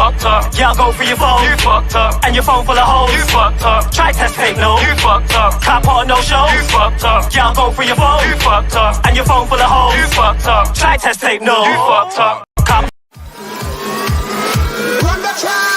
fucked up. Yeah, I'll go for your phone. You fucked up. And your phone full of hoes. You fucked up. Try test fake, no. You fucked up. Cop on no show. You fucked up. Yeah, I'll go for your phone. You fucked up. And your phone full of hoes. You fucked up. Try test fake, no. You fucked up. Cop. Run the track.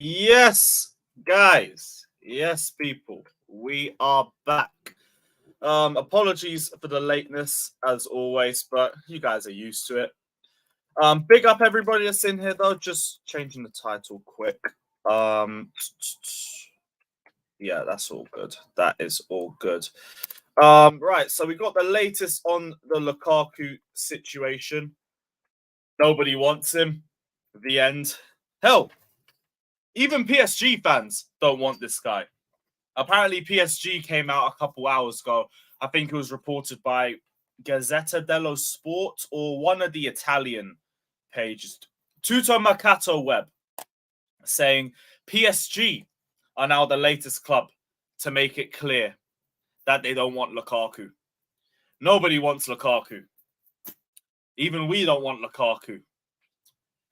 Yes, guys. Yes, people. We are back. Apologies for the lateness, as always, but you guys are used to it. Big up everybody that's in here, though. Just changing the title quick. Yeah, that's all good. That is all good. Right, so we got the latest on the Lukaku situation. Nobody wants him. The end. Hell, even PSG fans don't want this guy. Apparently, PSG came out a couple hours ago. I think it was reported by Gazzetta dello Sport or one of the Italian pages, Tutto Mercato Web, saying PSG are now the latest club to make it clear that they don't want Lukaku. Nobody wants Lukaku. Even we don't want Lukaku.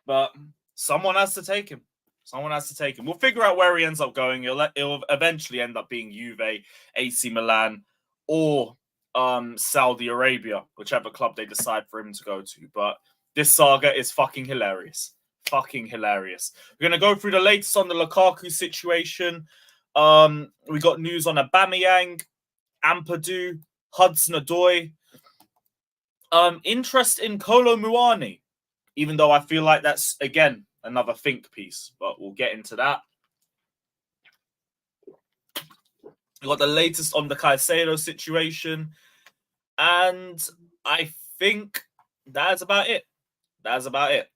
But someone has to take him. Someone has to take him. We'll figure out where he ends up going. It'll eventually end up being Juve, AC Milan, or Saudi Arabia, whichever club they decide for him to go to. But this saga is fucking hilarious. Fucking hilarious. We're going to go through the latest on the Lukaku situation. We got news on Aubameyang, Ampadu, Hudson-Odoi. Interest in Kolo Muani, even though I feel like that's, again, another think piece, but we'll get into that. We got the latest on the Caicedo situation, and I think that's about it. That's about it.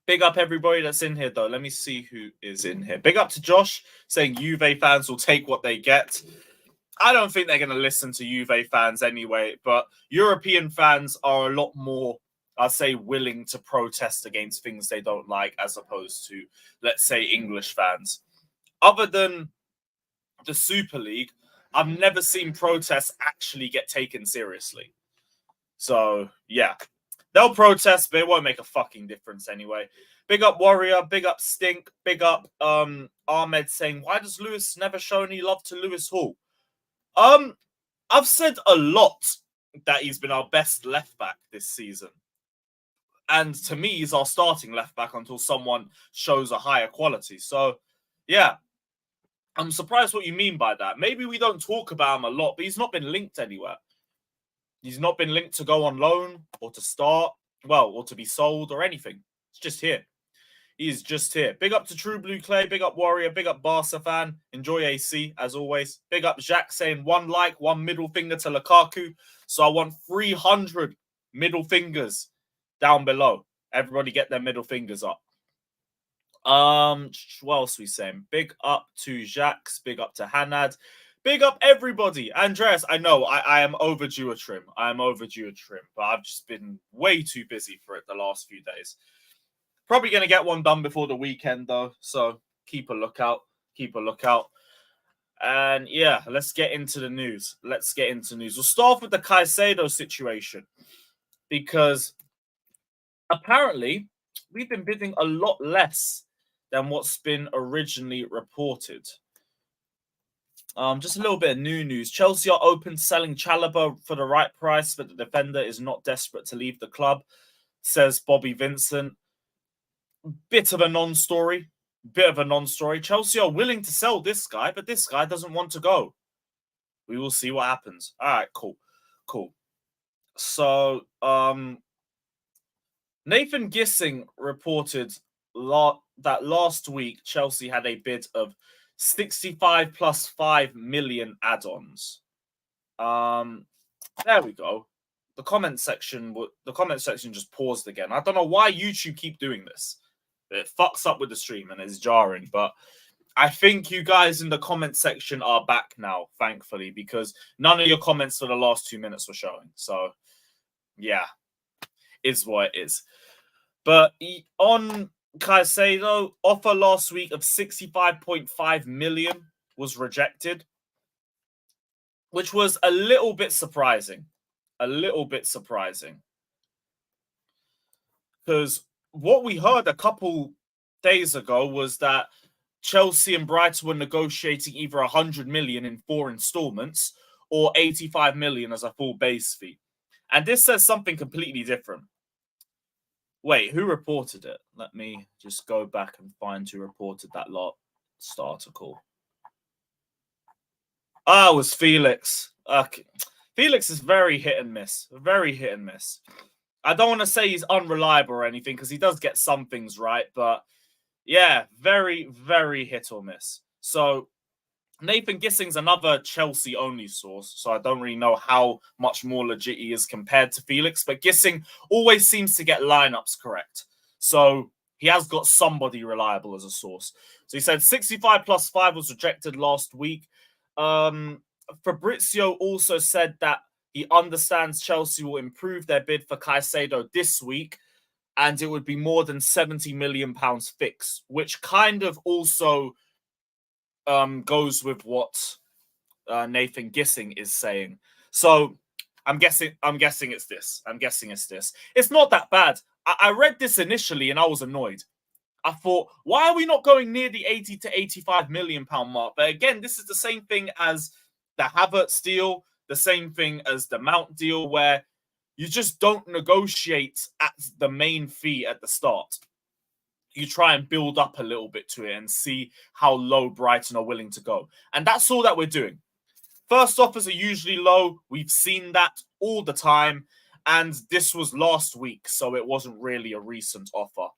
Big up everybody that's in here, though. Let me see who is in here. Big up to Josh, saying Juve fans will take what they get. I don't think they're going to listen to Juve fans anyway, but European fans are a lot more, I'd say, willing to protest against things they don't like as opposed to, let's say, English fans. Other than the Super League, I've never seen protests actually get taken seriously. So, yeah. They'll protest, but it won't make a fucking difference anyway. Big up Warrior, big up Stink, big up Ahmed saying, why does Lewis never show any love to Lewis Hall? I've said a lot that he's been our best left back this season. And to me, he's our starting left back until someone shows a higher quality. So, yeah, I'm surprised what you mean by that. Maybe we don't talk about him a lot, but he's not been linked anywhere. He's not been linked to go on loan or to start, or to be sold or anything. It's just here. He's just here. Big up to True Blue Clay. Big up Warrior. Big up Barca fan. Enjoy AC, as always. Big up Jacques saying 1 like, 1 middle finger to Lukaku. So I want 300 middle fingers down below. Everybody get their middle fingers up. What else are we saying? Big up to Jacques. Big up to Hanad. Big up everybody. Andreas, I know I am overdue a trim. I am overdue a trim, but I've just been way too busy for it the last few days. Probably going to get one done before the weekend, though. So keep a lookout. Keep a lookout. And yeah, let's get into the news. We'll start with the Caicedo situation. Because apparently, we've been bidding a lot less than what's been originally reported. Just a little bit of new news. Chelsea are open to selling Chalobah for the right price, but the defender is not desperate to leave the club, says Bobby Vincent. Bit of a non-story. Chelsea are willing to sell this guy, but this guy doesn't want to go. We will see what happens. All right, cool. So, Nathan Gissing reported that last week Chelsea had a bid of 65 plus 5 million add-ons. There we go. The comment section just paused again. I don't know why YouTube keep doing this. It fucks up with the stream and it's jarring, but I think you guys in the comment section are back now, thankfully, because none of your comments for the last 2 minutes were showing. So, yeah, is what it is. But on Caicedo, offer last week of 65.5 million was rejected, which was a little bit surprising. Because what we heard a couple days ago was that Chelsea and Brighton were negotiating either 100 million in 4 installments or 85 million as a full base fee. And this says something completely different. Wait, who reported it? Let me just go back and find who reported that last article. It was Felix. Okay. Felix is very hit and miss. I don't want to say he's unreliable or anything because he does get some things right, but yeah, very, very hit or miss. So Nathan Gissing's another Chelsea-only source, so I don't really know how much more legit he is compared to Felix, but Gissing always seems to get lineups correct. So he has got somebody reliable as a source. So he said 65 plus 5 was rejected last week. Fabrizio also said that he understands Chelsea will improve their bid for Caicedo this week, and it would be more than £70 million fixed, which kind of also goes with what Nathan Gissing is saying. So I'm guessing it's this. It's not that bad. I read this initially and I was annoyed. I thought, why are we not going near the 80 to 85 million pound mark? But again, this is the same thing as the Havertz deal, the same thing as the Mount deal, where you just don't negotiate at the main fee at the start. You try and build up a little bit to it and see how low Brighton are willing to go. And that's all that we're doing. First offers are usually low. We've seen that all the time. And this was last week, so it wasn't really a recent offer.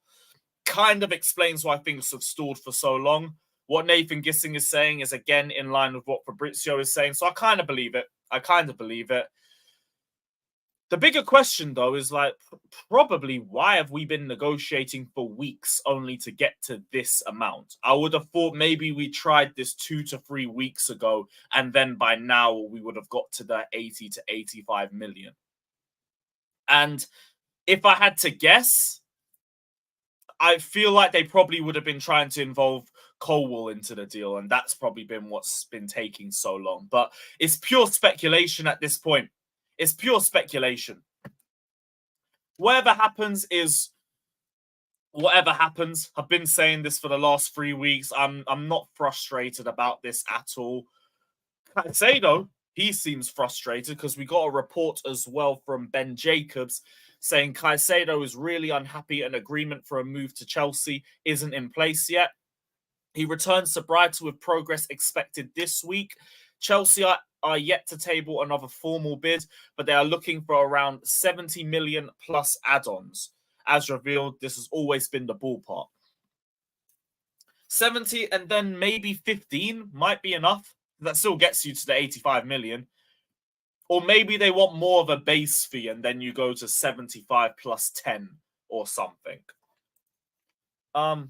Kind of explains why things have stalled for so long. What Nathan Gissing is saying is, again, in line with what Fabrizio is saying. So I kind of believe it. The bigger question, though, is probably why have we been negotiating for weeks only to get to this amount? I would have thought maybe we tried this 2 to 3 weeks ago, and then by now we would have got to the 80 to 85 million. And if I had to guess, I feel like they probably would have been trying to involve Colwill into the deal, and that's probably been what's been taking so long. But it's pure speculation at this point. It's pure speculation. Whatever happens is whatever happens. I've been saying this for the last 3 weeks. I'm not frustrated about this at all. Caicedo he seems frustrated because we got a report as well from Ben Jacobs saying Caicedo is really unhappy and agreement for a move to Chelsea isn't in place yet. He returns to Brighton with progress expected this week. Chelsea are yet to table another formal bid, but they are looking for around 70 million plus add-ons. As revealed, this has always been the ballpark. 70 and then maybe 15 might be enough. That still gets you to the 85 million. Or maybe they want more of a base fee and then you go to 75 plus 10 or something.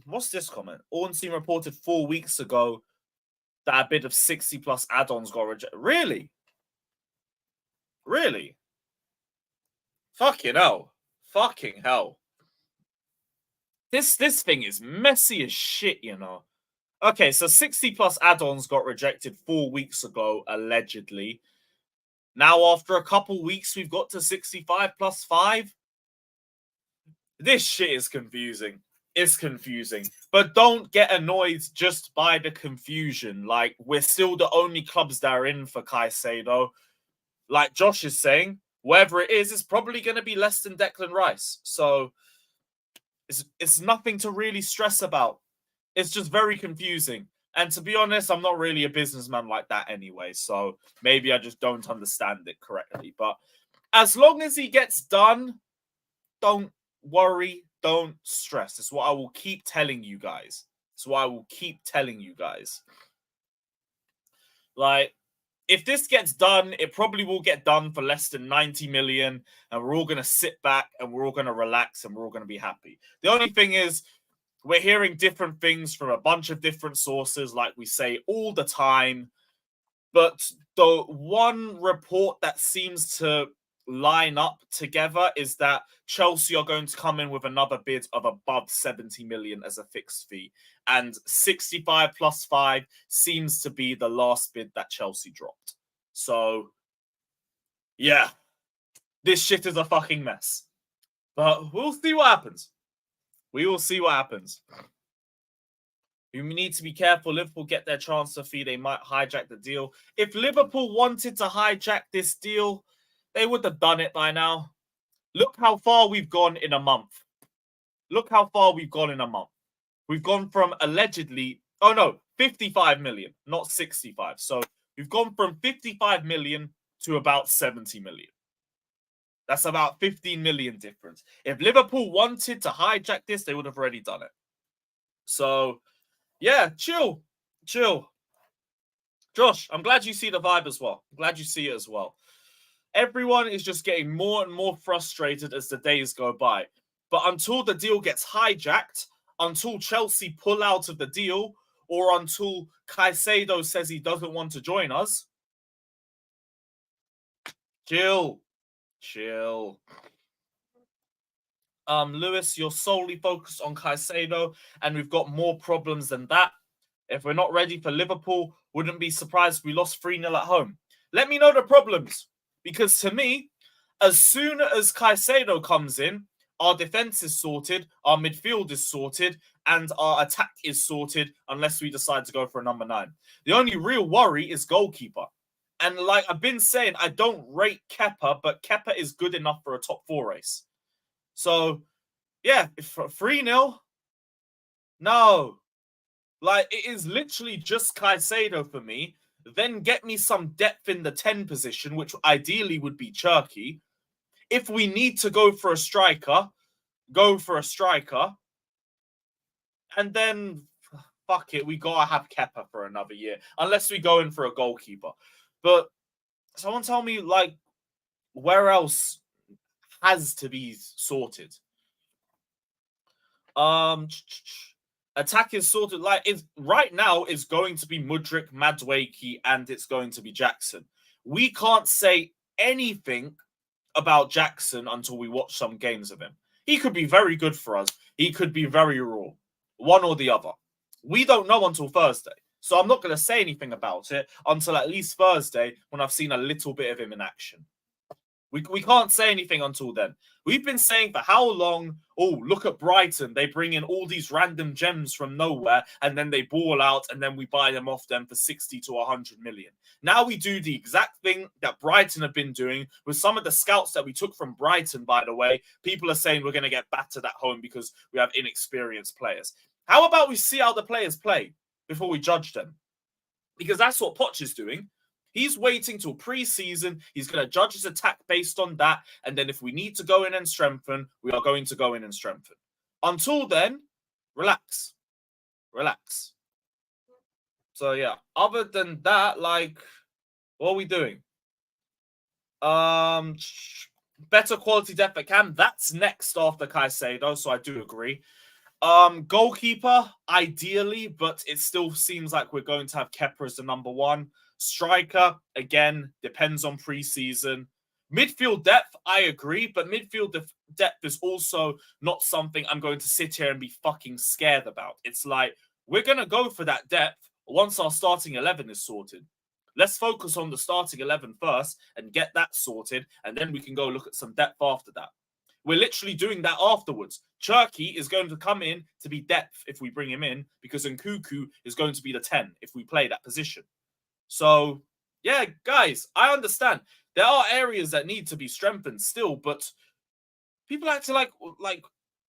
What's this comment? Ornstein reported 4 weeks ago that a bid of 60 plus add-ons got rejected. Really? Really? Fucking hell. Fucking hell. This thing is messy as shit, you know. Okay, so 60 plus add-ons got rejected 4 weeks ago, allegedly. Now, after a couple weeks, we've got to 65 plus 5. This shit is confusing. It's confusing. But don't get annoyed just by the confusion. Like, we're still the only clubs that are in for Caicedo. Like Josh is saying, whatever it is, it's probably going to be less than Declan Rice. So, it's nothing to really stress about. It's just very confusing. And to be honest, I'm not really a businessman like that anyway. So maybe I just don't understand it correctly. But as long as he gets done, don't worry, don't stress. It's what I will keep telling you guys. It's what I will keep telling you guys. Like, if this gets done, it probably will get done for less than 90 million. And we're all going to sit back and we're all going to relax and we're all going to be happy. The only thing is, we're hearing different things from a bunch of different sources, like we say all the time. But the one report that seems to line up together is that Chelsea are going to come in with another bid of above 70 million as a fixed fee. And 65 plus 5 seems to be the last bid that Chelsea dropped. So, yeah. This shit is a fucking mess. But we'll see what happens. We will see what happens. You need to be careful. Liverpool get their transfer fee. They might hijack the deal. If Liverpool wanted to hijack this deal, they would have done it by now. Look how far we've gone in a month. Look how far we've gone in a month. We've gone from allegedly, 55 million, not 65. So we've gone from 55 million to about 70 million. That's about 15 million difference. If Liverpool wanted to hijack this, they would have already done it. So, yeah, chill. Josh, I'm glad you see the vibe as well. I'm glad you see it as well. Everyone is just getting more and more frustrated as the days go by. But until the deal gets hijacked, until Chelsea pull out of the deal, or until Caicedo says he doesn't want to join us, chill. Lewis, you're solely focused on Caicedo, and we've got more problems than that. If we're not ready for Liverpool, wouldn't be surprised if we lost 3-0 at home. Let me know the problems, because to me, as soon as Caicedo comes in, our defense is sorted, our midfield is sorted, and our attack is sorted, unless we decide to go for a number 9. The only real worry is goalkeeper. And like I've been saying, I don't rate Kepa, but Kepa is good enough for a top 4 race. So, yeah, if 3-0, no. Like, it is literally just Caicedo for me. Then get me some depth in the 10 position, which ideally would be Cherky. If we need to go for a striker, go for a striker. And then, fuck it, we gotta have Kepa for another year. Unless we go in for a goalkeeper. But someone tell me, like, where else has to be sorted? Attack is sorted. Like, right now, it's going to be Mudryk, Madueke, and it's going to be Jackson. We can't say anything about Jackson until we watch some games of him. He could be very good for us. He could be very raw. One or the other. We don't know until Thursday. So I'm not going to say anything about it until at least Thursday when I've seen a little bit of him in action. We can't say anything until then. We've been saying for how long, oh, look at Brighton. They bring in all these random gems from nowhere and then they ball out and then we buy them off them for 60 to 100 million. Now we do the exact thing that Brighton have been doing with some of the scouts that we took from Brighton, by the way. People are saying we're going to get battered at home because we have inexperienced players. How about we see how the players play before we judge them? Because that's what Poch is doing. He's waiting till pre-season. He's going to judge his attack based on that. And then if we need to go in and strengthen, we are going to go in and strengthen. Until then, relax. Relax. So, yeah. Other than that, like, what are we doing? Better quality depth at cam. That's next after Caicedo, so I do agree. Goalkeeper, ideally, but it still seems like we're going to have Kepa as the number one. Striker, again, depends on pre-season. Midfield depth, I agree, but midfield depth is also not something I'm going to sit here and be fucking scared about. It's like, we're going to go for that depth once our starting 11 is sorted. Let's focus on the starting 11 first and get that sorted, and then we can go look at some depth after that. We're literally doing that afterwards. Cherki is going to come in to be depth if we bring him in, because Nkunku is going to be the 10 if we play that position. So, yeah, guys, I understand. There are areas that need to be strengthened still, but people acting like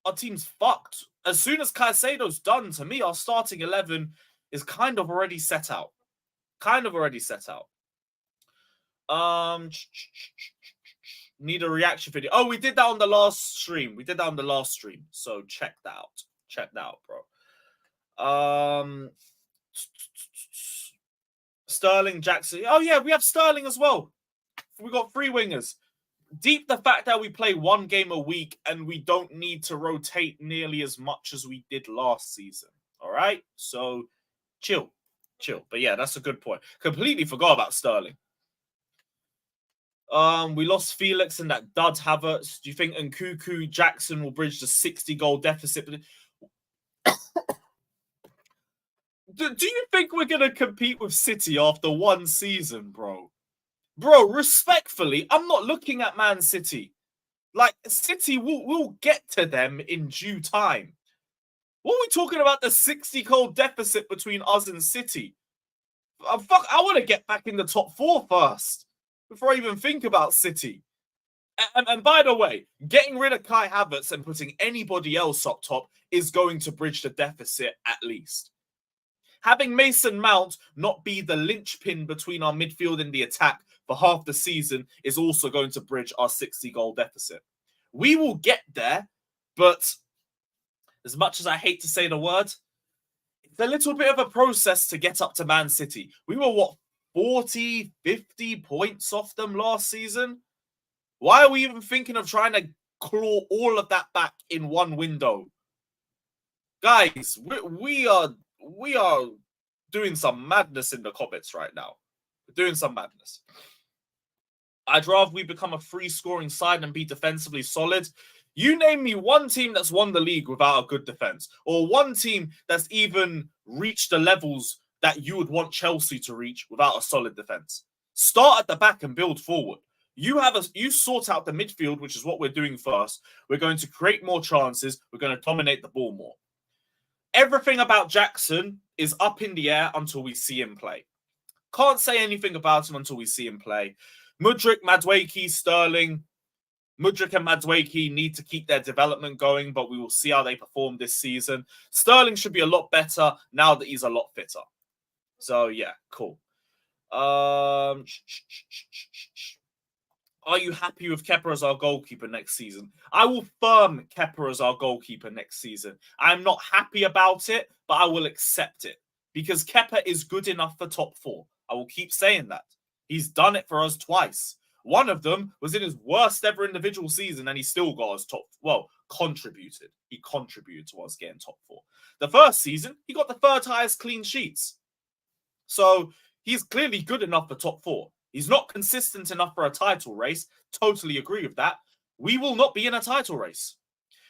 our team's fucked. As soon as Caicedo's done, to me, our starting 11 is kind of already set out. Need a reaction video. Oh, we did that on the last stream. So check that out. Bro. Sterling, Jackson. Oh, yeah, we have Sterling as well. We got 3 wingers. Deep the fact that we play 1 game a week and we don't need to rotate nearly as much as we did last season. All right? So, chill. But yeah, that's a good point. Completely forgot about Sterling. We lost Felix and that dud Havertz. Do you think Nkunku Jackson will bridge the 60-goal deficit? Do you think we're going to compete with City after 1 season, bro? Bro, respectfully, I'm not looking at Man City. Like, City will get to them in due time. What are we talking about, the 60-goal deficit between us and City? I want to get back in the top 4 first before I even think about City. And by the way, getting rid of Kai Havertz and putting anybody else up top is going to bridge the deficit at least. Having Mason Mount not be the linchpin between our midfield and the attack for half the season is also going to bridge our 60-goal deficit. We will get there, but as much as I hate to say the word, it's a little bit of a process to get up to Man City. We were, 40, 50 points off them last season? Why are we even thinking of trying to claw all of that back in 1 window? Guys, we are doing some madness in the comments right now. We're doing some madness. I'd rather we become a free-scoring side and be defensively solid. You name me 1 team that's won the league without a good defense, or 1 team that's even reached the levels that you would want Chelsea to reach without a solid defense. Start at the back and build forward. You sort out the midfield, which is what we're doing first. We're going to create more chances. We're going to dominate the ball more. Everything about Jackson is up in the air until we see him play. Can't say anything about him until we see him play. Mudryk, Madueke, Sterling. Mudryk and Madueke need to keep their development going, but we will see how they perform this season. Sterling should be a lot better now that he's a lot fitter. So, yeah, cool. Are you happy with Kepa as our goalkeeper next season? I will firm Kepa as our goalkeeper next season. I'm not happy about it, but I will accept it. Because Kepa is good enough for top 4. I will keep saying that. He's done it for us twice. One of them was in his worst ever individual season, and he still got us contributed. He contributed to us getting top 4. The first season, he got the 3rd highest clean sheets. So he's clearly good enough for top 4. He's not consistent enough for a title race. Totally agree with that. We will not be in a title race.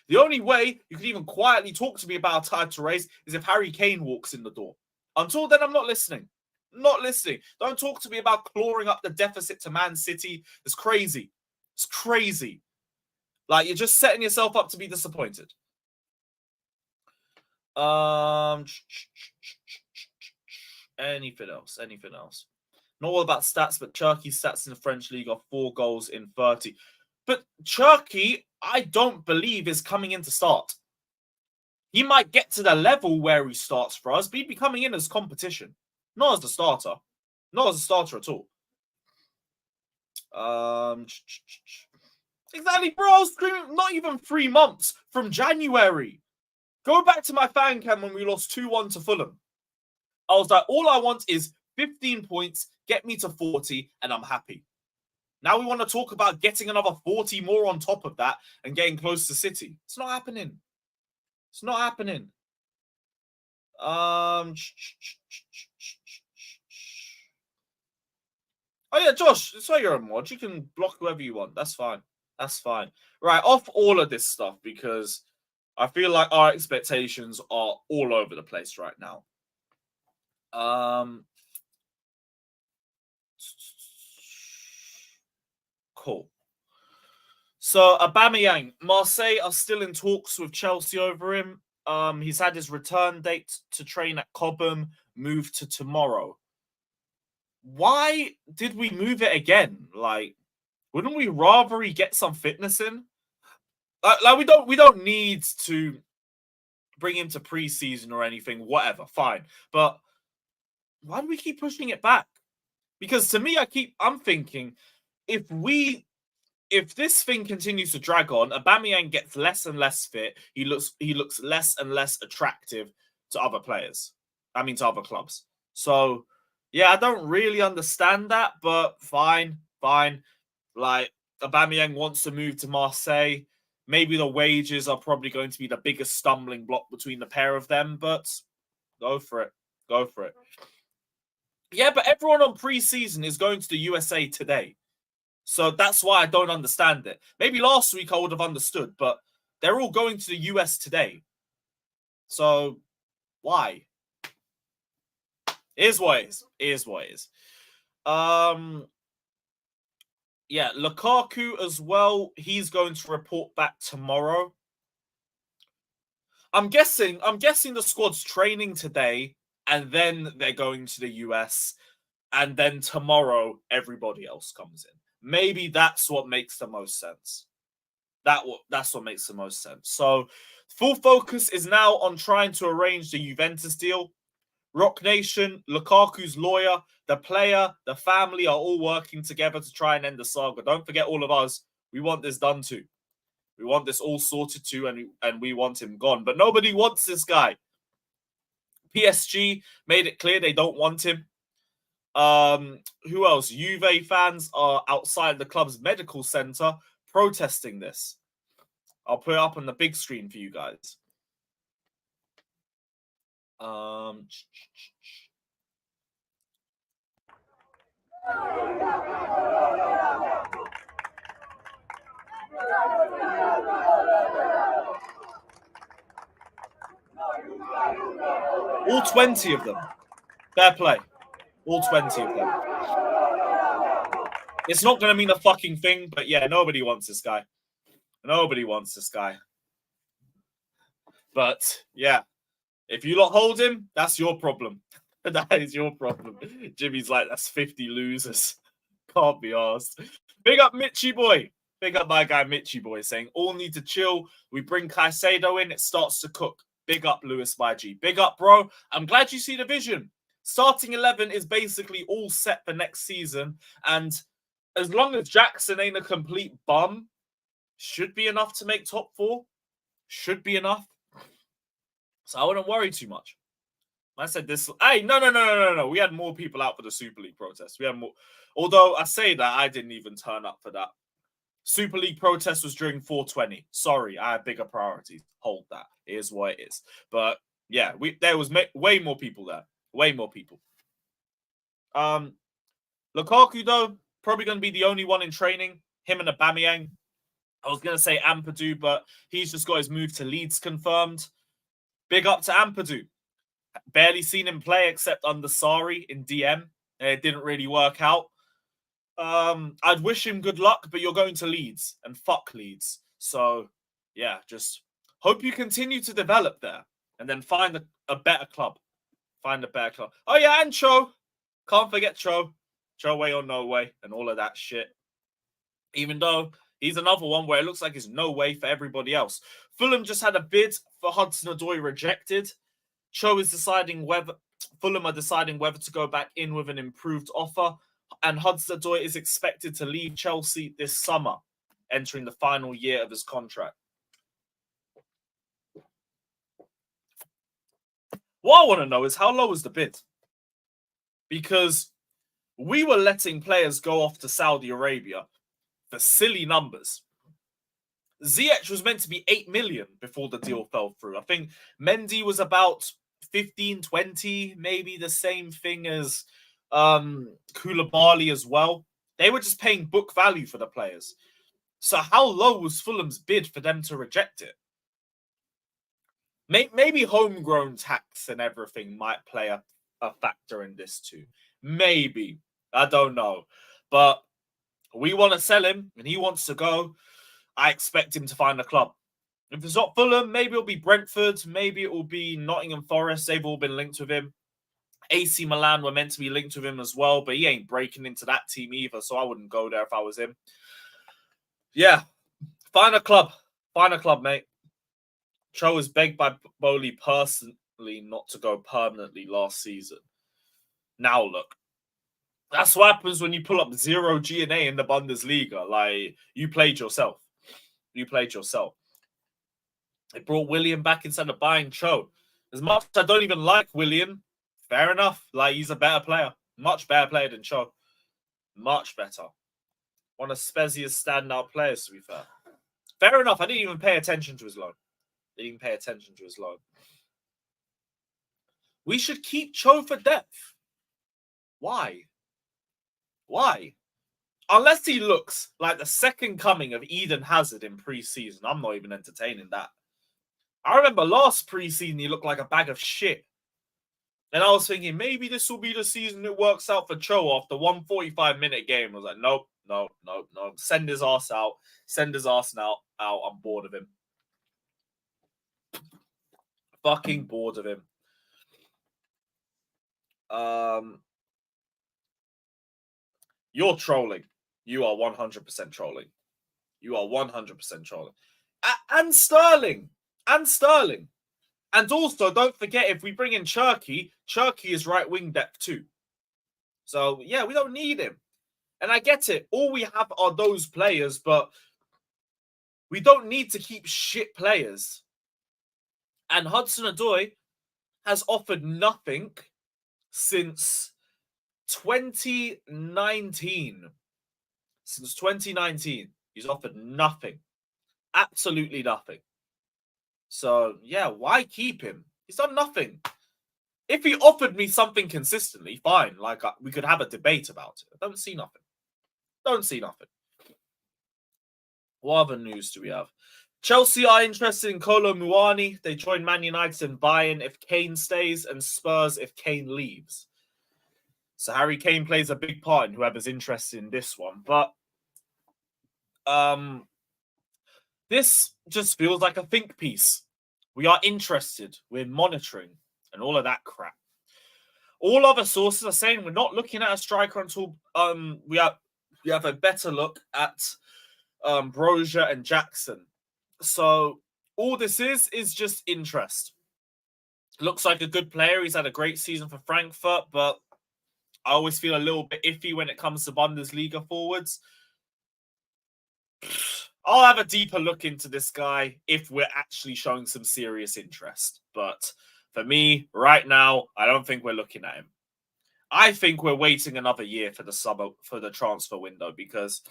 The only way you can even quietly talk to me about a title race is if Harry Kane walks in the door. Until then, I'm not listening. Not listening. Don't talk to me about clawing up the deficit to Man City. It's crazy. It's crazy. Like, you're just setting yourself up to be disappointed. Anything else? Anything else? Not all about stats, but Cherki's stats in the French league are 4 goals in 30. But Cherki, I don't believe, is coming in to start. He might get to the level where he starts for us, but he'd be coming in as competition. Not as a starter. Not as a starter at all. Exactly, bro. I was screaming, not even 3 months from January. Go back to my fan cam when we lost 2-1 to Fulham. I was like, all I want is 15 points, get me to 40, and I'm happy. Now we want to talk about getting another 40 more on top of that and getting close to City. It's not happening. It's not happening. Oh yeah, Josh, it's why you're a mod. You can block whoever you want. That's fine. That's fine. Right, off all of this stuff because I feel like our expectations are all over the place right now. Cool. So Aubameyang, Marseille are still in talks with Chelsea over him. He's had his return date to train at Cobham moved to tomorrow. Why did we move it again? Like, wouldn't we rather he get some fitness in? Like we don't need to bring him to preseason or anything. Whatever, fine. But why do we keep pushing it back? Because to me, I'm thinking if this thing continues to drag on, Aubameyang gets less and less fit. He looks less and less attractive to other players. I mean, to other clubs. So, yeah, I don't really understand that, but fine. Like, Aubameyang wants to move to Marseille. Maybe the wages are probably going to be the biggest stumbling block between the pair of them, but go for it. Go for it. Yeah, but everyone on preseason is going to the USA today. So that's why I don't understand it. Maybe last week I would have understood, but they're all going to the US today. So why? Is what it is. Is what it is. Yeah, Lukaku as well. He's going to report back tomorrow. I'm guessing the squad's training today, and then they're going to the US, and then tomorrow everybody else comes in. Maybe that's what makes the most sense. That's what makes the most sense. So, full focus is now on trying to arrange the Juventus deal. Rock Nation, Lukaku's lawyer, the player, the family are all working together to try and end the saga. Don't forget all of us. We want this done too. We want this all sorted too, and we want him gone. But nobody wants this guy. PSG made it clear they don't want him. Who else? Juve fans are outside the club's medical center protesting this. I'll put it up on the big screen for you guys. All 20 of them. Fair play. All 20 of them. It's not going to mean a fucking thing, but yeah, nobody wants this guy. Nobody wants this guy. But yeah, if you lot hold him, that's your problem. That is your problem. Jimmy's like, that's 50 losers. Can't be asked. Big up Mitchy boy. Big up my guy Mitchy boy saying, all need to chill. We bring Caicedo in, it starts to cook. Big up Lewis by G. Big up, bro. I'm glad you see the vision. Starting 11 is basically all set for next season. And as long as Jackson ain't a complete bum, should be enough to make top 4. Should be enough. So I wouldn't worry too much. I said this. Hey, no. We had more people out for the Super League protest. We had more. Although I say that, I didn't even turn up for that. Super League protest was during 420. Sorry, I had bigger priorities. Hold that. It is what it is. But yeah, there was way more people there. Way more people. Lukaku, though, probably going to be the only one in training. Him and Aubameyang. I was going to say Ampadu, but he's just got his move to Leeds confirmed. Big up to Ampadu. Barely seen him play except under Sarri in DM. And it didn't really work out. I'd wish him good luck, but you're going to Leeds, and fuck Leeds. So, yeah, just hope you continue to develop there, and then find a better club. Find a better club. Oh yeah, and Cho. Can't forget Cho. Cho way or no way, and all of that shit. Even though he's another one where it looks like there's no way for everybody else. Fulham just had a bid for Hudson-Odoi rejected. Cho is deciding whether Fulham are deciding whether to go back in with an improved offer, and Hudson-Odoi is expected to leave Chelsea this summer, entering the final year of his contract. What I want to know is how low is the bid? Because we were letting players go off to Saudi Arabia for silly numbers. Ziyech was meant to be 8 million before the deal fell through. I think Mendy was about 15, 20, maybe the same thing as Koulibaly as well. They were just paying book value for the players. So how low was Fulham's bid for them to reject it? Maybe homegrown tax and everything might play a factor in this too. Maybe. I don't know. But we want to sell him and he wants to go. I expect him to find a club. If it's not Fulham, maybe it'll be Brentford. Maybe it will be Nottingham Forest. They've all been linked with him. AC Milan were meant to be linked with him as well, but he ain't breaking into that team either, so I wouldn't go there if I was him. Yeah, find a club. Find a club, mate. Cho was begged by Goalie personally not to go permanently last season. Now look. That's what happens when you pull up 0 G&A in the Bundesliga. Like, you played yourself. You played yourself. They brought William back instead of buying Cho. As much as I don't even like William, fair enough. Like, he's a better player. Much better player than Cho. Much better. One of Spezia's standout players, to be fair. Fair enough. I didn't even pay attention to his loan. We should keep Cho for depth. Why? Unless he looks like the second coming of Eden Hazard in pre-season. I'm not even entertaining that. I remember last pre-season he looked like a bag of shit. And I was thinking, maybe this will be the season it works out for Cho after one 45-minute game. I was like, nope. Send his ass out. Out. I'm bored of him. Fucking bored of him. You're trolling. You are 100% trolling. And Sterling. And also, don't forget, if we bring in Cherki is right wing depth too. So, yeah, we don't need him. And I get it. All we have are those players, but we don't need to keep shit players. And Hudson-Odoi has offered nothing since 2019. Since 2019, he's offered nothing. Absolutely nothing. So, yeah, why keep him? He's done nothing. If he offered me something consistently, fine. Like, we could have a debate about it. I don't see nothing. What other news do we have? Chelsea are interested in Kolo Muani. They join Man United and Bayern if Kane stays, and Spurs if Kane leaves. So Harry Kane plays a big part in whoever's interested in this one. But this just feels like a think piece. We are interested. We're monitoring and all of that crap. All other sources are saying we're not looking at a striker until we have a better look at Brozier and Jackson. So all this is just interest. Looks like a good player. He's had a great season for Frankfurt, but I always feel a little bit iffy when it comes to Bundesliga forwards. I'll have a deeper look into this guy if we're actually showing some serious interest. But for me, right now, I don't think we're looking at him. I think we're waiting another year for the transfer window, because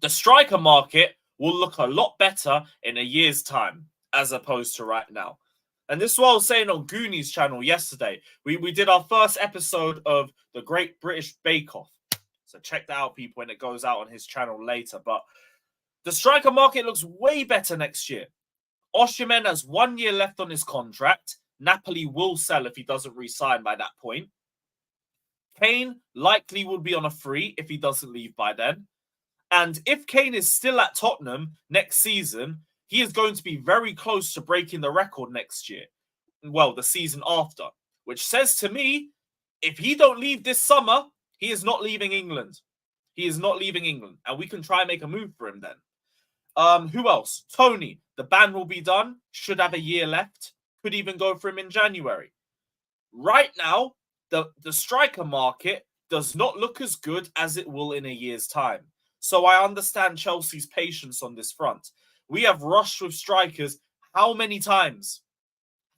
the striker market will look a lot better in a year's time as opposed to right now. And this is what I was saying on Goonies' channel yesterday. We did our first episode of the Great British Bake Off. So check that out, people, when it goes out on his channel later. But the striker market looks way better next year. Osimhen has 1 year left on his contract. Napoli will sell if he doesn't re-sign by that point. Kane likely will be on a free if he doesn't leave by then. And if Kane is still at Tottenham next season, he is going to be very close to breaking the record next year. Well, the season after, which says to me, if he don't leave this summer, he is not leaving England. He is not leaving England, and we can try and make a move for him then. Who else? Tony. The ban will be done. Should have a year left. Could even go for him in January. Right now, the striker market does not look as good as it will in a year's time. So I understand Chelsea's patience on this front. We have rushed with strikers how many times?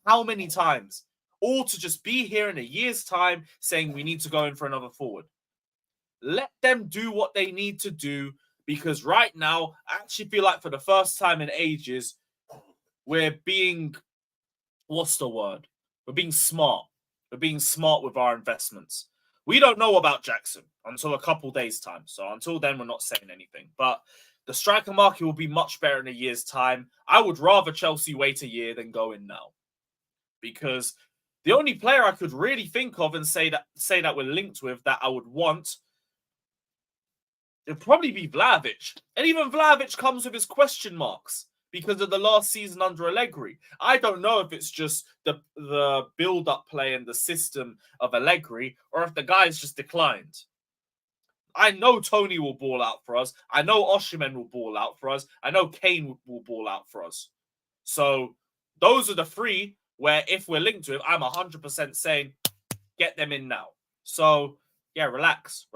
How many times? All to just be here in a year's time saying we need to go in for another forward. Let them do what they need to do, because right now, I actually feel like for the first time in ages, we're being, what's the word? We're being smart. We're being smart with our investments. We don't know about Jackson until a couple days' time. So until then, we're not saying anything. But the striker market will be much better in a year's time. I would rather Chelsea wait a year than go in now. Because the only player I could really think of and say that we're linked with that I would want, it'd probably be Vlahovic. And even Vlahovic comes with his question marks because of the last season under Allegri. I don't know if it's just the build-up play and the system of Allegri, or if the guy's just declined. I know Tony will ball out for us. I know Osimhen will ball out for us. I know Kane will ball out for us. So those are the three where if we're linked to him, I'm 100% saying, get them in now. So, yeah, relax.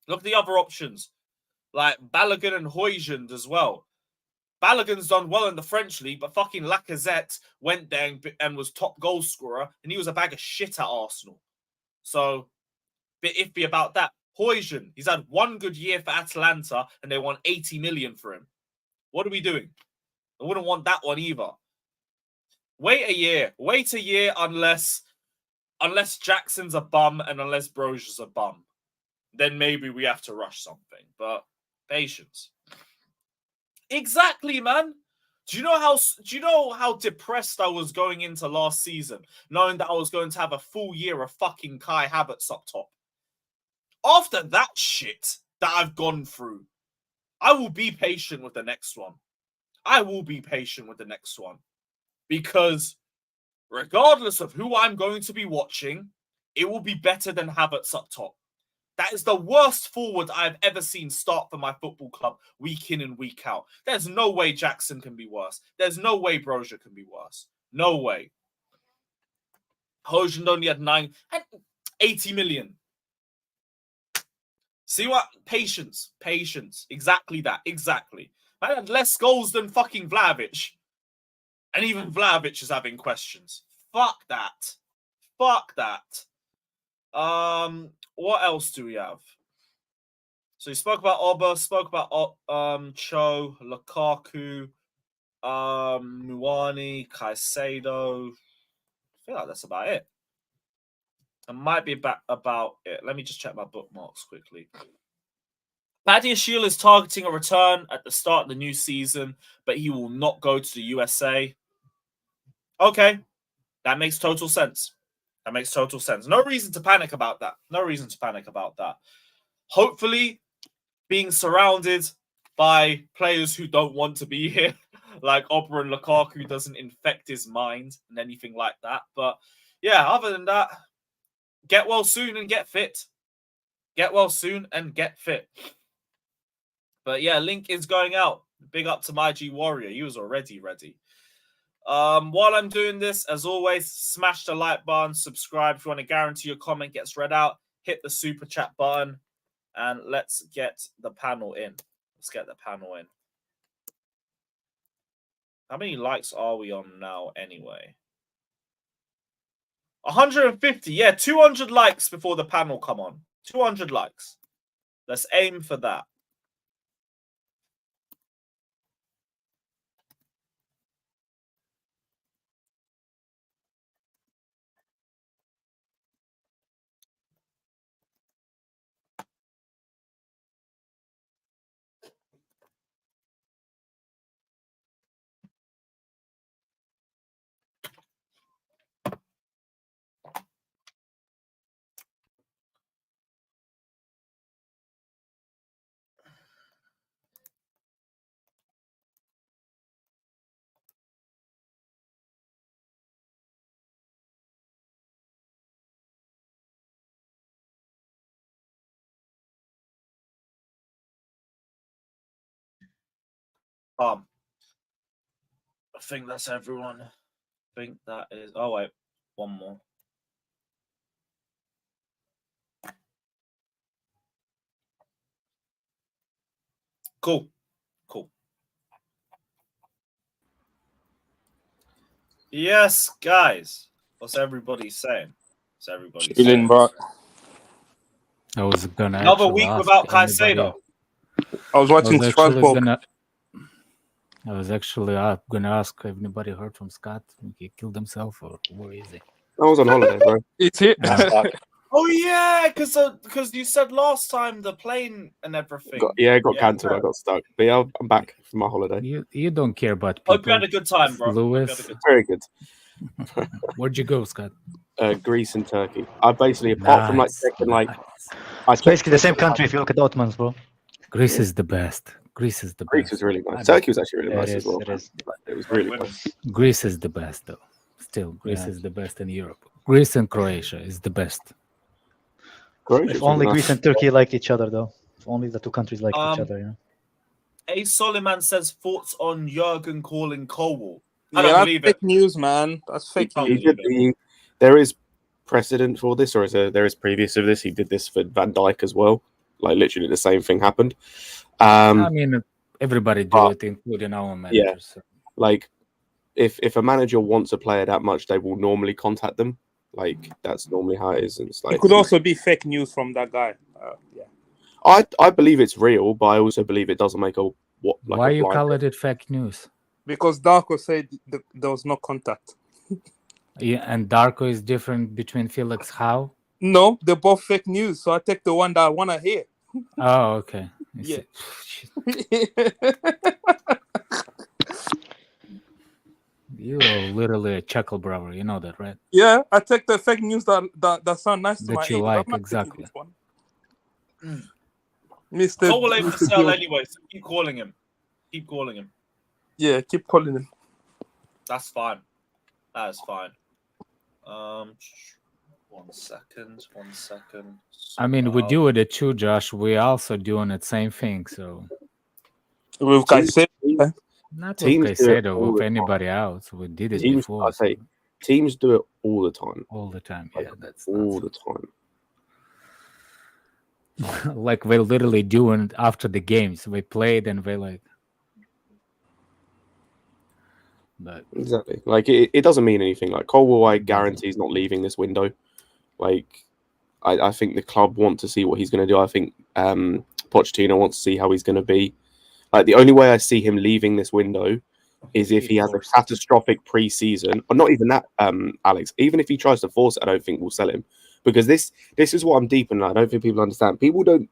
Look at the other options, like Balogun and Højlund as well. Balogun's done well in the French league, but fucking Lacazette went there and was top goal scorer, and he was a bag of shit at Arsenal. So, bit iffy about that. Højlund, he's had one good year for Atalanta, and they won 80 million for him. What are we doing? I wouldn't want that one either. Wait a year unless Jackson's a bum and unless Brozier's a bum. Then maybe we have to rush something. But patience. Exactly, man. Do you know how depressed I was going into last season, knowing that I was going to have a full year of fucking Kai Havertz up top? After that shit that I've gone through, I will be patient with the next one. Because regardless of who I'm going to be watching, it will be better than Havertz up top. That is the worst forward I've ever seen start for my football club week in and week out. There's no way Jackson can be worse. There's no way Brozier can be worse. No way. Højlund only had 80 million. See what? Patience. Exactly that. Exactly. I had less goals than fucking Vlahovic. And even Vlahovic is having questions. Fuck that. What else do we have? So we spoke about Oba, spoke about Cho, Lukaku, Muani, Caicedo. I feel like that's about it. It might be about it. Let me just check my bookmarks quickly. Badiashile is targeting a return at the start of the new season, but he will not go to the USA. Okay, that makes total sense. No reason to panic about that. Hopefully, being surrounded by players who don't want to be here, like Oba and Lukaku, doesn't infect his mind and anything like that. But yeah, other than that, get well soon and get fit. But yeah, link is going out. Big up to my G Warrior. He was already ready. While I'm doing this, as always, smash the like button, subscribe if you want to guarantee your comment gets read out. Hit the super chat button, and let's get the panel in. How many likes are we on now anyway? 150. Yeah, 200 likes before the panel come on. 200 likes. Let's aim for that. I think that's everyone. I think that is. Oh wait, one more. Cool. Yes, guys. What's everybody saying? Chilling, bro. I was gonna Another actually week ask without anybody Caicedo. else. I was watching Strasbourg. I was actually gonna ask if anybody heard from Scott. He killed himself, or where is he? I was on holiday, bro. It's it. Oh yeah, because you said last time the plane and everything. Got cancelled. I got stuck. But yeah, I'm back from my holiday. You don't care about people. Hope you had a good time, bro. Lewis. Very good. Where'd you go, Scott? Greece and Turkey. I basically, apart from like second, like it's basically the same country if you look at the Ottomans, bro. Greece is the best. Greece is really nice. Turkey was actually really nice as well. It was really nice. Greece is the best, though. Still, Greece is the best in Europe. Greece and Croatia is the best. If only Greece and Turkey liked each other, though. If only the two countries liked each other, yeah. A Soliman says thoughts on Jurgen calling Colwill. I don't believe it. Fake news, man. That's fake news. There is precedent for this, or there is previous of this. He did this for Van Dijk as well. Like literally the same thing happened. I mean, everybody do it, including our managers. Yeah. So. Like if a manager wants a player that much, they will normally contact them. Like that's normally how it is. And it's like it could also be fake news from that guy. I believe it's real, but I also believe it doesn't make a what. Like why you call it fake news? Because Darko said there was no contact. Yeah, and Darko is different between Felix. How? No, they're both fake news. So I take the one that I want to hear. Oh, okay. Yeah. You are literally a chuckle brother. You know that, right? Yeah, I take the fake news that sound nice to my ear. Like, exactly. Mr. Cole will aim to sell anyway, so keep calling him. Yeah, keep calling him. That's fine. That is fine. 1 second. I mean, we do it too, Josh. We also doing the same thing. So with Caicedo, not with Caicedo, with anybody else. We did it before. I say teams do it all the time. All the time, yeah. That's all the time. Like we're literally doing it after the games. We played and we're like. But exactly, like it doesn't mean anything. Like Colwill, I guarantee he's not leaving this window. Like, I think the club want to see what he's going to do. I think Pochettino wants to see how he's going to be. Like the only way I see him leaving this window is if he has a catastrophic pre-season, or not even that, Alex. Even if he tries to force it, I don't think we'll sell him because this is what I'm deep in. I don't think people understand. People don't.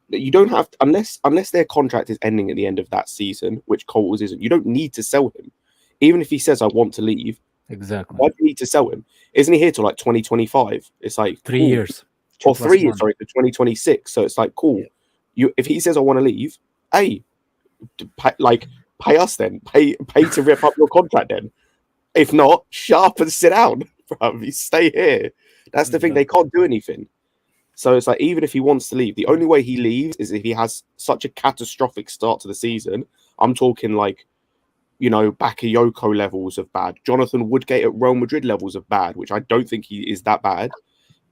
You don't have to, unless their contract is ending at the end of that season, which Colwill's isn't. You don't need to sell him. Even if he says, I want to leave. Exactly. Why do you need to sell him? Isn't he here till like 2025? It's like 3 years. Or 3 years, sorry, to 2026. So it's like, cool. Yeah. If he says, I want to leave, pay us then. Pay to rip up your contract then. If not, shut up and sit down. Bro. You stay here. That's the thing. They can't do anything. So it's like, even if he wants to leave, the only way he leaves is if he has such a catastrophic start to the season. I'm talking like, Bakayoko levels of bad. Jonathan Woodgate at Real Madrid levels of bad, which I don't think he is that bad.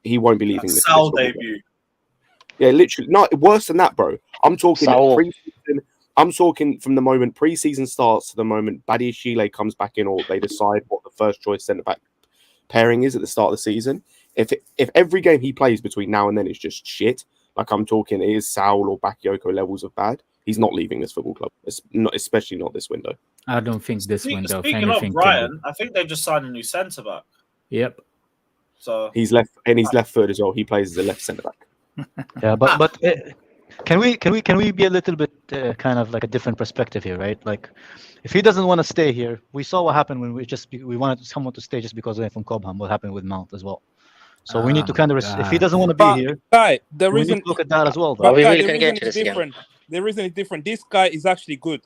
He won't be leaving this. Sal debut. Yeah, literally. No, worse than that, bro. I'm talking pre-season. I'm talking from the moment pre-season starts to the moment Badiashile comes back in, or they decide what the first choice centre-back pairing is at the start of the season. If every game he plays between now and then is just shit, like I'm talking, it is Saul or Bakayoko levels of bad. He's not leaving this football club, especially not this window. I don't think this window. Speaking of Brian, I think they've just signed a new centre back. Yep. So he's left-footed as well. He plays as a left centre back. Yeah, but can we be a little bit kind of like a different perspective here, right? Like, if he doesn't want to stay here, we saw what happened when we wanted someone to stay just because of from Cobham. What happened with Mount as well. So we need to kind of if he doesn't want to be here, the we reason need to look at that as well. But we really can get into this again. The reason is different. This guy is actually good.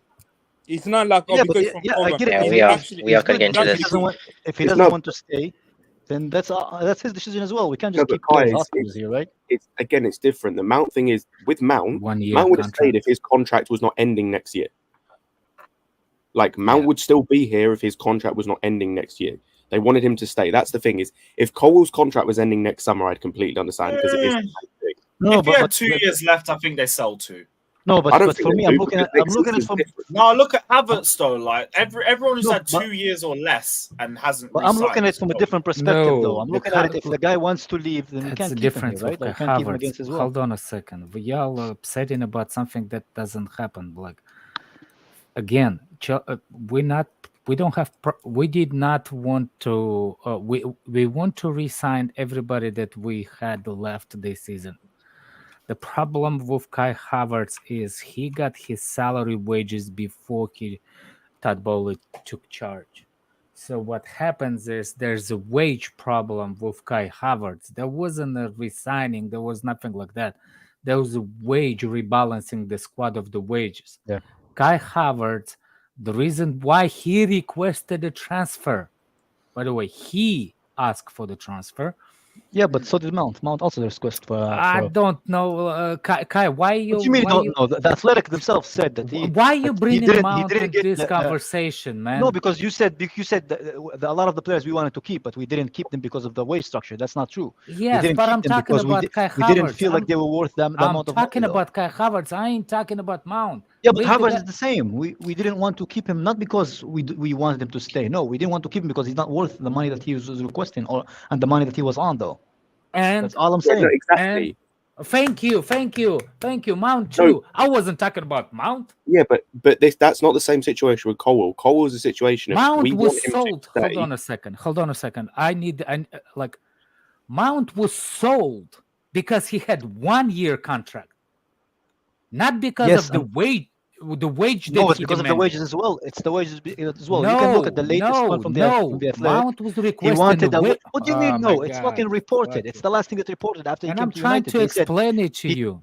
It's not like I get it. Yeah, we are going to get into this. If he doesn't want to stay, then that's his decision as well. We can't just keep players here, right? It's different. The Mount thing is with Mount. 1 year Mount would have stayed if his contract was not ending next year. Like Mount would still be here if his contract was not ending next year. They wanted him to stay. That's the thing is, if Colwill's contract was ending next summer, I'd completely understand because it is. No, if he had 2 years left, I think they sell 2. No, but for me, I'm looking at it from. No, look at Havertz though. Like everyone who's had 2 years or less and hasn't. But I'm looking at it from a different perspective, though. I'm looking at it if the guy wants to leave, then we That's can't the keep him difference, here, right? of I can't keep him against Havertz. his will. Hold on a second. We all are upsetting about something that doesn't happen. Like again, we did not want to. We want to re-sign everybody that we had left this season. The problem with Kai Havertz is he got his salary wages before Todd Bowley took charge. So what happens is there's a wage problem with Kai Havertz. There wasn't a resigning. There was nothing like that. There was a wage rebalancing the squad of the wages. Yeah. Kai Havertz, the reason why he requested a transfer, by the way, he asked for the transfer. Yeah, but so did Mount. Mount also requested for. I don't know, Kai. Why you? What do you mean? Don't know? The Athletic themselves said that. Why you bringing Mount into this get conversation, man? No, because you said that a lot of the players we wanted to keep, but we didn't keep them because of the wage structure. That's not true. Yes, but I'm talking about Kai Havertz. We didn't feel like they were worth the amount of money. I'm talking about Kai Havertz. I ain't talking about Mount. Yeah, but Havertz is the same. We didn't want to keep him not because we wanted him to stay. No, we didn't want to keep him because he's not worth the money that he was requesting and the money that he was on though. And that's all I'm saying. No, exactly. Thank you, Mount too. No. I wasn't talking about Mount. Yeah, but that's not the same situation with Colwill. Colwill's a situation. Mount was sold. Hold on a second. Mount was sold because he had 1 year contract, not because of the wage. The wage. No, it's because of the wages as well. It's the wages as well. You can look at the latest one from the Athletic. Mount was requesting. He wanted what do you mean? No, it's fucking reported. It's the last thing that reported after he came to United. I'm trying to explain it to you.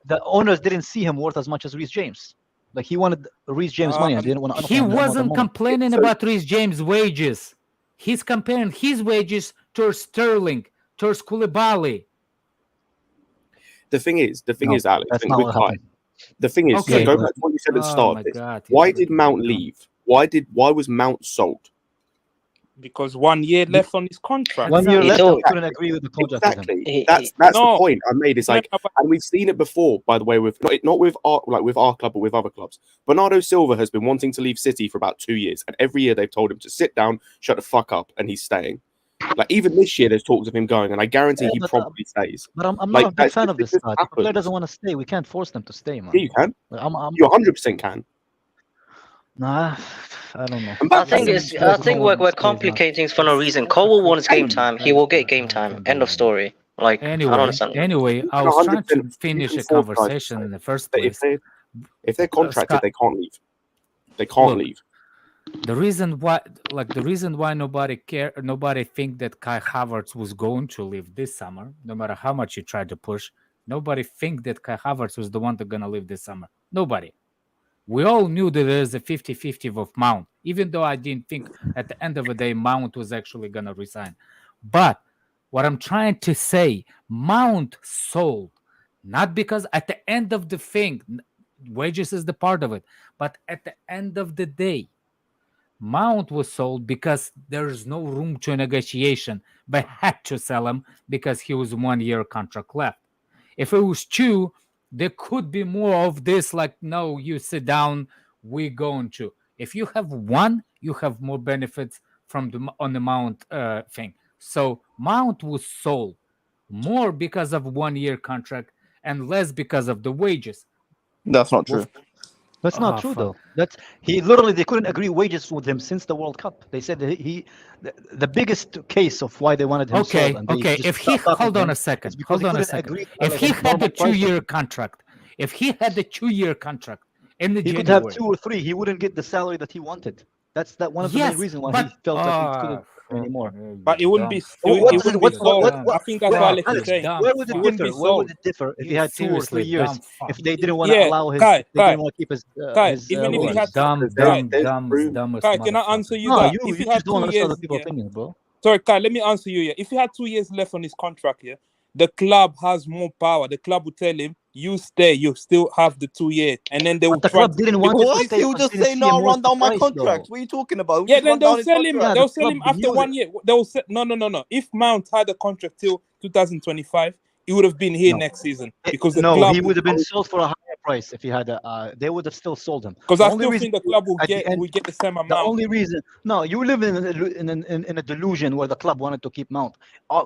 The owners didn't see him worth as much as Reece James. Like he wanted Reece James' money. And didn't want. He wasn't complaining about Reece James' wages. He's comparing his wages towards Sterling, towards Koulibaly. The thing is, Alex. That's not what happened. The thing is, okay, go back to what you said at the start. Why did Mount leave? Why was Mount sold? Because 1 year left on his contract. 1 year left, I couldn't agree with the contract. Exactly. That's the point I made. It's like, and we've seen it before, by the way, with not with our club, but with other clubs. Bernardo Silva has been wanting to leave City for about 2 years, and every year they've told him to sit down, shut the fuck up, and he's staying. Like even this year, there's talks of him going, and I guarantee he probably stays. But I'm not a big fan of this. If a player doesn't want to stay, we can't force them to stay, man. Yeah, you can. You 100% can. Nah, I don't know. I think we're complicating things for no reason. Colwill wants game time. He will get game time. End of story. Like anyway, I don't understand. Anyway, I was trying to finish a conversation in the first place. If they're contracted, they can't leave. They can't leave. The reason why nobody think that Kai Havertz was going to leave this summer, no matter how much you try to push, nobody think that Kai Havertz was the one that's gonna leave this summer. Nobody. We all knew that there's a 50-50 of Mount, even though I didn't think at the end of the day Mount was actually gonna resign. But what I'm trying to say, Mount sold, not because at the end of the thing, wages is the part of it, but at the end of the day, Mount was sold because there's no room to negotiation, but had to sell him because he was 1 year contract left. If it was 2, there could be more of this, like, no, you sit down, we're going to. If you have 1, you have more benefits from the Mount thing. So Mount was sold more because of 1 year contract and less because of the wages. That's not true. That's not true, though. They couldn't agree wages with him since the World Cup. They said that the biggest case of why they wanted him sold. Okay. If he hold on a second. If he had a 2 year contract, in the he could have 2 or 3. He wouldn't get the salary that he wanted. That's one of the main reasons why he felt like he couldn't anymore. But it wouldn't be. I think that's what Alex is saying. Where would it differ? Where would it differ if he had 2 or 3 years? If they didn't want to allow his, they didn't want to keep his. Even if he had dumb. Can I answer you no, that? You if you just had don't 2 understand years, other people's opinions, bro. Sorry, Kai, let me answer you. If he had 2 years left on his contract, the club has more power. The club would tell him, you stay, you still have the 2 years, and then they will But the try. club didn't want him to What? stay. He'll because just they didn't say, see no, him run worth the down my price, contract. though. What are you talking about? Yeah, Just then run they'll down his sell him. contract. Yeah, They'll the sell him club after knew 1 year. They'll say no. If Mount had a contract till 2025, he would have been here No. next season because the No, club. he would have been sold for a higher price if he had a. They would have still sold him. Because The I only still reason think the club will at the get end- the same The amount. only reason, no, you live in a delusion where the club wanted to keep Mount.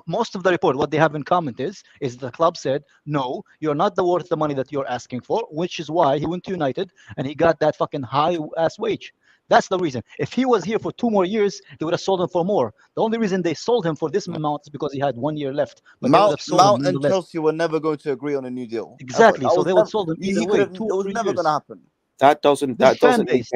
Most of the report, what they have in common is the club said, no, you're not worth the money that you're asking for, which is why he went to United and he got that fucking high ass wage. That's the reason. If he was here for 2 more years, they would have sold him for more. The only reason they sold him for this amount is because he had 1 year left. But they would have sold Mount him and nonetheless. Chelsea were never going to agree on a new deal. Exactly. That So was they would sold him he either way. couldn't. 2 It or was 3 never years. going to happen. That doesn't fan base.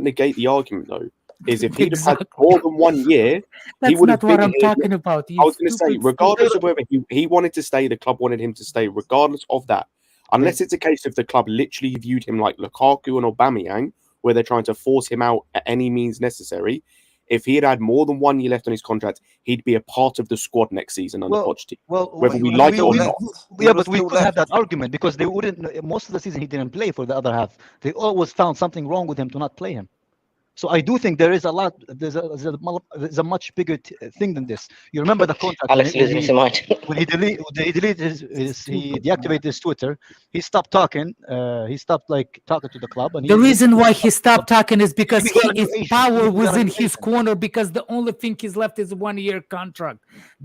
negate the argument though. Is if he'd have had Exactly. more than 1 year, That's would have not what been I'm here. talking about. I was going to say, regardless of whether he wanted to stay, the club wanted him to stay, regardless of that. Unless it's a case of the club literally viewed him like Lukaku and Aubameyang, where they're trying to force him out at any means necessary. If he had more than 1 year left on his contract, he'd be a part of the squad next season under Pochettino. Well, Whether we like it or not. Yeah, but we could have that argument because they wouldn't. Most of the season he didn't play for the other half. They always found something wrong with him to not play him. So I do think there is a lot. There's a much bigger thing than this. You remember the contract Alex losing his mind. when he deleted he deactivated his Twitter. He stopped talking. He stopped talking to the club. And The reason why he stopped talking is because He got his animation. power He was got in his animation. corner because the only thing he's left is a 1 year contract.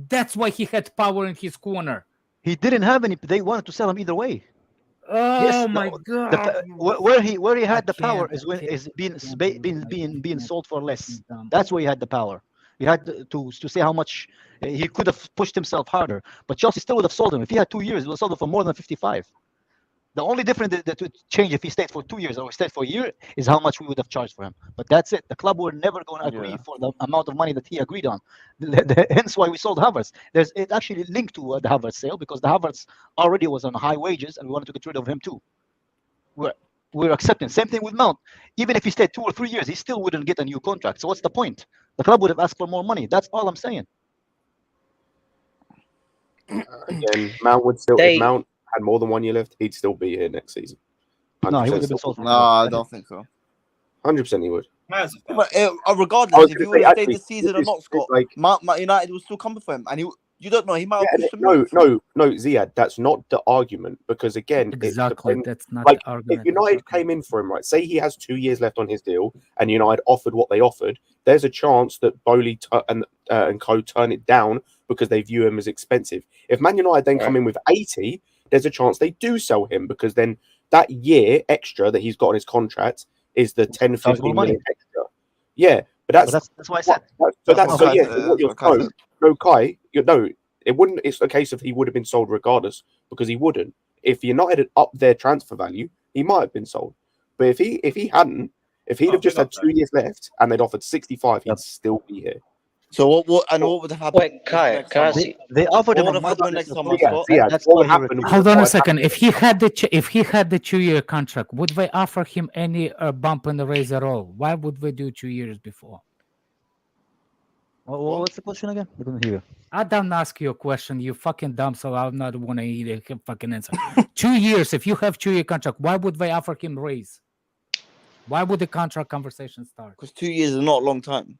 That's why he had power in his corner. He didn't have any. They wanted to sell him either way. Oh Yes, my The, god! where he had the power can't, is when I is being can't. sold for less. Dumb. That's where he had the power. He had to say how much he could have pushed himself harder. But Chelsea still would have sold him if he had 2 years. He would have sold him for more than 55. The only difference that would change if he stayed for 2 years or stayed for a year is how much we would have charged for him. But that's it. The club were never going to agree for the amount of money that he agreed on. Hence why we sold Havertz. It actually linked to the Havertz sale because the Havertz already was on high wages and we wanted to get rid of him too. We're accepting. Same thing with Mount. Even if he stayed 2 or 3 years, he still wouldn't get a new contract. So what's the point? The club would have asked for more money. That's all I'm saying. Again, Mount would still, if Mount had more than 1 year left, he'd still be here next season. No, he would have been sold for No, I don't think so. 100% he would. But I regardless, was if gonna he would say, have stayed actually, this season or it's- not, it's Scott, like- Man United was still coming for him, and you don't know, he might have pushed him. No, Ziad, that's not the argument because again, Exactly, that's not like the argument. if United came in for him, right? Say he has 2 years left on his deal, and United offered what they offered. There's a chance that Goalie and Co turn it down because they view him as expensive. If Man United then come in with 80, there's a chance they do sell him because then that year extra that he's got on his contract is the 10, 15 million extra. Yeah, but that's why I said. Kai, it wouldn't. It's a case of he would have been sold regardless because he wouldn't. If United had upped their transfer value, he might have been sold. But if he hadn't, if he'd have just had 2 years left and they'd offered 65, he'd still be here. So what would have happened? Wait, Kai, can I see? They offered him What a would have happened next summer? Hold on a second. If he had the 2 year contract, would they offer him any bump in the raise at all? Why would they do 2 years before? What's the question again? I couldn't hear you. I don't ask you a question. You fucking dumb, so I'm not want to eat a fucking answer. 2 years. If you have 2 year contract, why would they offer him raise? Why would the contract conversation start? Because 2 years is not a long time.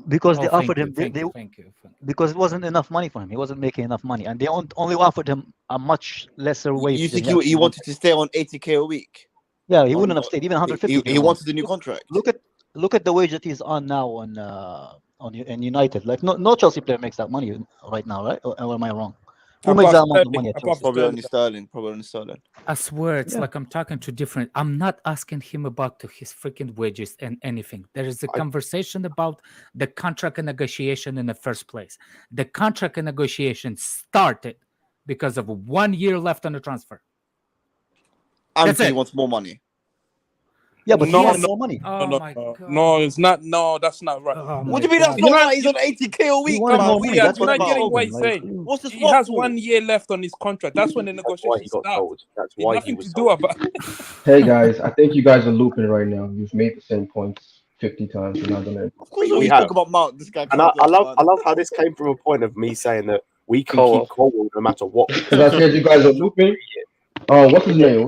Because they offered him. Thank you. Because it wasn't enough money for him. He wasn't making enough money, and they only offered him a much lesser wage. You think he wanted to stay on 80k a week? Yeah, he wouldn't have stayed even 150. He wanted a new contract. Look at the wage that he's on now in United. Like no Chelsea player makes that money right now, right? Or am I wrong? Who makes that amount of money? Probably only Sterling. I swear, it's like I'm talking to different. I'm not asking him about his freaking wages and anything. There is a conversation about the contract and negotiation in the first place. The contract and negotiation started because of 1 year left on the transfer. And he wants more money. Yeah, but he has more money. No, it's not. No, that's not right. What do you mean that's not right? He's on 80k a week. You're not getting what he's saying. What's the He has 1 year left on his contract. That's when the negotiation starts. That's why nothing to do about it. Hey guys, I think you guys are looping right now. You've made the same points 50 times. You're not gonna. Of course, we talk about Mount. This guy. And I love how this came from a point of me saying that we can keep Colwill no matter what. Because I said you guys are looping. What's his name?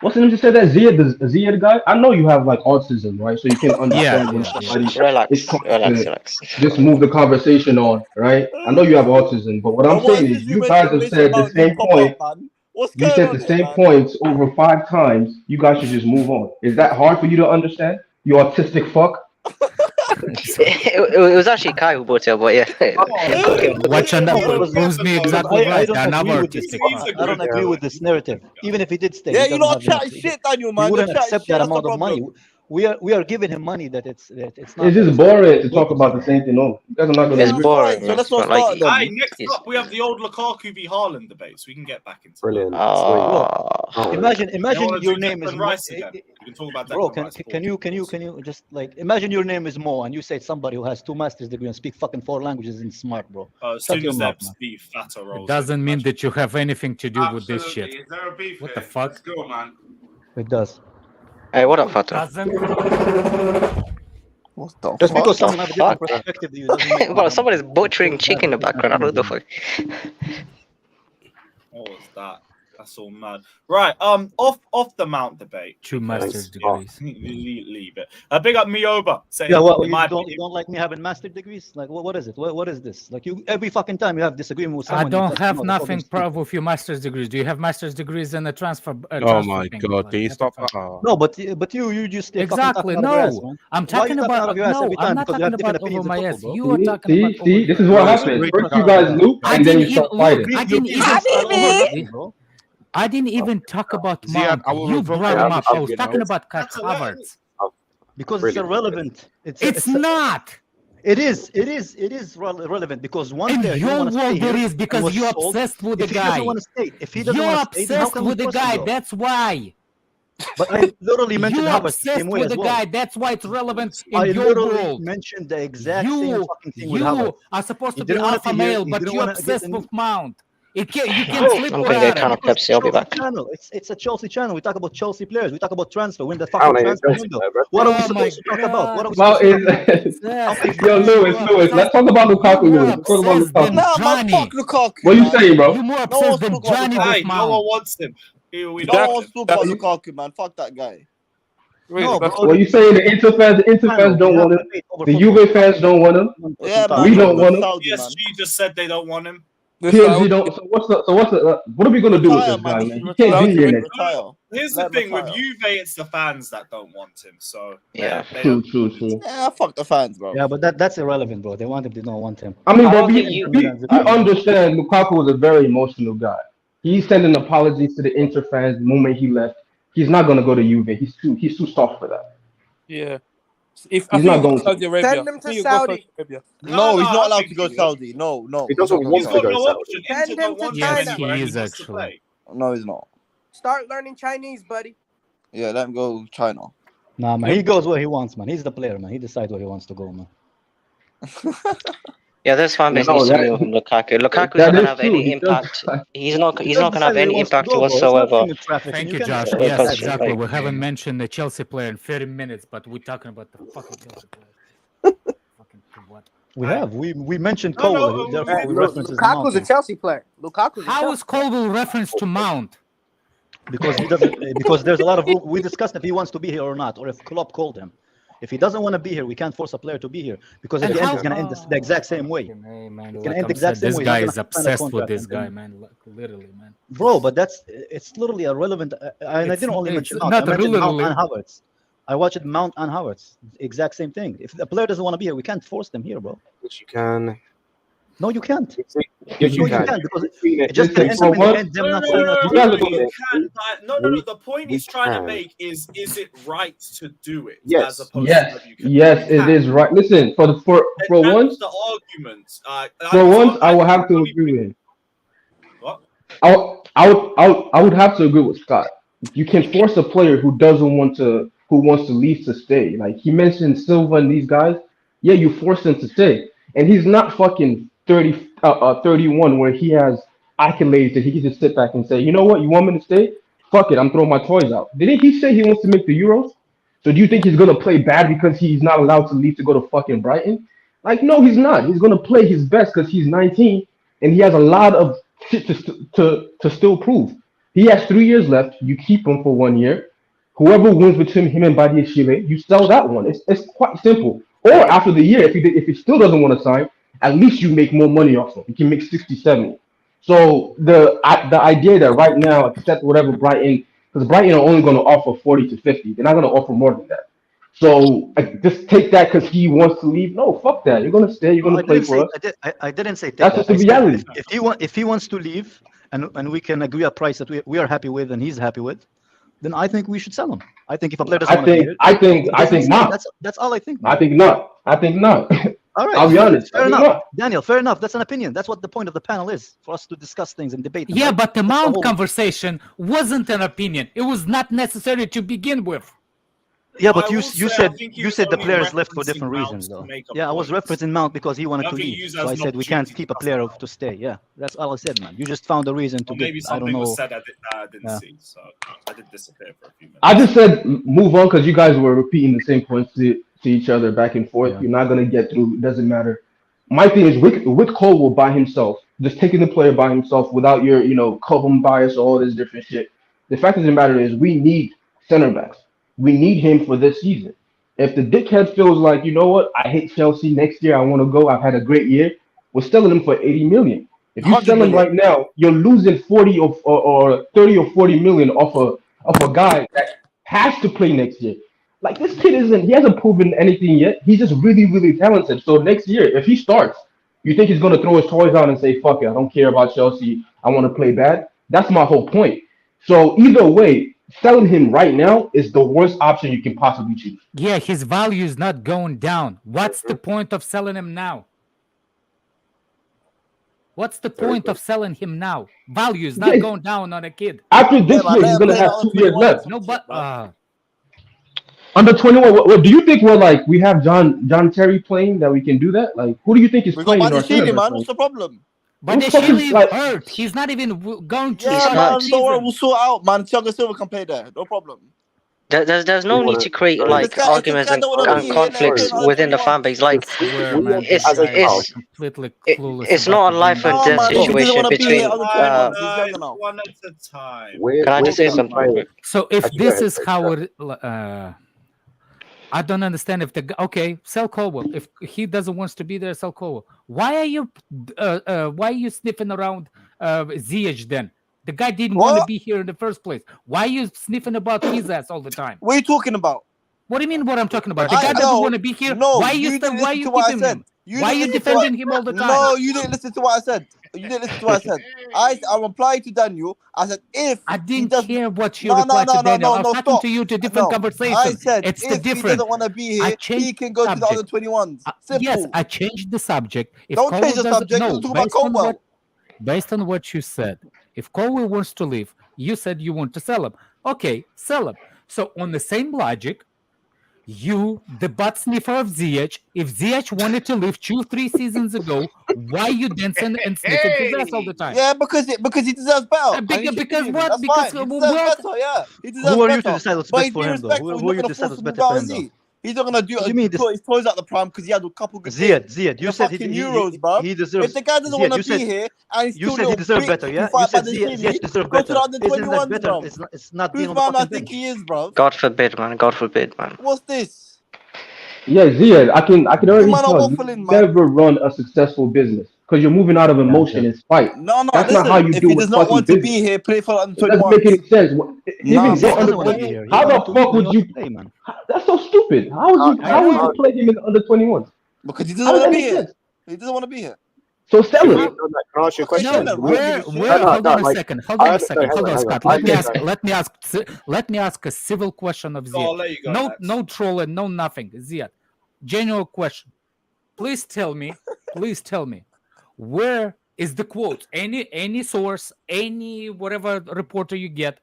What's his name? Just said that Ziyech guy. I know you have like autism, right? So you can understand when somebody is Relax. just move the conversation on, right? I know you have autism, but what I'm saying is you guys have said the same point. You said the same points over 5 times. You guys should just move on. Is that hard for you to understand? You autistic fuck. It was actually Kai who brought it up, but yeah. Watch on that proves me exactly right. I don't agree with this narrative. Even if he did stay, yeah, you not chatting shit, Daniel, man. He wouldn't accept that amount of money. We are giving him money that it's not. It's just boring to talk about the same thing. No, you guys are not going to. It's boring. So let's not start then. Hey, next up we have the old Lukaku v Haaland debate, so we can get back into. Brilliant. Imagine your name is Rice again. We can talk about that. Bro, can you just like imagine your name is Mo and you say somebody who has 2 master's degrees and speak fucking 4 languages and smart, bro. As soon as there's beef, fatter rolls. It doesn't mean that you have anything to do with this shit. Is there a beef What here? the fuck? Let's go, man. It does. Hey, what up, Fato? What the Just fuck? because someone has a different perspective than you doesn't make Bro, somebody's butchering chicken in the background. I don't know what the fuck. What was that? That's all mad. Right, off the Mount debate. 2 master's degrees. Leave it. Big up Mioba. Yeah, well, you don't like me having master degrees? Like, what is it? What is this? Like, you every fucking time you have disagreement with someone. I don't have nothing problem with your master's degrees. Do you have master's degrees in a transfer? Oh my god! Can you stop? No, but you just exactly no. I'm talking about no. I'm not talking about over my ass. You are talking about. See, this is what happens. First you guys loop, and then you start fighting. I didn't even talk about Mount. You brought him up. I was talking about Kai Havertz. Because it's irrelevant. It's not. It is relevant because one in player your world it is because you're obsessed with the guy. If he doesn't want to stay, you're obsessed with the guy. That's why. But I literally mentioned you're Havertz the same way with as the well. guy. That's why it's relevant in I your literally world. mentioned the exact same fucking thing with You Havertz. are supposed to You be didn't want alpha to hear- male, you but didn't you're want to obsessed get with Mount. You can't sleep I'm without gonna get kind him. of Pepsi. I'll be back. Channel. It's a Chelsea channel. We talk about Chelsea players. We talk about transfer. When the I fucking don't transfer know, window. What are we Oh my supposed to talk about? What are we Well, supposed to yo, Lewis, let's talk about Lukaku. Lewis. Let's talk about obsessed than Lukaku. Nah, man, Johnny. fuck Lukaku. What are you man. saying, bro? You're more No obsessed one's than talking about Johnny Lukaku. Hey, with no one Mount. wants him. Here we No go. one's talking about Lukaku, man. Fuck that guy. No, bro. What are you saying? The Inter fans don't want him. The Juve fans don't want him. Yeah, man. We don't want him. Saudi, man. PSG just said they don't want him. PSG don't. So what are we gonna do with this guy, man? He can't be here next. Retire. Here's the Let thing him with retire. Juve, it's the fans that don't want him. So Yeah. they True. Yeah, fuck the fans, bro. Yeah, but that's irrelevant, bro. They want him. They don't want him. I mean, I but don't we think understand Lukaku was a very emotional guy. He's sending apologies to the Inter fans the moment he left. He's not gonna go to Juve. He's too soft for that. Yeah. If He's not going to. Saudi Arabia, Send him to I think you go Saudi. Arabia. No, he's not allowed think to go he Saudi. No. He doesn't want He's to got go no Saudi. option. Send Inter him don't to want Yes, him he anywhere. is He wants to actually. play. No, he's not. Start learning Chinese, buddy. Yeah, let him go China. Nah, man. He goes where he wants, man. He's the player, man. He decides where he wants to go, man. Yeah, this fan base No, needs to that- move from Lukaku. Lukaku's that not is gonna have true. any He does- impact. He's not He gonna have decide where any he wants to impact go, bro. It's not whatsoever. human trafficking. Thank You you, can't Josh. say Because- Yes, exactly. like- We haven't mentioned the Chelsea player in 30 minutes, but we're talking about the fucking Chelsea player. Fucking what? We have. We mentioned No, Colwill. no, Therefore, we reference his Lukaku's a Mount, Chelsea player. Lukaku's a How Chelsea is Colwill reference to Mount? because he doesn't. Because there's a lot of. We discussed if he wants to be here or not, or if Klopp called him. If he doesn't want to be here, we can't force a player to be here because at And the end how- it's gonna end the exact same way. Hey, man, It's like gonna end I'm the exact said, same this way. guy He's is not gonna sign a obsessed with contract this and guy, then- man. Like, literally, man. Bro, but it's literally irrelevant. And I It's- didn't only it's mention Mount. not I mentioned Mount literally. and Havertz. I watched Mount and Havertz. Exact same thing. If the player doesn't want to be here, we can't force them here, bro. Yes, you can. No, you can't. Yes, No, you can. because Listen, it just gonna end for up in the once- end them No, not no, signing no, a no, You no, guys no, are gonna- you can't. No. The point we he's trying to can. make is it right to do it? Yes. As opposed Yes, to you can. yes, it is right. Listen, for And once, that's the argument. for once, I will have to agree with him. What? I would have to agree with Scott. You can force a player who wants to leave to stay. Like he mentioned Silva and these guys. Yeah, you force them to stay, and he's not fucking 31 where he has accolades that he can just sit back and say, you know what, you want me to stay? Fuck it, I'm throwing my toys out. Didn't he say he wants to make the Euros? So do you think he's gonna play bad because he's not allowed to leave to go to fucking Brighton? Like, no, he's not. He's gonna play his best because he's 19 and he has a lot of shit to still prove. He has 3 years left. You keep him for 1 year. Whoever wins between him and Badiashile, you sell that one. It's quite simple. Or after the year, if he still doesn't want to sign, at least you make more money off him. You can make 60, 70. So the idea that right now, accept whatever Brighton, because Brighton are only going to offer 40 to 50. They're not going to offer more than that. So just take that because he wants to leave. No, fuck that. You're going to stay. You're going to play for us. I didn't say take That's that. just the reality. If he wants to leave and we can agree a price that we are happy with and he's happy with, then I think we should sell him. I think if a player doesn't want to be here, I think not. That's all I think. I think not. All right. I'll be honest. Fair enough. Daniel, fair enough. That's an opinion. That's what the point of the panel is, for us to discuss things and debate them. Yeah, right? but the That's Mount whole- conversation wasn't an opinion. It was not necessary to begin with. Yeah, but I you will say, I think he you was said the only players left for referencing different Mount reasons, to though. make a Yeah, I was point. referencing Mount because he wanted to Nothing leave. used So as I an said we can't opportunity keep a to player discuss to stay. Yeah, that's all I said, man. You just found a reason to Or get. maybe I don't something was know. said I didn't Yeah. see, so I did disappear for a few minutes. I just said move on because you guys were repeating the same points to each other back and forth. Yeah. You're not gonna get through. It doesn't matter. My thing is with Colwill by himself, just taking the player by himself without your Cobham bias or all this different shit. The fact of the matter is we need center backs. We need him for this season. If the dickhead feels like, you know what, I hate Chelsea next year, I want to go, I've had a great year, we're selling him for 80 million. If you 100 sell him million. right now, you're losing 40 or 30 or 40 million off a guy that has to play next year. Like this kid he hasn't proven anything yet. He's just really, really talented. So next year, if he starts, you think he's gonna throw his toys out and say, fuck it, I don't care about Chelsea, I want to play bad? That's my whole point. So either way, selling him right now is the worst option you can possibly choose. Yeah, his value is not going down. What's the point of selling him now? What's the point of selling him now? Value is not going down on a kid. After this Yeah, man, year, let he's him gonna play have out 2 on years 21. left. No, but Under 21, what do you think we're like? We have John Terry playing that we can do that? Like, who do you think is We got playing in our Badiashile, center man. back? What's the problem? but Who's fucking, Shili like- hurt. He's not even going to Yeah, start man. the Don't worry, season. we'll sort out, man. Thiago Silva can play there. No problem. There's no need to create If like this guy arguments don't wanna and be here, conflicts let him play within the under fan base. Like Swear, man, it's- this guy is it's- completely it- clueless. it's about not a the life game. and No, death man, if he doesn't situation wanna be here, between. under 21, he's younger now. One at a time. We're, Can I we're just say gonna something play- real quick? So if Actually, go this ahead, is Craig, how go it, I don't understand if okay, sell Colwill. If he doesn't want to be there, sell Colwill. Why are you sniffing around Ziyech then? The guy didn't want to What? be here in the first place. Why are you sniffing about his ass all the time? What are you talking about? What do you mean? What I'm talking about? The guy I doesn't know. want to be here. No, why are you didn't why are listen you to what I keeping said. him? You Why are didn't you listen to what- defending him all the time? No, you didn't listen to what I said. You didn't listen to what I said. I replied to Daniel. I said if I he didn't doesn't, care what you No, no, replied no, to no, Daniel. no, I was no, talking stop. to you to different No, conversation. I said it's the if he different. doesn't want to be I here, changed he can go to the subject. under 21s. Simple. Yes, I changed the subject. If Don't change Colwill the doesn't- subject. No, Let's talk about based on Colwill. based on what you said, if Colwill wants to leave, you said you want to sell him. Okay, sell him. So on the same logic, you, the butt sniffer of Ziyech, if Ziyech wanted to leave 2-3 seasons ago, why you dancing and sniffing his ass all the time? Yeah, because he deserves better. And he should because be what? That's Because fine. He deserves what? better. Yeah, he deserves Who are you better. to decide what's But best he's for being him, though? respectful. Who He's are not you gonna to decide force what's him to better move for out, him, is though? he? He's not gonna do What do you mean his toes out the pram because he had a couple good Ziyech, games. Ziyech, you The said fucking Euros, bro. he deserves. If the guy doesn't Ziyech, want to you be said- here and he's You still said he deserved better, yeah? You said Ziyech deserved go to better. the under Isn't that 21s, better? bro. It's not being Whose on the man I fucking think bench. he is, bro? God forbid, man. God forbid, man. What's this? Yeah, Zia, I can already man are tell you waffling, man. never run a successful business because you're moving out of emotion and spite. No, That's listen. not how you if do he with does not fucking want to business. be here, play for under It doesn't 21s. make any sense. Nah, Even bro. get under doesn't wanna be here. 21. He How the wanted to fuck leave, would he you? wanted to play, man. That's so stupid. How would you play him in under 21? Because he How doesn't does want that to be make here. sense? He doesn't want to be here. So sell Can it. I ask you a question? No, No, I don't give a shit. hold on a like, second. Hold on a second. hang Hold on, on. Scott. I Let me think ask. Let me ask a civil question of Go, I'll Ziyad. let you go No, next. no trolling, no nothing. Ziyad, genuine question. Please tell me. Where is the quote? Any source, any whatever reporter you get,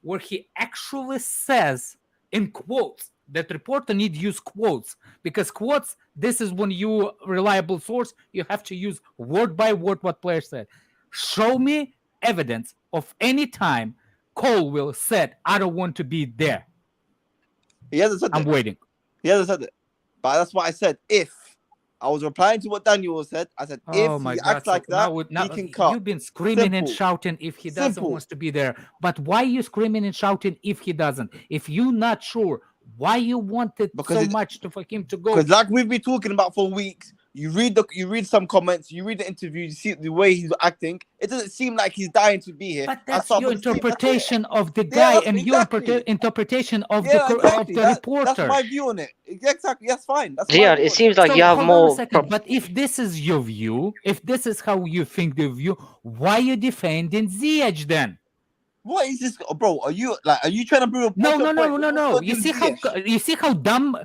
where he actually says in quotes. That reporter need use quotes because quotes. This is when you reliable source. You have to use word by word what player said. Show me evidence of any time Colwill said, "I don't want to be there." He hasn't said I'm that. waiting. He hasn't said it. But that's what I said. If I was replying to what Daniel said. I said, Oh if my he God! acts like that, now he can cut. you've been screaming and Simple. shouting if he doesn't Simple. wants to be there. But why you screaming and shouting if he doesn't? If you're not sure, why you wanted so much for him to go? Because like we've been talking about for weeks, you read some comments, you read the interview, you see the way he's acting. It doesn't seem like he's dying to be here. But that's your interpretation of the guy and exactly. your interpretation of exactly. the reporter. That's my view on it. Exactly. That's fine. That's Yeah, it seems like you have hold more. on a second, but if this is your view, if this is how you think the view, why are you defending Ziyech then? What is this, bro? Are you trying to bring a No. You see how dumb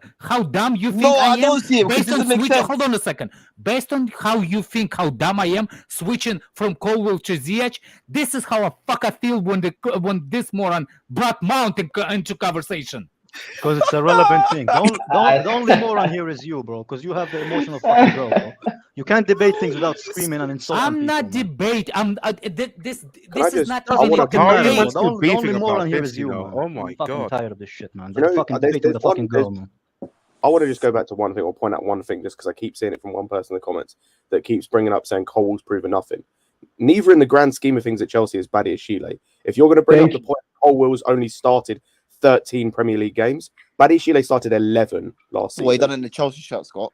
you think I am? don't see it because Based on it makes switching, sense. hold on a second. Based on how you think how dumb I am, switching from Colwill to Ziyech, this is how I feel when this moron brought Mount into conversation. Because it's a relevant thing. The only moron here is you, bro. Because you have the emotional fucking girl, bro. You can't debate things without screaming and insulting. I'm not debate. This is not I even a debate. The only moron here is you, man. Oh my I'm fucking God. tired of this shit, man. You know, Fucking debate with a fucking girl, man. I want to just go back to one thing or point out one thing just because I keep seeing it from one person in the comments that keeps bringing up saying Cole's proven nothing. Neither in the grand scheme of things at Chelsea is bad as Chile. If you're going to bring up the point Colwell's only started 13 Premier League games, Badiashile started 11 last season. Well, he done it in the Chelsea shirt, Scott.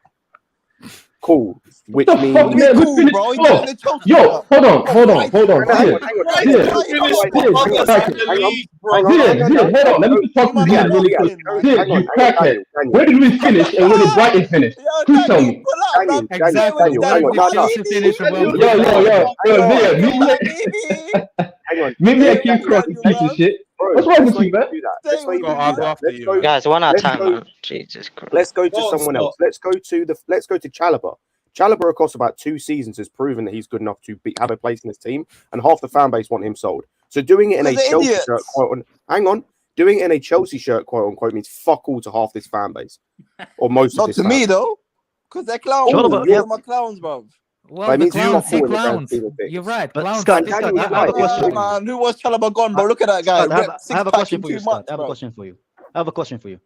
Cool. Which What the means... fuck, man? Who finished? Yo, hold on. Hold on. Hold on. Let me talk to Ziyech really quick. Ziyech, you crackhead. Where did we finish and where did Brighton finish? Please tell me. Exactly. Meet me at King Cross and piece of shit. What's wrong with you, man? Guys, 1 hour time, man. Jesus Christ. Let's go to someone else. Let's go to Chalobah. Chalobah across about 2 seasons has proven that he's good enough to have a place in his team, and half the fan base want him sold. So doing it in a Chelsea shirt, doing it in a Chelsea shirt, quote unquote, means fuck all to half this fan base, or most. Not of this to fan me base. though, because they're clowns. My clowns, bro. Well, the clowns. You're right. Clowns. Scott, I have a question. Man, who was Chalobah gone, bro? Look at that guy. I have a question for you, Scott. I have a question for you.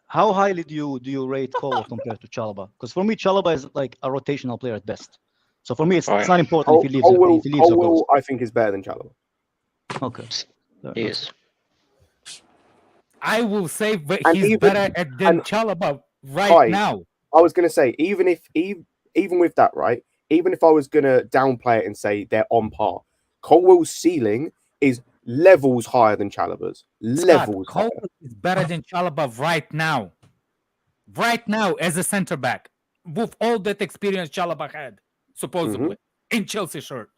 How highly do you rate Cole compared to Chalobah? Because for me, Chalobah is like a rotational player at best. So for me, it's not important if he leaves. Colwill, I think, is better than Chalobah. Okay. Yes. I will say he's better than Chalobah now. I was going to say, even with that, right? Even if I was going to downplay it and say they're on par, Colwill's ceiling is levels higher than Chalobah's. Levels higher. Colwill is better than Chalobah right now. Right now, as a centre back, with all that experience Chalobah had, supposedly, in Chelsea shirt.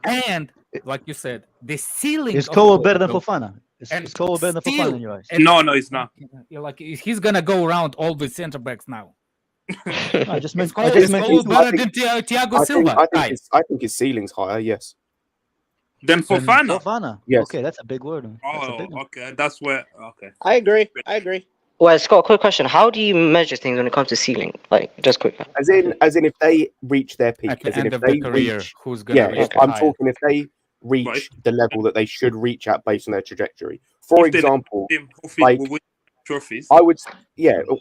And, like you said, the ceiling is Colwill better than Fofana? Is Colwill better than Fofana in your eyes? No, it's not. Like he's gonna go around all the centre backs now. I just meant better than Thiago Silva. I think his ceiling's higher. Yes. Then Fofana. Fofana. Yes. Okay, that's a big word. Okay. That's where. Okay. I agree. Well, Scott, quick question. How do you measure things when it comes to ceiling? Like, just quick. As in if they reach their peak, At the as in end if of they the career, reach, who's gonna reach I'm higher? talking if they reach the level that they should reach at based on their trajectory. For example, like trophies. I would,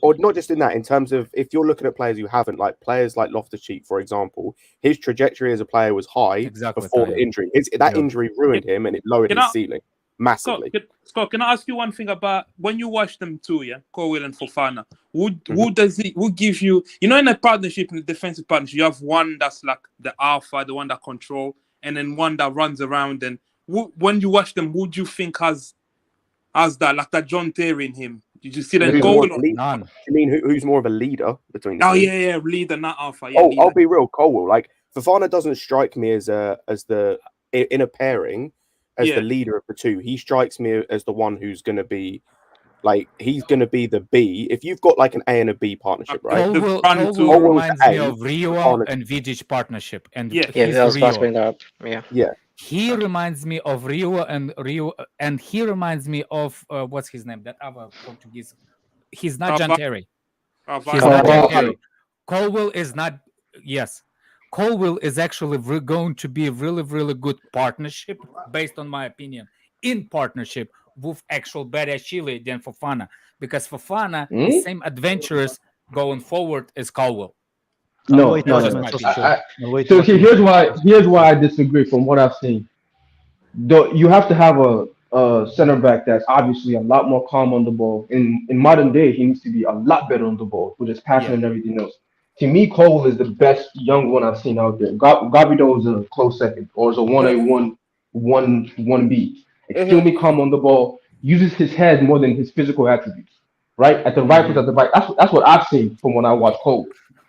or not just in that. In terms of if you're looking at players who haven't, like players like Loftus-Cheek, for example, his trajectory as a player was high before the injury. That injury ruined him and it lowered his ceiling massively. Scott, can I ask you one thing about when you watch them two, Colwill and Fofana? Who gives you, in a partnership, in a defensive partnership, you have one that's like the alpha, the one that control, and then one that runs around. And when you watch them, who do you think has that, like that John Terry in him? Did you see that goal? None. You mean who's more of a leader between the two? Yeah, leader, not alpha. I'll be real, Colwill. Like Fofana doesn't strike me as in a pairing as the leader of the two. He strikes me as the one who's going to be he's going to be the B. If you've got like an A and a B partnership, right? Colwill reminds me of Rio and Vidic partnership, and I was about to bring that up. Yeah. He reminds me of Rio, and he reminds me of what's his name? That other Portuguese. He's not John Terry. He's not John Terry. Colwill is not. Yes, Colwill is actually going to be a really, really good partnership, based on my opinion, in partnership with actual Badiashile than Fofana, because Fofana is same adventurous going forward is Colwill. No. So here's why I disagree from what I've seen. You have to have a center back that's obviously a lot more calm on the ball. In modern day, he needs to be a lot better on the ball with his passing and everything else. To me, Cole is the best young one I've seen out there. Gabido is a close second, or is a 1A, 1B. Extremely calm on the ball, uses his head more than his physical attributes. Right at the right place, at the right. That's what I've seen from when I watch Cole.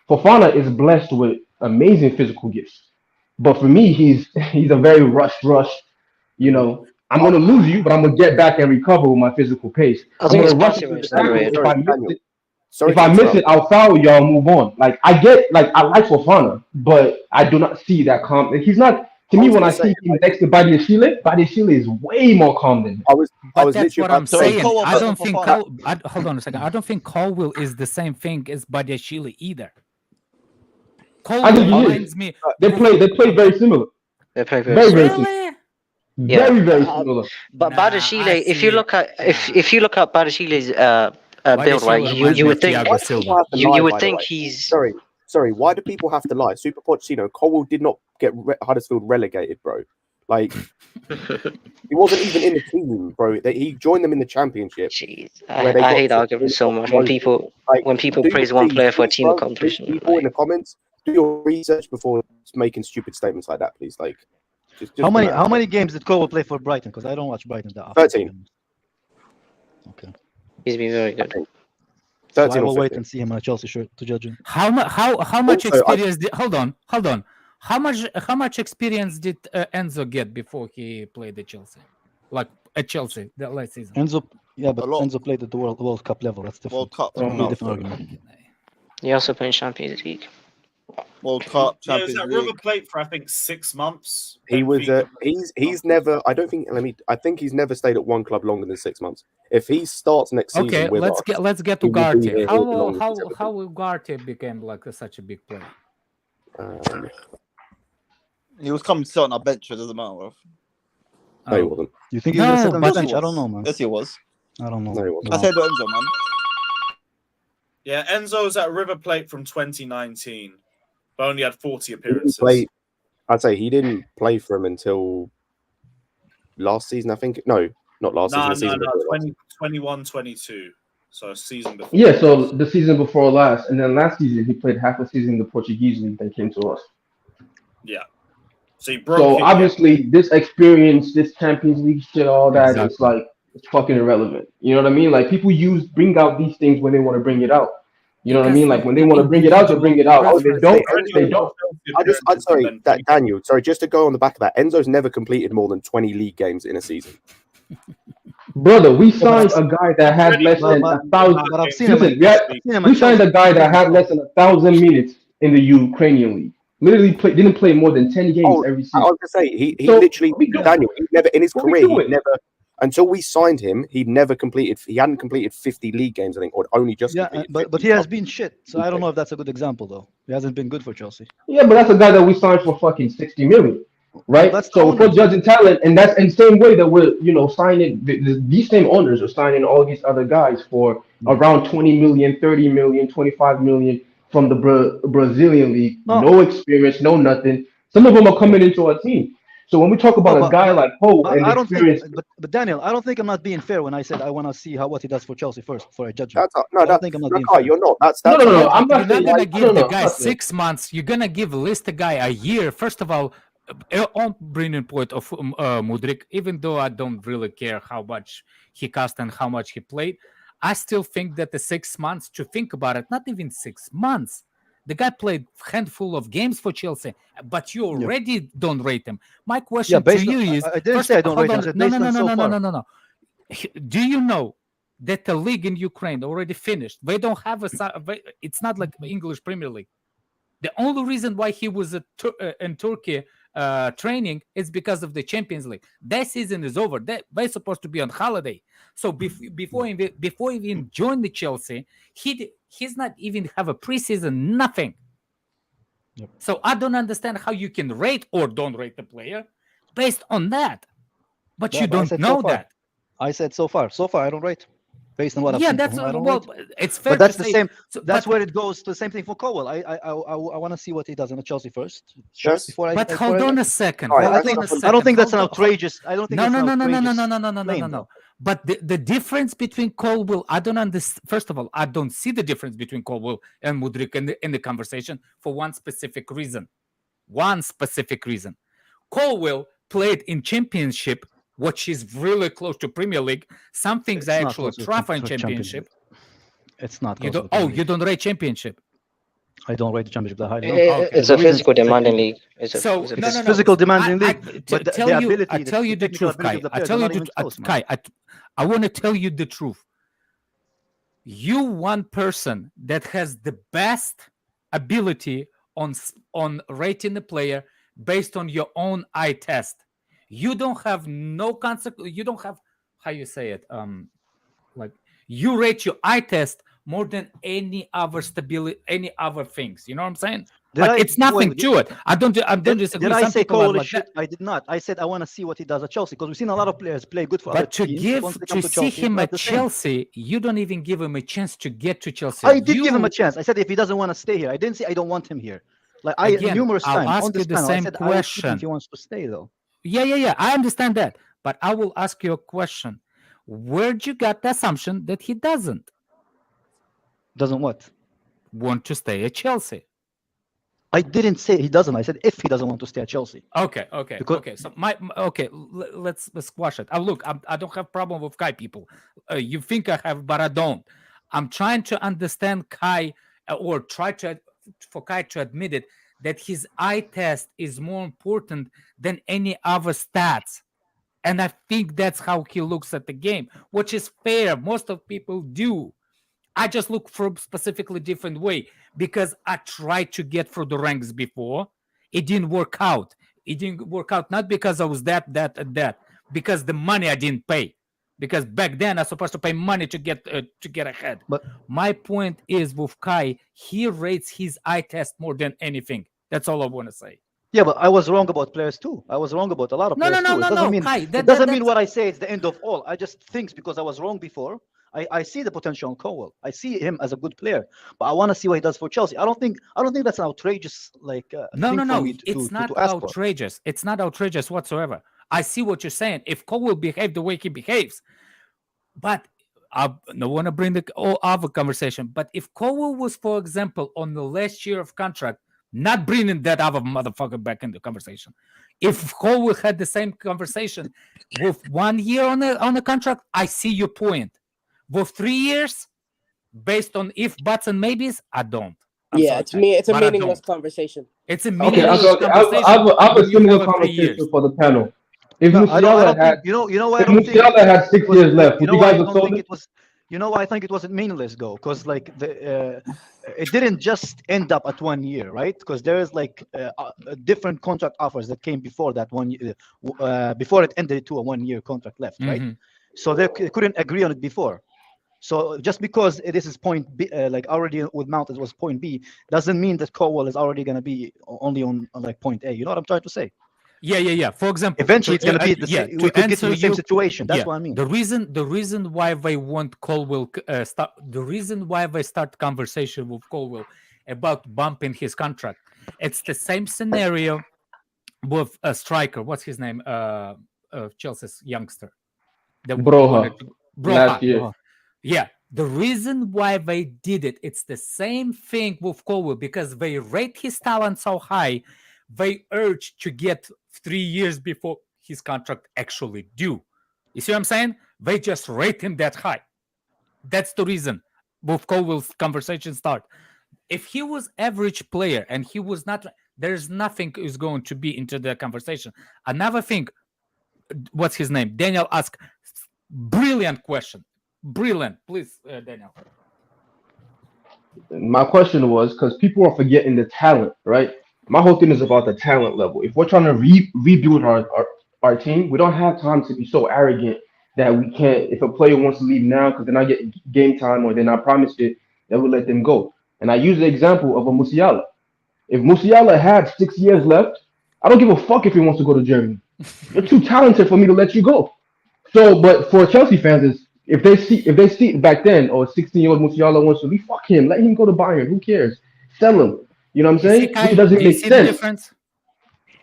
Fofana is blessed with amazing physical gifts, but for me, he's a very rush. You know, I'm gonna lose you, but I'm gonna get back and recover with my physical pace. I think I'm it's gonna rush passive into race. the tackle. Sorry, If I miss it, I'll foul y'all. Move on. Like I like Fofana, but I do not see that calm. He's not. To me, when I see him next to Badiashile is way more calm than him. But that's what I'm saying. I don't think. Hold on a second. I don't think Colwill is the same thing as Badiashile either. Colwill reminds me. They play very similar. They play very similar. Very similar. But Badiashile, if you look at Badiashile's build, right, you would think he's Sorry, why do people have to lie? Super Pochettino, Colwill did not get Huddersfield relegated, bro. Like, he wasn't even in the team, bro. He joined them in the Championship. Jeez, I hate arguments so much when people praise one player for a team accomplishment. People in the comments, do your research before making stupid statements like that, please. Like, just how many games did Colwill play for Brighton? Because I don't watch Brighton that often. 13. Okay, he's been very good. So I will wait and see him on a Chelsea shirt to judge him. How much experience did hold on. How much experience did Enzo get before he played at Chelsea? Like at Chelsea the last season? Enzo played at the World Cup level. That's different. World Cup. Different argument. He also played in Champions League. World Cup, Champions Champions League. League. River Plate for I think 6 months. He was he's never. I think he's never stayed at one club longer than 6 months. If he starts next season, okay, with let's us, get to Ugarte. How Ugarte became like such a big player? He was coming to sit on our bench. It doesn't matter. No, he wasn't. You think he was sit on the bench? I don't know, man. Yes, he was. I don't know. No, he wasn't. I said Enzo, man. Yeah, Enzo's at River Plate from 2019, but only had 40 appearances. I'd say he didn't play for him until last season, I think. No, not last season. No, 21-22. So a season before. Yeah, so the season before last, and then last season he played half a season in the Portuguese league, then came to us. Yeah. So he broke. So obviously, this experience, this Champions League shit, all that, it's like it's fucking irrelevant. You know what I mean? Like people bring out these things when they want to bring it out. You know what I mean? Like when they want to bring it out, they bring it out. Oh, they don't. They don't. I'm sorry, Daniel. Sorry, just to go on the back of that, Enzo's never completed more than 20 league games in a season. Brother, we signed a guy that had less than 1,000. We signed a guy that had less than 1,000 minutes in the Ukrainian league. Literally didn't play more than 10 games every season. I was gonna say he literally Daniel. He never in his career. He never. Until we signed him, he hadn't completed 50 league games, I think, or only just. Yeah, but he has been shit. So I don't know if that's a good example, though. He hasn't been good for Chelsea. Yeah, but that's a guy that we signed for fucking 60 million, right? So we're judging talent, and that's in the same way that we're, signing these same owners are signing all these other guys for around 20 million, 30 million, 25 million from the Brazilian league. No experience, no nothing. Some of them are coming into our team. So when we talk about a guy like Pope and experience, but Daniel, I don't think I'm not being fair when I said I want to see what he does for Chelsea first before I judge him. I don't think I'm not being fair. You're not. No. I'm not gonna give the guy 6 months. You're gonna give the guy a year. First of all, on brilliant point of Mudryk, even though I don't really care how much he cost and how much he played, I still think that the 6 months, to think about it, not even 6 months. The guy played a handful of games for Chelsea, but you already don't rate him. My question to you is... I didn't say I don't rate him. No. Do you know that the league in Ukraine already finished? They don't have it's not like the English Premier League. The only reason why he was in Turkey training is because of the Champions League. That season is over. They're supposed to be on holiday. So before he even joined the Chelsea, he's not even have a preseason, nothing. Yep. So I don't understand how you can rate or don't rate the player based on that. But you don't know that. I said so far. So far, I don't rate. based on what I've Yeah, seen. that's I don't well, rate. it's fair. But that's to the say, same. so- That's but- where it goes. The same thing for Colwill. I want to see what he does in Chelsea first. Before But I hold before I on go. a second. All right, Hold I think on a that's- second. I don't think that's an Hold on. outrageous. I don't think No, that's no, an no, no, no, no, outrageous no, no, no, no, claim, no, no. though. But the difference between Colwill, I don't understand. First of all, I don't see the difference between Colwill and Mudryk in the conversation for one specific reason. One specific reason. Colwill played in Championship, which is really close to Premier League. Some things It's are not actually close to tough in Championship. Championship. It's not. You close to don't. the Oh, Premier you League. don't rate Championship. I don't rate the Championship that highly. No. It's The a reason physical is like- demanding league. It's a So physical- no, It's no, no. physical demanding I- league, but the tell you, ability, I tell you the technical truth, ability Kai. of the I players tell are you not the even close, man. Kai. I want to tell you the truth. You one person that has the best ability on rating the player based on your own eye test. You don't have no consequence. You don't have how you say it. Like you rate your eye test more than any other stability, any other things. You know what I'm saying? It's nothing to it. I don't disagree. Did I Some say people are Colwill like shit? that. I did not. I said I want to see what he does at Chelsea because we've seen a lot of players play good for other But to teams. give Once they come to see Chelsea, him it's not at the same. Chelsea, you don't even give him a chance to get to Chelsea. I did give him a chance. I said if he doesn't want to stay here, I didn't say I don't want him here. Like Again, numerous I'll times ask on this you the panel, I same said I will keep him question. if he wants to stay though. Yeah. I understand that, but I will ask you a question. Where'd you get the assumption that he doesn't Doesn't what? want to stay at Chelsea? I didn't say he doesn't. I said if he doesn't want to stay at Chelsea. Okay. Because- So let's squash it. Look, I don't have problem with Kai people. You think I have, but I don't. I'm trying to understand Kai, or for Kai to admit it, that his eye test is more important than any other stats. And I think that's how he looks at the game, which is fair. Most of people do. I just look for a specifically different way because I tried to get through the ranks before. It didn't work out. It didn't work out not because I was that, because the money I didn't pay. Because back then I was supposed to pay money to get ahead. But my point is with Kai, he rates his eye test more than anything. That's all I want to say. Yeah, but I was wrong about players too. I was wrong about a lot of No, players too. no, It doesn't mean Kai, it doesn't mean what I say is the end of all. I just think because I was wrong before. I see the potential in Colwill. I see him as a good player, but I want to see what he does for Chelsea. I don't think that's an outrageous like. No. Thing It's not to ask for. outrageous. It's not outrageous whatsoever. I see what you're saying. If Colwill behave the way he behaves, but I don't want to bring the other conversation. But if Colwill was, for example, on the last year of contract, not bringing that other motherfucker back in the conversation. If Colwill had the same conversation with 1 year on the contract, I see your point. With 3 years, based on if, buts, and maybes, I don't. It's a meaningless conversation. It's a Okay, meaningless conversation. I have a when you similar have 3 years. conversation for the panel. If No, I Musiala don't had, think, you know why I if don't think Musiala had 6 years left, would you guys have sold it? You know why I think it wasn't meaningless though, because like it didn't just end up at 1 year, right? Because there is like different contract offers that came before that 1 year, before it ended to a 1 year contract left, right? So they couldn't agree on it before. So just because this is point B, like already with Mount it was point B, doesn't mean that Colwill is already going to be only on like point A. You know what I'm trying to say? Yeah. For example, eventually it's going to be the same. We could get to the same situation. That's what I mean. The reason why they want Colwill, the reason why they start conversation with Colwill about bumping his contract, it's the same scenario with a striker. What's his name? Chelsea's youngster. Broha. Last year. Yeah, the reason why they did it, it's the same thing with Colwill because they rate his talent so high, they urge to get 3 years before his contract actually due. You see what I'm saying? They just rate him that high. That's the reason with Colwill's conversation start. If he was average player and he was not, there's nothing is going to be into the conversation. Another thing, what's his name? Daniel asked, brilliant question. Brilliant. Please, Daniel. My question was because people are forgetting the talent, right? My whole thing is about the talent level. If we're trying to rebuild our team, we don't have time to be so arrogant that we can't. If a player wants to leave now because they're not getting game time or they're not promised it, then we'll let them go. And I use the example of a Musiala. If Musiala had 6 years left, I don't give a fuck if he wants to go to Germany. You're too talented for me to let you go. So, but for Chelsea fans, If they see back then, or 16-year-old Musiala wants to leave, fuck him. Let him go to Bayern. Who cares? Sell him. You know what I'm saying? Which doesn't make sense.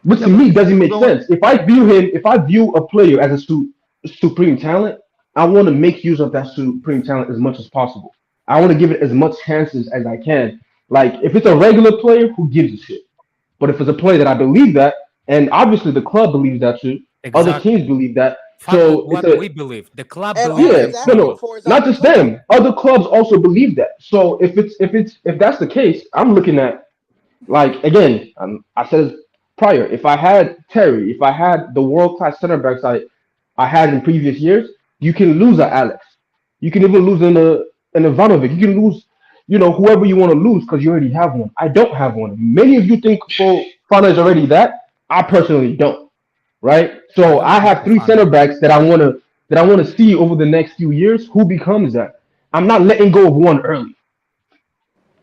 Which to me doesn't make sense. If I view a player as a supreme talent, I want to make use of that supreme talent as much as possible. I want to give it as much chances as I can. Like, if it's a regular player, who gives a shit? But if it's a player that I believe that, and obviously the club believes that too, other teams believe that. So what we believe, the club believes. Yeah, no, not just them. Other clubs also believe that. So if that's the case, I'm looking at, like, again, I said prior, if I had Terry, if I had the world-class center backs I had in previous years, you can lose an Alex. You can even lose an Ivanovic. You can lose, whoever you want to lose because you already have one. I don't have one. Many of you think Fofana is already that. I personally don't. Right? So I have 3 center backs that I want to see over the next few years. Who becomes that? I'm not letting go of one early.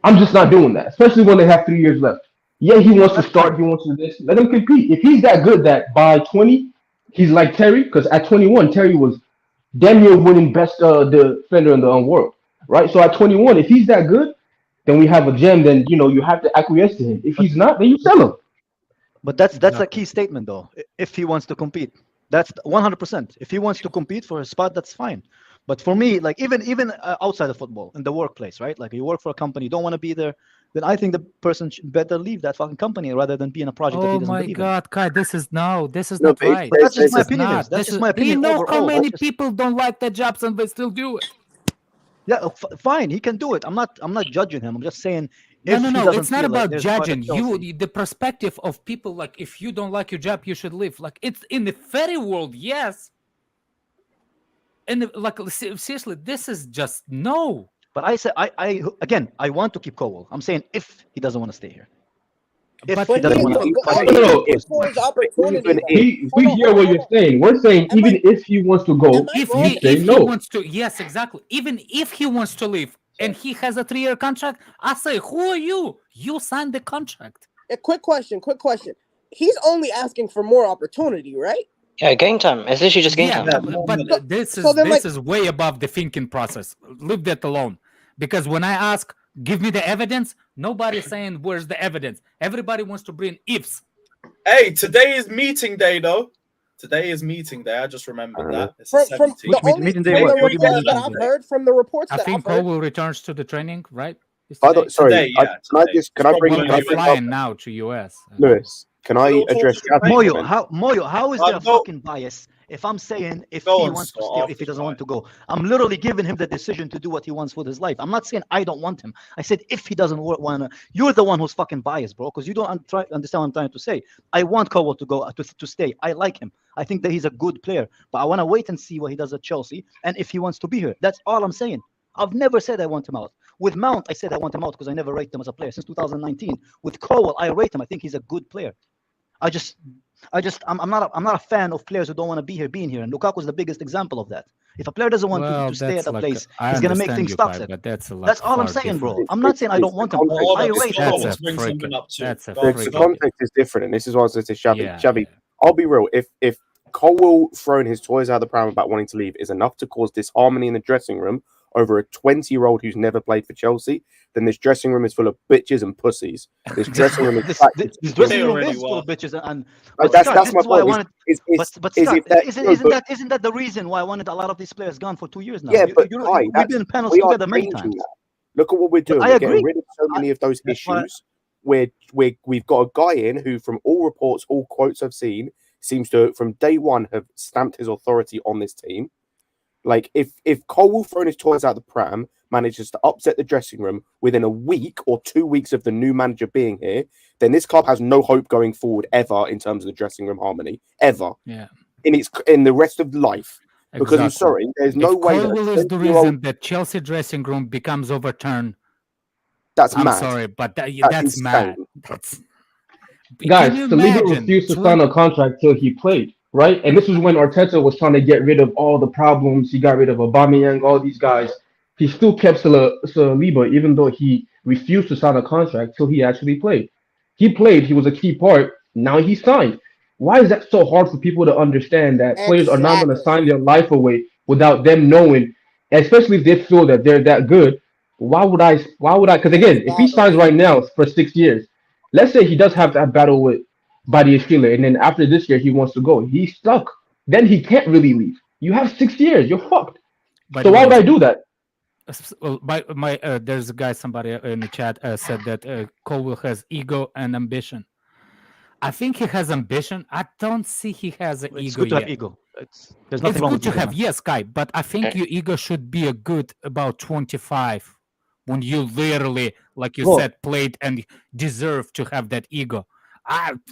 I'm just not doing that, especially when they have 3 years left. Yeah, he wants to start. He wants to do this. Let him compete. If he's that good that by 20, he's like Terry, because at 21, Terry was damn near winning best defender in the world. Right? So at 21, if he's that good, then we have a gem. Then, you have to acquiesce to him. If he's not, then you sell him. But that's a key statement, though. If he wants to compete, that's 100%. If he wants to compete for a spot, that's fine. But for me, like even outside of football, in the workplace, right? Like, you work for a company, you don't want to be there, then I think the person should better leave that fucking company rather than be in a project that he doesn't believe in. Oh my God, Kai, this is not right. But that's just my opinion. That's just my opinion. You know how many people don't like their jobs and they still do it. Yeah, fine, he can do it. I'm not judging him. I'm just saying. No. It's not about judging you. The perspective of people, like, if you don't like your job, you should leave. Like, it's in the fairy world, yes. And seriously, this is just no. But I say, I want to keep Colwill. I'm saying if he doesn't want to stay here. We hear what you're saying. We're saying even if he wants to go, if he wants to, yes, exactly. Even if he wants to leave and he has a 3-year contract, I say, who are you? You signed the contract. A quick question. He's only asking for more opportunity, right? Yeah, game time. It's literally just game time. But this is way above the thinking process. Leave that alone. Because when I ask, give me the evidence, nobody's saying where's the evidence. Everybody wants to bring ifs. Hey, today is meeting day, though. Today is meeting day. I just remembered that. It's from the reports that I've heard, from the reports that I've heard. I think Colwill returns to the training, right? Sorry, can I bring flying now to US? Lewis, can I address Moyo? How is there a fucking bias? If I'm saying if he wants to stay, if he doesn't want to go, I'm literally giving him the decision to do what he wants with his life. I'm not saying I don't want him. I said if he doesn't want to, you're the one who's fucking biased, bro, because you don't understand what I'm trying to say. I want Colwill to go to stay. I like him. I think that he's a good player, but I want to wait and see what he does at Chelsea and if he wants to be here. That's all I'm saying. I've never said I want him out. With Mount, I said I want him out because I never rated him as a player since 2019. With Colwill, I rate him. I think he's a good player. I'm not a fan of players who don't want to be here being here, and Lukaku is the biggest example of that. If a player doesn't want to stay at a place, he's gonna make things toxic. That's all I'm saying, bro. I'm not saying I don't want him. I rate him. The context is different, and this is what I was going to say, Xavi. I'll be real. If Colwill throwing his toys out of the pram about wanting to leave is enough to cause disharmony in the dressing room over a 20-year-old who's never played for Chelsea, then this dressing room is full of bitches and pussies. This dressing room is this dressing room is full of bitches and that's my point. Isn't that the reason why I wanted a lot of these players gone for 2 years now? Yeah, but we've been in panels together many times. Look at what we're doing. We're getting rid of so many of those issues. We've got a guy in who, from all reports, all quotes I've seen, seems to, from day one, have stamped his authority on this team. Like, if Colwill throwing his toys out the pram manages to upset the dressing room within a week or 2 weeks of the new manager being here, then this club has no hope going forward ever in terms of the dressing room harmony, ever. Yeah. In the rest of life. Because I'm sorry, there's no way that Colwill is the reason that Chelsea dressing room becomes overturned. That's mad. I'm sorry, but that's mad. Guys, Saliba refused to sign a contract till he played. Right, and this was when Arteta was trying to get rid of all the problems. He got rid of Aubameyang, all these guys. He still kept Saliba, even though he refused to sign a contract till he actually played. He played. He was a key part. Now he signed. Why is that so hard for people to understand that players are not going to sign their life away without them knowing especially if they feel that they're that good. Why would I? Because again, if he signs right now for 6 years, let's say he does have that battle with Badiashile, and then after this year he wants to go, he's stuck. Then he can't really leave. You have 6 years, you're fucked. So why would I do that? There's a guy, somebody in the chat said that Colwill has ego and ambition. I think he has ambition. I don't see he has an ego. It's good to yet. have ego. There's nothing wrong good with to have, yes, Kai. But I think your ego should be a good about 25 when you literally, like you said, played and deserve to have that ego.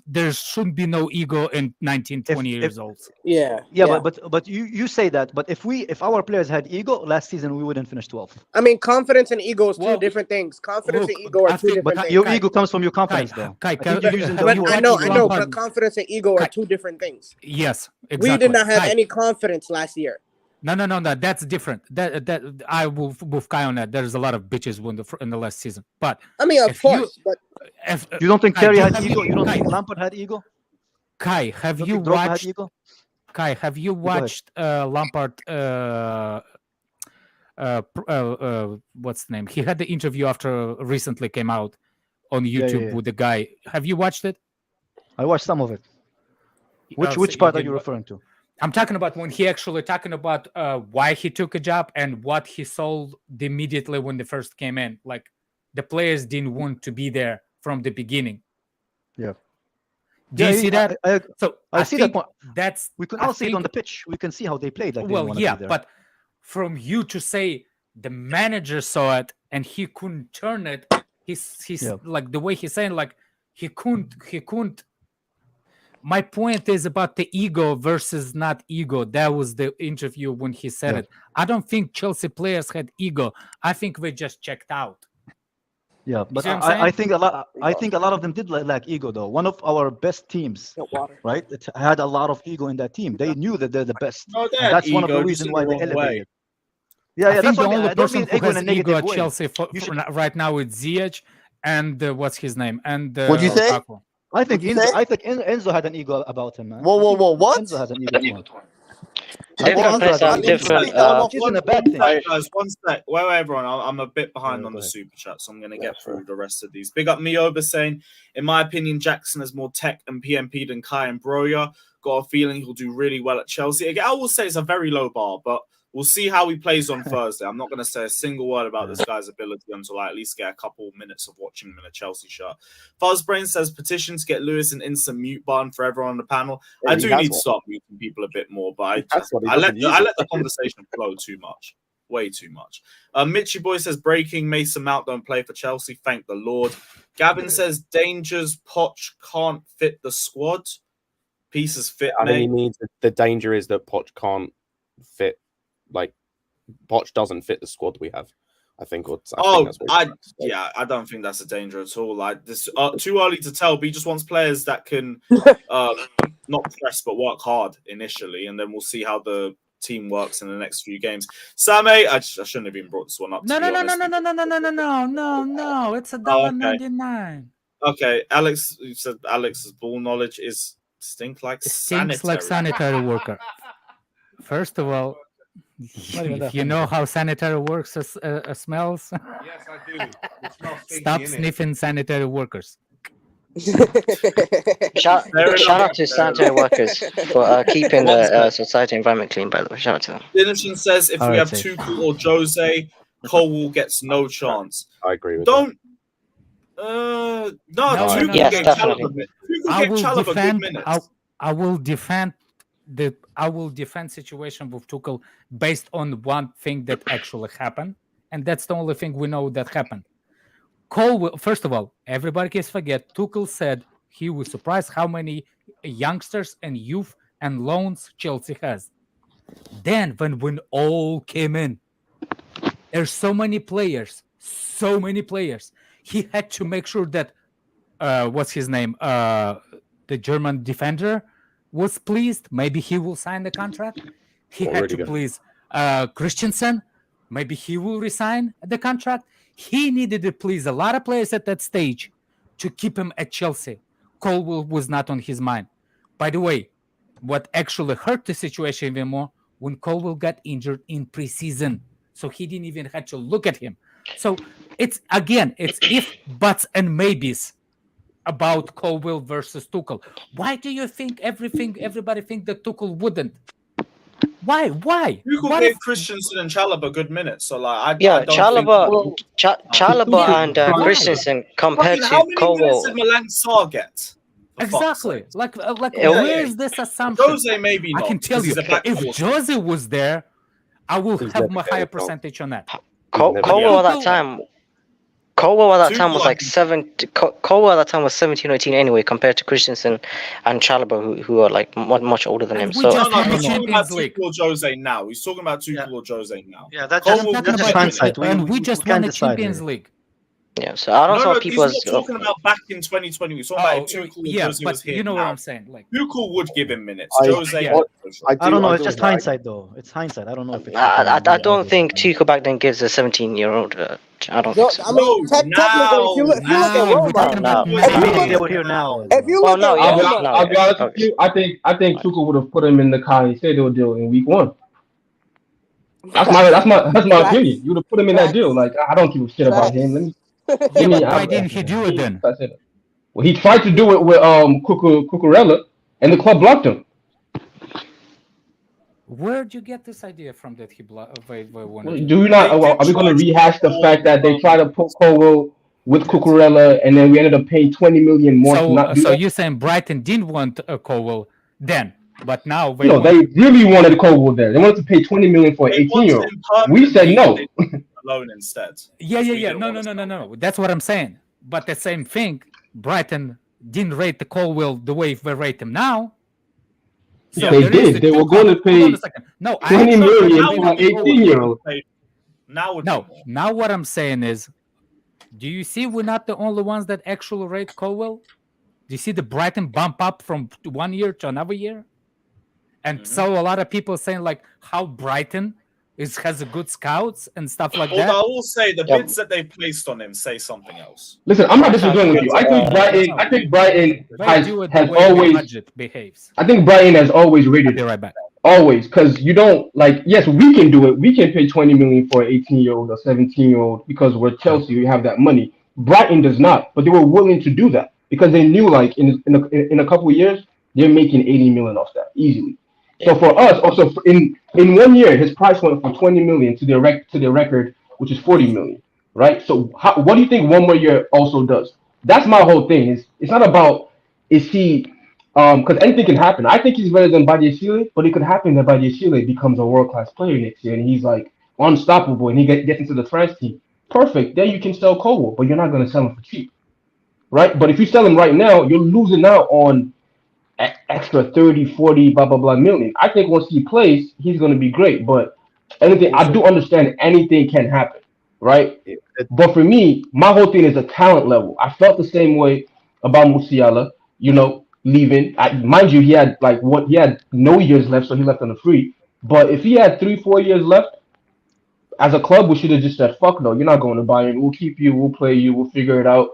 There shouldn't be no ego in 19, 20 years old. Yeah. But you say that. But if our players had ego last season, we wouldn't finish 12th. I mean, confidence and ego is two different things. Confidence and ego are two different things. But your ego comes from your confidence, though. I know, but confidence and ego are two different things. Yes, exactly. We did not have any confidence last year. No. That's different. That I will move Kai on that. There's a lot of bitches in the last season, but I mean, of course. But you don't think Terry had ego? You don't think Lampard had ego? Kai, have you watched? Kai, have you watched Lampard? What's the name? He had the interview after recently came out on YouTube with the guy. Have you watched it? I watched some of it. Which part are you referring to? I'm talking about when he actually talking about why he took a job and what he sold immediately when they first came in. Like the players didn't want to be there from the beginning. Yeah. Do you see that? I see that point. We can all see it on the pitch. We can see how they played. Like but from you to say the manager saw it and he couldn't turn it, he's like the way he's saying, like he couldn't. My point is about the ego versus not ego. That was the interview when he said it. I don't think Chelsea players had ego. I think they just checked out. Yeah, but I think a lot of them did lack ego, though. One of our best teams, right? It had a lot of ego in that team. They knew that they're the best. That's one of the reasons why they elevated. I think the only person who has ego at Chelsea right now is Ziyech and what's his name? And what'd you say? Lukaku. I think Enzo had an ego about him, man. Whoa! What? Enzo has an ego. Different players have different. Isn't a bad thing. Guys, one sec. Wait, everyone. I'm a bit behind on the super chat, so I'm going to get through the rest of these. Big up Mioba saying, in my opinion, Jackson has more tech and PMP than Kai and Broja. Got a feeling he'll do really well at Chelsea. Again, I will say it's a very low bar, but we'll see how he plays on Thursday. I'm not going to say a single word about this guy's ability until I at least get a couple minutes of watching him in a Chelsea shirt. Fuzzbrain says petition to get Lewis an instant mute button for everyone on the panel. I do need to start muting people a bit more, but I let the conversation flow too much. Way too much. Mitchy Boy says breaking Mason Mount don't play for Chelsea. Thank the Lord. Gavin says dangers Poch can't fit the squad. Pieces fit. I think he needs the danger is that Poch can't fit. Like Poch doesn't fit the squad we have. I think. I don't think that's a danger at all. Like this, too early to tell. But he just wants players that can not press but work hard initially, and then we'll see how the team works in the next few games. Sammy, I shouldn't have even brought this one up. No. It's $1.99. Okay, Alex, you said Alex's ball knowledge stinks like sanitary worker. First of all, if you know how sanitary works smells, yes, I do. It smells stinky, stop sniffing sanitary workers. Shout out to sanitary workers for keeping the society environment clean, by the way. Shout out to them. Dinnerton says if we have Tuchel or Jose, Colwill gets no chance. I agree with that. Tuchel yes, definitely. I will defend situation with Tuchel based on one thing that actually happened, and that's the only thing we know that happened. Colwill, first of all, everybody can forget. Tuchel said he was surprised how many youngsters and youth and loans Chelsea has. Then, when all came in, there's so many players. He had to make sure that what's his name, the German defender, was pleased. Maybe he will sign the contract. He had to please Christensen. Maybe he will resign the contract. He needed to please a lot of players at that stage to keep him at Chelsea. Colwill was not on his mind. By the way, what actually hurt the situation even more when Colwill got injured in preseason. so he didn't even have to look at him. So it's if, buts, and maybes about Colwill versus Tuchel. Why do you think everybody think that Tuchel wouldn't? Why? Tuchel gave Christensen and Chalobah good minutes, so like Chalobah and Christensen compared to how many minutes Colwill. did Malang Sarr get? Exactly. Where is this assumption? Jose maybe not. I can tell you, if Jose was there, I will have a higher percentage on that. Colwill at that time. Colwill at that time was like 17 or 18 anyway, compared to Christensen and Chalobah, who are like much older than him. So he's talking about Tuchel or Jose now. He's talking about Tuchel or Jose now. Yeah, that's just hindsight. And we just won the Champions League. Yeah, so I don't know people. He's not talking about back in 2020. We're talking about Tuchel. Jose but was here you know now. what I'm saying. Like Tuchel would give him minutes. I don't know. It's just hindsight, though. It's hindsight. I don't know if it's. I don't think Tuchel back then gives a 17-year-old. I don't think so. I mean, technically, if you look at Roma, they were here now. If you look at I'll be honest with you. I think Tuchel would have put him in the Caicedo deal in week 1. That's my opinion. You would have put him in that deal. Like, I don't give a shit about him. Why didn't he do it then? Well, he tried to do it with Cucurella, and the club blocked him. Where'd you get this idea from that he wanted? Do you not? Are we going to rehash the fact that they tried to put Colwill with Cucurella, and then we ended up paying 20 million more? So you're saying Brighton didn't want a Colwill then, but now they really wanted Colwill there. They wanted to pay 20 million for an 18-year-old. We said no. Alone instead. Yeah. No. That's what I'm saying. But the same thing, Brighton didn't rate the Colwill the way they rate him now. So they did. They were going to pay 20 million for an 18-year-old. Now what I'm saying is, do you see we're not the only ones that actually rate Colwill? Do you see the Brighton bump up from 1 year to another year? And so a lot of people saying like how Brighton has a good scouts and stuff like that. I will say the bids that they placed on him say something else. Listen, I'm not disagreeing with you. I think Brighton has always behaves. I think Brighton has always rated. Be right back. Always, because you don't like. Yes, we can do it. We can pay 20 million for an 18-year-old or 17-year-old because we're Chelsea. We have that money. Brighton does not, but they were willing to do that because they knew like in a couple of years they're making 80 million off that easily. So for us, also in 1 year, his price went from 20 million to the record, which is 40 million, right? So what do you think 1 more year also does? That's my whole thing. It's not about is he because anything can happen. I think he's better than Badiashile, but it could happen that Badiashile becomes a world-class player next year and he's like unstoppable and he gets into the France team. Perfect. Then you can sell Colwill, but you're not going to sell him for cheap, right? But if you sell him right now, you're losing out on extra 30, 40, blah, blah, blah million. I think once he plays, he's going to be great. But anything, I do understand anything can happen, right? But for me, my whole thing is a talent level. I felt the same way about Musiala, leaving. Mind you, he had no years left, so he left on a free. But if he had 3-4 years left, as a club, we should have just said, fuck no, you're not going to Bayern. We'll keep you, we'll play you, we'll figure it out,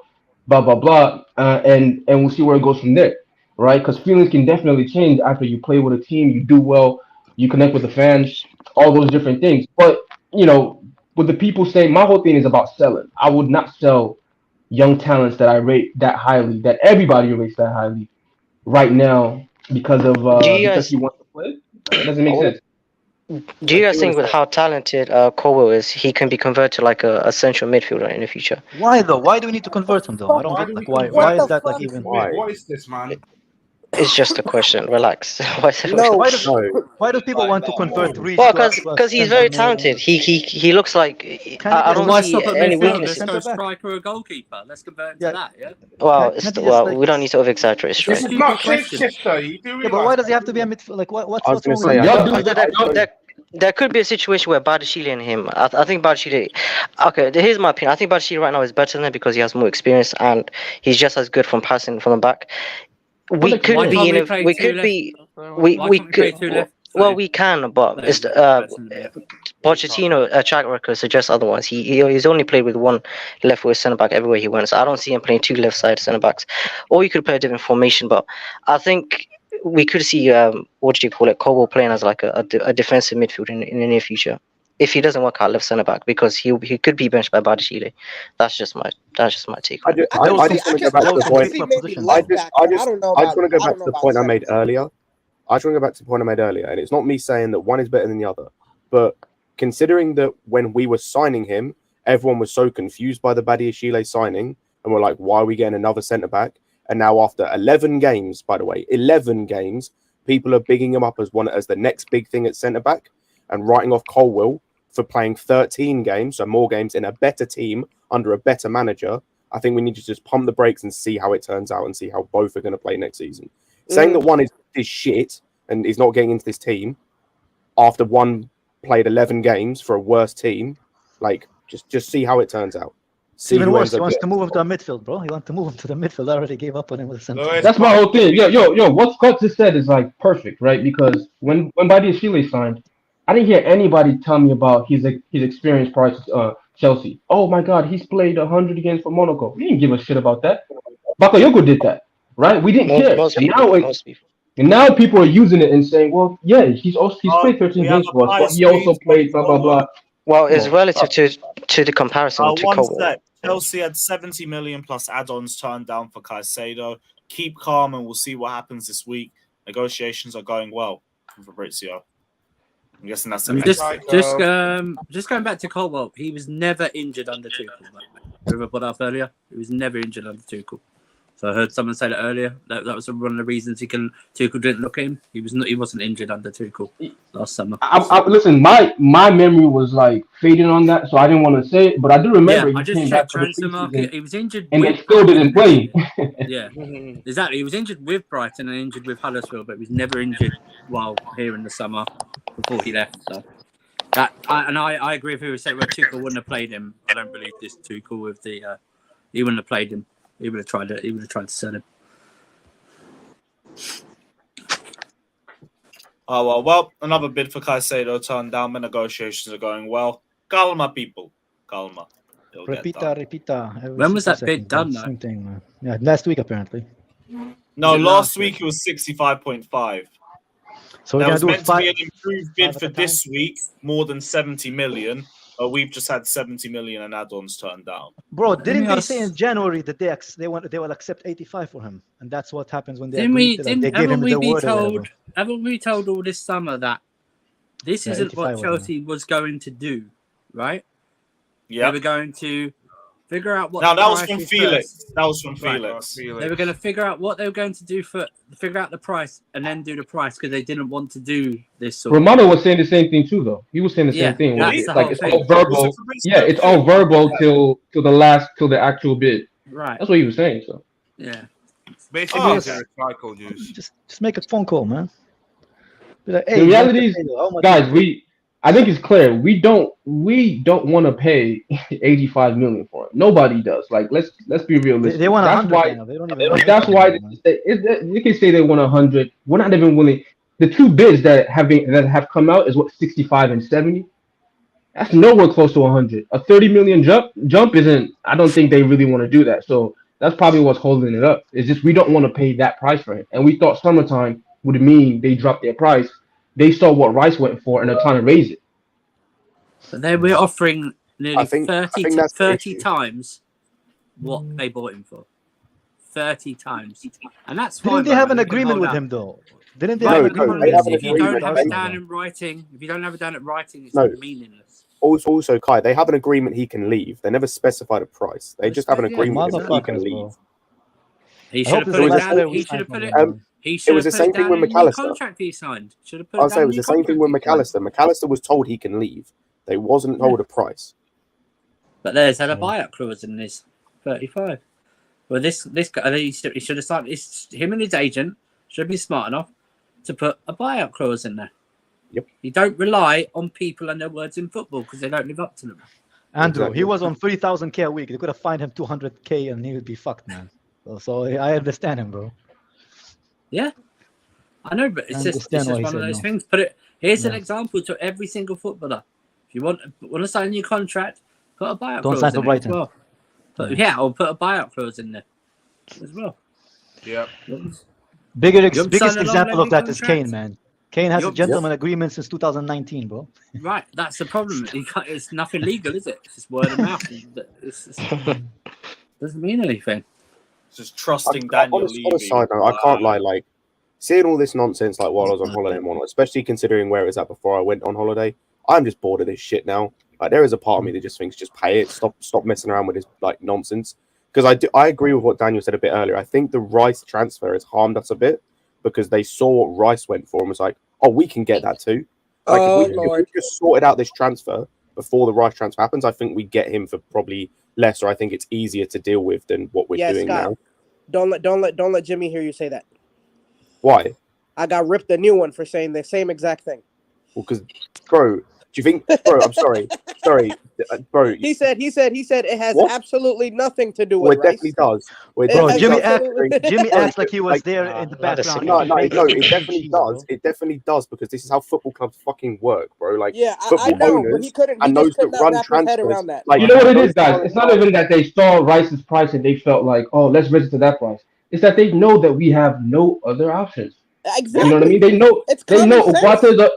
blah, blah, blah. And we'll see where it goes from there. Right, because feelings can definitely change after you play with a team, you do well, you connect with the fans, all those different things. But with the people saying, my whole thing is about selling. I would not sell young talents that I rate that highly, that everybody rates that highly, right now because of because he wants to play. It doesn't make sense. Do you guys think with how talented Colwill is, he can be converted to like a central midfielder in the future? Why though? Why do we need to convert him though? I don't get why is that like even? What is this, man? It's just a question. Relax. Why do people want to convert Reece? Well, because he's very talented. He looks like I don't see any weaknesses. A striker or a goalkeeper. Let's convert to that. Yeah. Well, we don't need to over-exaggerate. This is not Chichester. But why does he have to be a midfield? Like what's wrong with there could be a situation where Badiashile and him. I think Badiashile. Okay, here's my opinion. I think Badiashile right now is better than him because he has more experience and he's just as good from passing from the back. We can, but it's Pochettino track record suggests otherwise. He's only played with one left-foot centre back everywhere he went. So I don't see him playing 2 left-sided centre backs. Or you could play a different formation, but I think we could see Colwill playing as like a defensive midfield in the near future. if he doesn't work out left centre back, because he could be benched by Bardashile. That's just my take on it. I just want to go back to the point. I just want to go back to the point I made earlier. And it's not me saying that one is better than the other, but considering that when we were signing him, everyone was so confused by the Badiashile signing, and we're like, why are we getting another centre back? And now after 11 games, by the way, 11 games, people are bigging him up as the next big thing at centre back, and writing off Colwill for playing 13 games, so more games in a better team under a better manager. I think we need to just pump the brakes and see how it turns out and see how both are going to play next season. Saying that one is shit and is not getting into this team after one played 11 games for a worse team, like just see how it turns out. Even worse, he wants to move him to the midfield, bro. He wants to move him to the midfield. I already gave up on him with the center. That's my whole thing. Yo, what Scott just said is like perfect, right? Because when Badiashile signed, I didn't hear anybody tell me about his experience prior to Chelsea. Oh my God, he's played 100 games for Monaco. We didn't give a shit about that. Bakayoko did that, right? We didn't care. And now people are using it and saying, well, yeah, he's played 13 games for us, but he also played blah blah blah. Well, it's relative to the comparison to Colwill. Chelsea had 70 million plus add-ons turned down for Caicedo. Keep calm and we'll see what happens this week. Negotiations are going well from Fabrizio. I'm guessing that's the just going back to Colwill. He was never injured under Tuchel. We were put up earlier. He was never injured under Tuchel. So I heard someone say that earlier. That was one of the reasons Tuchel didn't look at him. He wasn't injured under Tuchel last summer. Listen, my memory was like fading on that, so I didn't want to say it. But I do remember I just checked transfer market. He was injured, and they still didn't play. Yeah, exactly. He was injured with Brighton and injured with Huddersfield, but he was never injured while here in the summer before he left. So I agree with who said where Tuchel wouldn't have played him. I don't believe this Tuchel with the he wouldn't have played him. He would have tried to sell him. Oh well, another bid for Caicedo turned down. The negotiations are going well. Calma, people. Calma. Repita. When was that bid done? Same thing, man. Yeah, last week apparently. No, last week it was 65.5. So there was meant to be an improved bid for this week, more than 70 million. We've just had 70 million and add-ons turned down. Bro, didn't they say in January that they will accept 85 for him, and that's what happens when they haven't we told all this summer that this isn't what Chelsea was going to do, right? Yeah, they were going to figure out what. Now that was from Felix. That was from Felix. They were going to figure out what they were going to do figure out the price and then do the price because they didn't want to do this. Romano was saying the same thing too, though. He was saying the same thing. It's all verbal. Yeah, it's all verbal till the actual bid. Right. That's what he was saying. So. Yeah. Basically, cycle juice. Just make a phone call, man. Be like, hey, the reality is, guys, I think it's clear. We don't want to pay 85 million for it. Nobody does. Like, let's be realistic. They want 100. That's why you can say they want 100. We're not even willing. The two bids that have come out is what 65 and 70. That's nowhere close to 100. A 30 million jump isn't. I don't think they really want to do that. So that's probably what's holding it up. It's just we don't want to pay that price for it. And we thought summertime would mean they dropped their price. They saw what Rice went for and they're trying to raise it. But they were offering nearly 30 times what they bought him for. 30 times. And that's fine. Didn't they have an agreement with him, though? Didn't they have an agreement? If you don't have it down in writing, it's meaningless. Also, Kai, they have an agreement he can leave. They never specified a price. They just have an agreement that he can leave. He should have put it down. He should have put it. It was the same thing with McAllister. Contract he signed. I'll say it was the same thing with McAllister. McAllister was told he can leave. They wasn't told a price. But there's had a buyout clause in this 35. Well, this guy, he should have signed. Him and his agent should be smart enough to put a buyout clause in there. Yep. You don't rely on people and their words in football because they don't live up to them. Andrew, he was on 3,000K a week. They could have fined him 200K and he would be fucked, man. So I understand him, bro. Yeah, I know, but it's just one of those things. Here's an example to every single footballer. If you want to sign a new contract, put a buyout clause in there as well. Or put a buyout clause in there as well. Yeah. Biggest example of that is Kane, man. Kane has a You're- gentleman agreement since 2019, bro. Right, that's the problem. It's nothing legal, is it? It's just word of mouth. Doesn't mean anything. Just trusting Daniel on Levy. a side note, I can't lie. Like seeing all this nonsense, like while I was on holiday and whatnot, especially considering where it was at before I went on holiday, I'm just bored of this shit now. Like there is a part of me that just thinks, just pay it. Stop messing around with this like nonsense. Because I agree with what Daniel said a bit earlier. I think the Rice transfer has harmed us a bit because they saw what Rice went for and was like, oh, we can get that too. Like if we just sorted out this transfer before the Rice transfer happens, I think we get him for probably less, or I think it's easier to deal with than what we're doing Scott, now. Don't let Jimmy hear you say that. Why? I got ripped a new one for saying the same exact thing. Well, because, bro, do you think, bro? I'm sorry, bro. He said it has What? absolutely nothing to do Well, with it definitely Rice. does. Well, it Bro, definitely Jimmy does. Jimmy acts like he was there in the background. No, it definitely does. It definitely does because this is how football clubs fucking work, bro. Like, Yeah, I football know, owners but he couldn't. He and just those could that not run wrap his head transfers, around that. like, You know what it is, guys? It's not even that they saw Rice's price and they felt like, oh, let's raise it to that price. It's that they know that we have no other options. Exactly. You know what I mean? They know. It's They know common sense. Ugarte.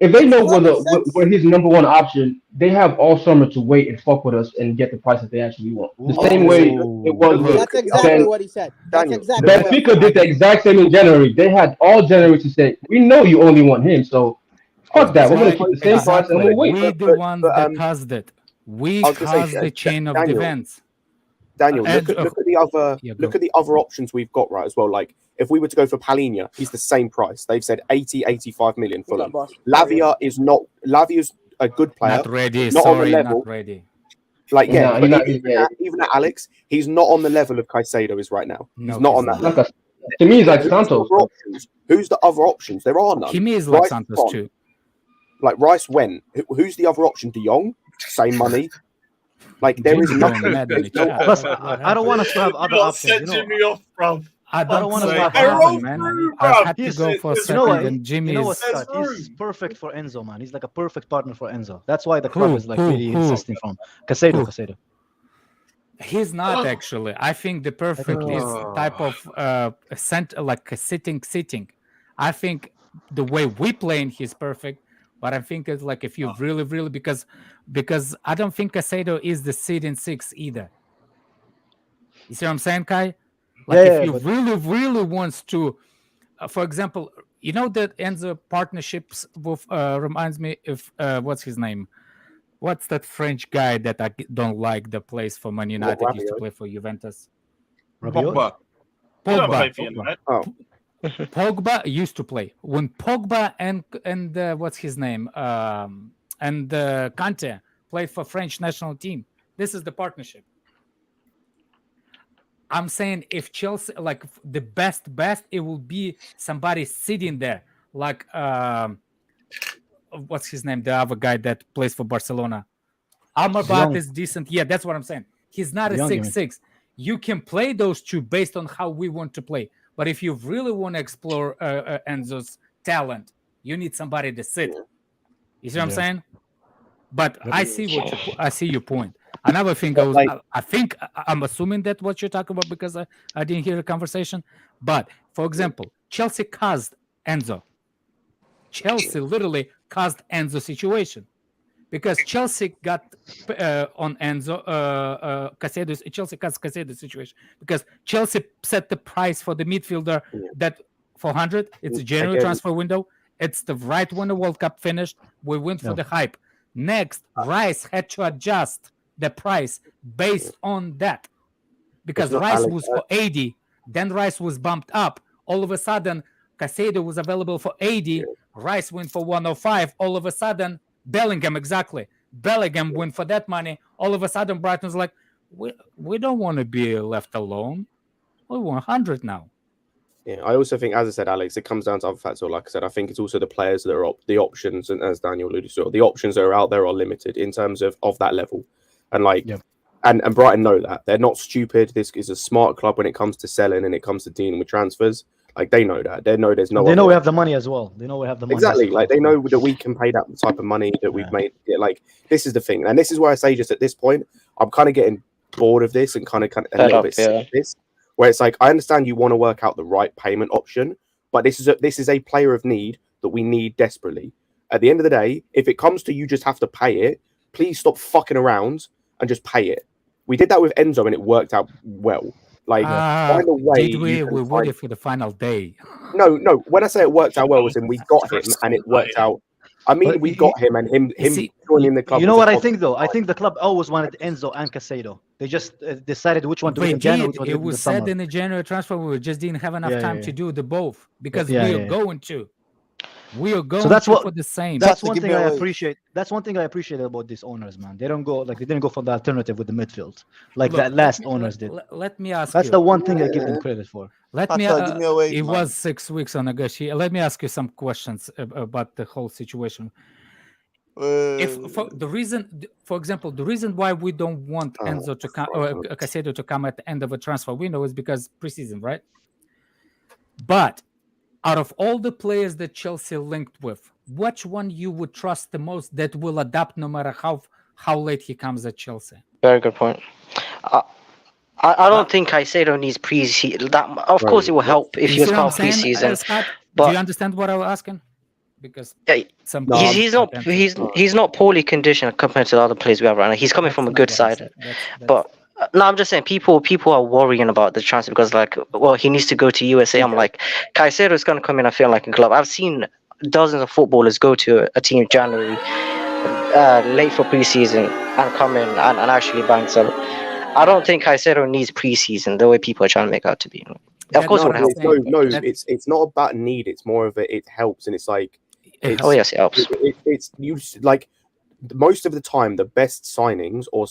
If they It's know common sense. we're his number one option, they have all summer to wait and fuck with us and get the price that they actually want. The same way it was with That's exactly what he said. That's Daniel, exactly what he Benfica said. did the exact same in January. They had all January to say, we know you only want him, so fuck that. We're gonna keep the same price and we'll wait. We the ones that caused it. We I was gonna say, caused the chain of Daniel, events. Daniel, And- look at the other look at the other options we've got, right, as well. Like if we were to go for Palhinha, he's the same price. They've said 85 million for him. Lavia's a good player. Not ready. Not on the Sorry, level. not ready. Like No, but he's not- even at Alex, he's not on the level of Caicedo is right now. He's not on that level. To me, he's like Who's the Santos. other options? Who's the other options? There are none. Kimi is like Rice Santos gone. too. Like Rice went. Who's the other option? De Jong, same money. Like there is Jimmy's nothing. going mad in the chat. Plus, I don't want us to have other options. You know, Jimmy off, bro. I don't want to know have what happened, Haaland, man. I had to He's- go for a you know what? second, and Jimmy You know what, is. Scott? He's perfect for Enzo, man. He's like a perfect partner for Enzo. That's why the club is like really insisting from Caicedo. He's not actually. I think the perfect is type of like a sitting. I think the way we playing, he's perfect. But I think it's like if you really because I don't think Caicedo is the sitting six either. You see what I'm saying, Kai? Like if you really wants to, for example, you know that Enzo partnerships with reminds me of what's his name? What's that French guy that I don't like that plays for Man United, used to play for Juventus? Pogba. You don't play for United. Pogba used to play. When Pogba and what's his name? And Kante played for French national team. This is the partnership. I'm saying if Chelsea, like the best, it will be somebody sitting there, like what's his name? The other guy that plays for Barcelona. Amrabat is decent. Yeah, that's what I'm saying. He's not a 6'6". You can play those two based on how we want to play. But if you really want to explore Enzo's talent, you need somebody to sit. You see what I'm saying? But I see your point. Another thing, I think I'm assuming that what you're talking about because I didn't hear the conversation. But for example, Chelsea caused Enzo. Chelsea literally caused Enzo situation because Chelsea got on Enzo Caicedo's. Chelsea caused Caicedo's situation because Chelsea set the price for the midfielder that 400. It's a January transfer window. It's the right when the World Cup finished. We went for the hype. Next, Rice had to adjust the price based on that because Rice was for 80, then Rice was bumped up. All of a sudden, Caicedo was available for 80. Rice went for 105. All of a sudden, Bellingham went for that money. All of a sudden, Brighton's like, we don't want to be left alone. We want 100 now. Yeah, I also think, as I said, Alex, it comes down to other factors. Like I said, I think it's also the players that are the options, and as Daniel alluded to, the options that are out there are limited in terms of that level. And like, and Brighton know that. They're not stupid. This is a smart club when it comes to selling and it comes to dealing with transfers. Like they know that. They know there's no. They know we have the money as well. They know we have the money. Exactly. Like they know that we can pay that type of money that we've made. Yeah, like this is the thing, and this is where I say, just at this point, I'm kind of getting bored of this and kind of a little bit sick of this. Where it's like, I understand you want to work out the right payment option, but this is a player of need. that we need desperately. At the end of the day, if it comes to you just have to pay it, please stop fucking around and just pay it. We did that with Enzo and it worked out well. Like, find a way. Did we? We waited for the final day. No. When I say it worked out well, was in we got him and it worked out. I mean, we got him and him joining the club. You know what I think, though? I think the club always wanted Enzo and Caicedo. They just decided which one to do in January. It was said in the January transfer, we just didn't have enough time to do the both because we are going to. We are going for the same. That's one thing I appreciate. That's one thing I appreciate about these owners, man. They don't go like they didn't go for the alternative with the midfield, like that last owners did. Let me ask. That's the one thing I give them credit for. It was 6 weeks on negotiation. Let me ask you some questions about the whole situation. If for the reason, for example, the reason why we don't want Enzo to come or Caicedo to come at the end of a transfer window is because preseason, right? But out of all the players that Chelsea linked with, which one you would trust the most that will adapt no matter how late he comes at Chelsea? Very good point. I don't think Caicedo needs preseason. Of course, it will help if he was part of preseason. Do you understand what I was asking? Because he's not poorly conditioned compared to the other players we have right now. He's coming from a good side, but. No, I'm just saying people are worrying about the transfer because he needs to go to USA. I'm like, Caicedo is going to come in and feel like a club. I've seen dozens of footballers go to a team in January, late for preseason, and come in and actually bang some. I don't think Caicedo needs preseason the way people are trying to make out to be. Of course, it would help. No, it's not about need. It's more of it helps, and it's like. Yes, it helps. It's you like. Most of the time, the best signings or